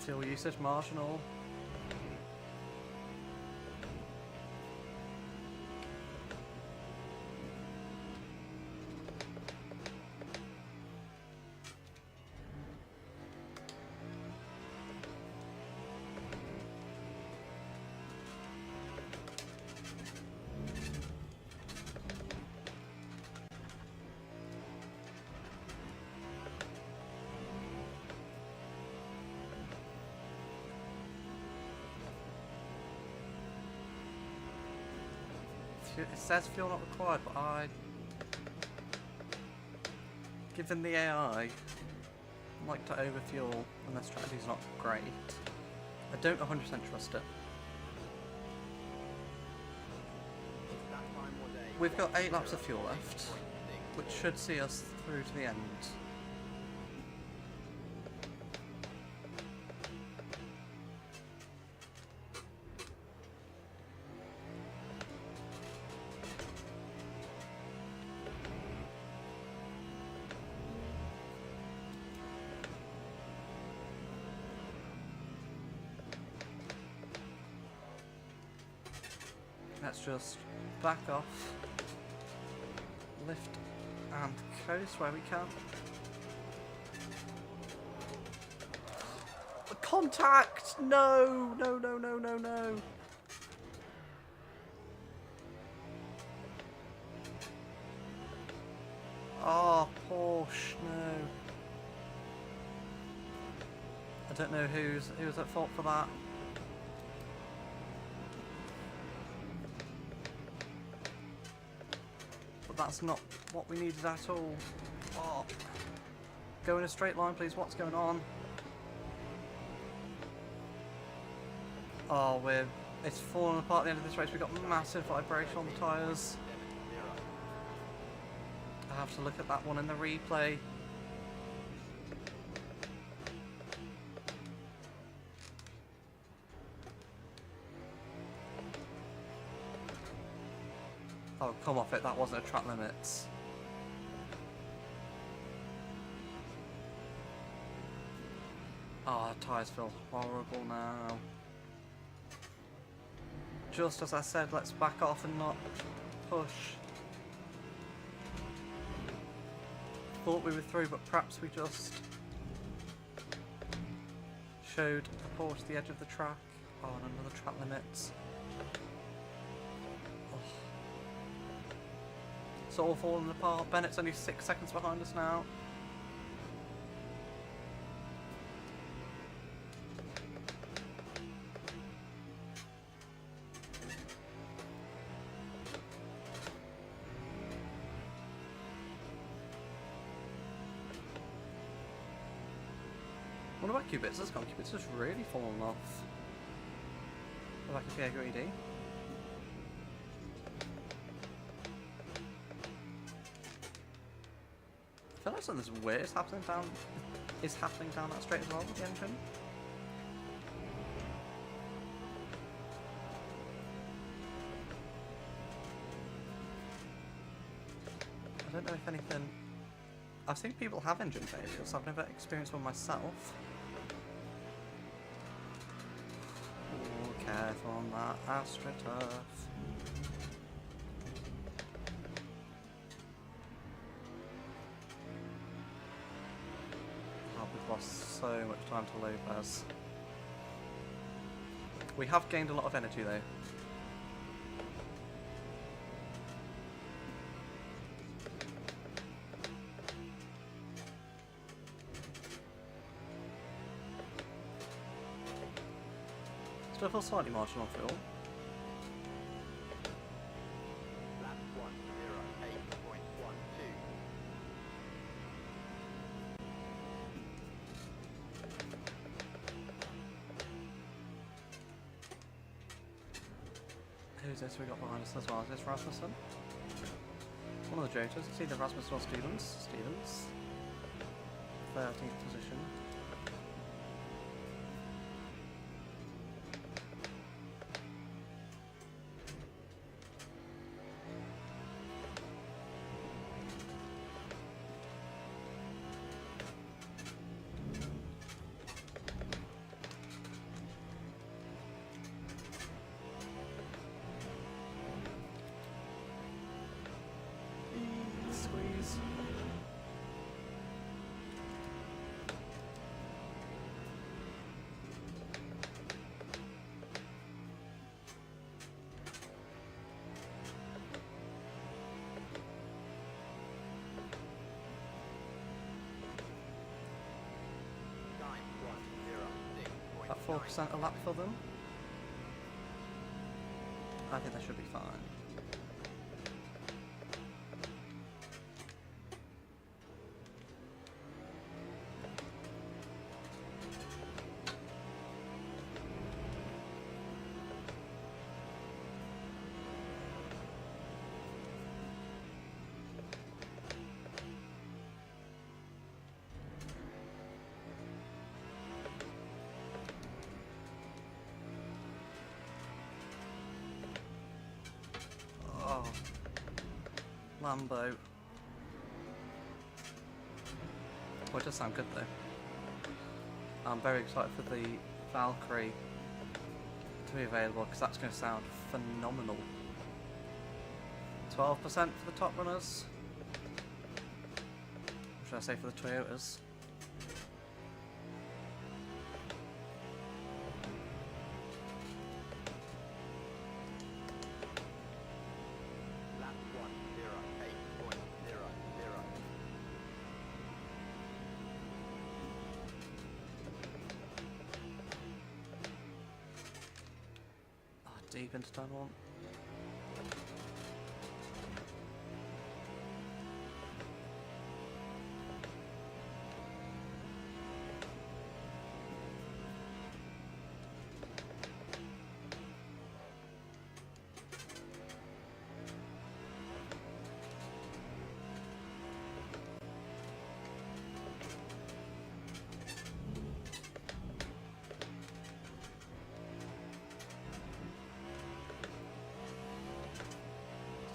Fuel usage marginal. It says fuel not required, but given the AI, like to overfuel and their strategy's not great. I don't 100% trust it. That time was a We've got 8 laps of fuel left, 1:08.6. which should see us through to the end. Let's just back off, lift and coast where we can. Contact! No, no, no, no, no, no. Oh, Porsche, no. I don't know who's at fault for that. But that's not what we needed at all. Oh. Go in a straight line, please. What's going on? Oh, it's falling apart at the end of this race. We've got massive vibration on the tyres. I have to look at that one in the replay. Oh, come off it. That wasn't a track limits. Oh, the tyres feel horrible now. Just as I said, let's back off and not push. Thought we were through, but perhaps we just showed a Porsche the edge of the track. Oh, and another track limits. Oh. It's all falling apart. Bennett's only 6 seconds behind us now. What about Cubits? That's gone. Cubits has really fallen off. The back of the greedy. I feel like something weird is happening down that straight as well with the engine. I don't know if anything... I've seen people have engine failures, I've never experienced one myself. Oh, careful on that AstroTurf. Oh, we've lost so much time to Lopez. We have gained a lot of energy though. Still feel slightly marginal fuel. Lap 108.12. Who's this we got behind us as well? Is this Rasmussen? One of the Jotas. It's either Rasmussen or Stevens. Stevens. 13th position. Squeeze. Time 106.9. About 4% a lap for them. I think that should be fine. Oh, Lambo. Well, it does sound good though. I'm very excited for the Valkyrie to be available because that's going to sound phenomenal. 12% for the top runners. What should I say for the Toyotas? Lap 108.00. Oh, deep into turn one.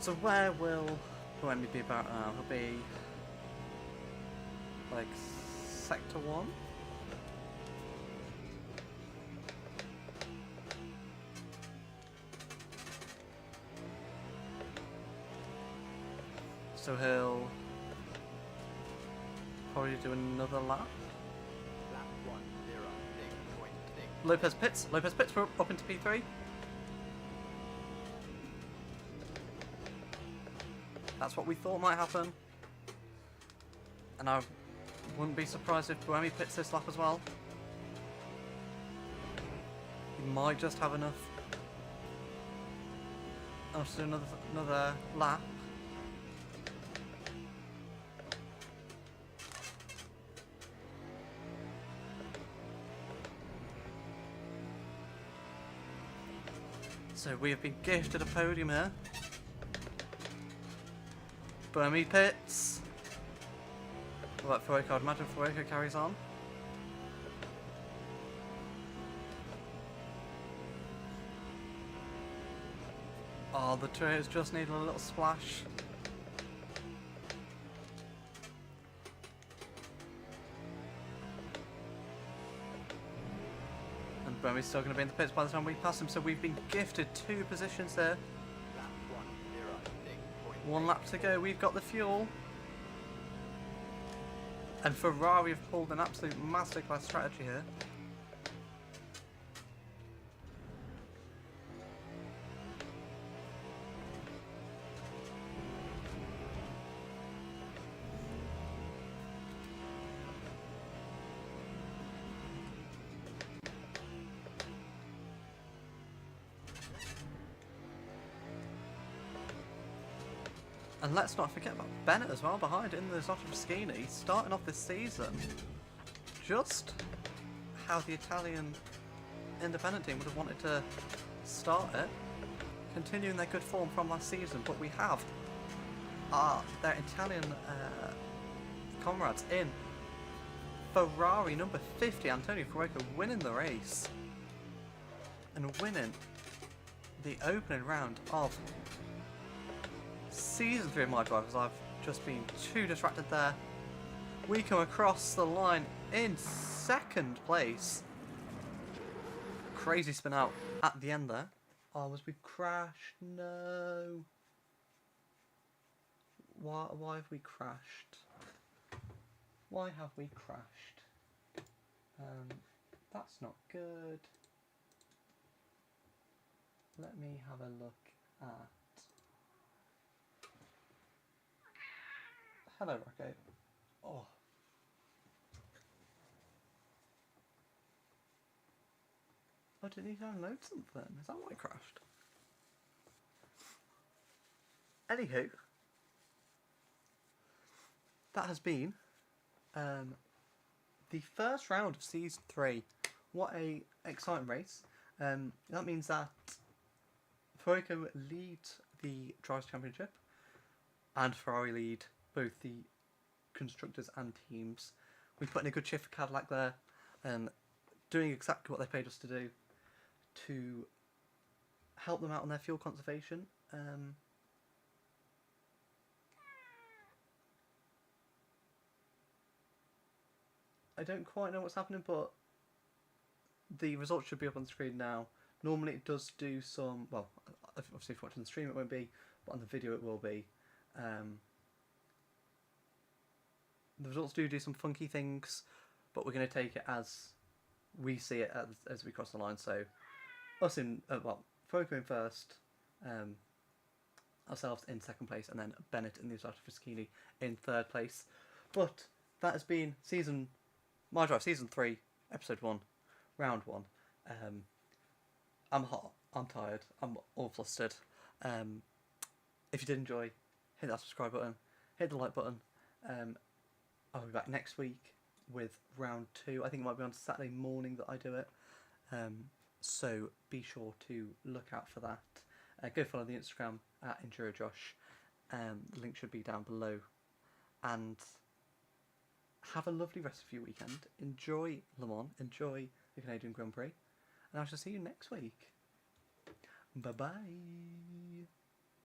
So where will Buemi be about now? He'll be like sector 1? So he'll probably do another lap. Lap 106.6. Lopez pits. Lopez pits. We're up into P3. That's what we thought might happen. And I wouldn't be surprised if Buemi pits this lap as well. He might just have enough to do another lap. So we have been gifted a podium here. Buemi pits. What about Fuoco? I'd imagine Fuoco carries on. Oh, the trays just need a little splash. Bernie's still going to be in the pits by the time we pass him, so we've been gifted 2 positions there. Lap 106.8. 1 lap to go, we've got the fuel. And Ferrari have pulled an absolute masterclass strategy here. And let's not forget about Bennett as well behind in the Zotto starting off this season. Just how the Italian independent team would have wanted to start it. Continuing their good form from last season, but we have their Italian comrades in Ferrari number 50, Antonio Fuoco, winning the race. And winning the opening round of Season 3 of my drivers. I've just been too distracted there. We come across the line in 2nd place. Crazy spin out at the end there. Oh, was we crashed? No. Why have we crashed? Why have we crashed? That's not good. Let me have a look at... Hello, Rocco. Oh. Oh, did he download something? Is that why it crashed? Anywho, that has been the first round of Season 3. What a exciting race. That means that Fuoco leads the Drivers' Championship and Ferrari lead both the constructors and teams. We put in a good shift for Cadillac there, doing exactly what they paid us to do, to help them out on their fuel conservation. I don't quite know what's happening, but the results should be up on the screen now. Normally it does do some, well, obviously if you're watching the stream it won't be, but on the video it will be. The results do some funky things, but we're going to take it as we see it as we cross the line. So, us in, Fuoco in first, ourselves in 2nd place, and then Bennett and the Zotto Fischini in 3rd place. But that has been My Drive Season 3, Episode 1, Round 1. I'm hot, I'm tired, I'm all flustered. If you did enjoy, hit that subscribe button, hit the like button. I'll be back next week with round 2. I think it might be on Saturday morning that I do it. So be sure to look out for that. Go follow the Instagram at EnduroJosh. The link should be down below. And have a lovely rest of your weekend. Enjoy Le Mans. Enjoy the Canadian Grand Prix. And I shall see you next week. Bye-bye.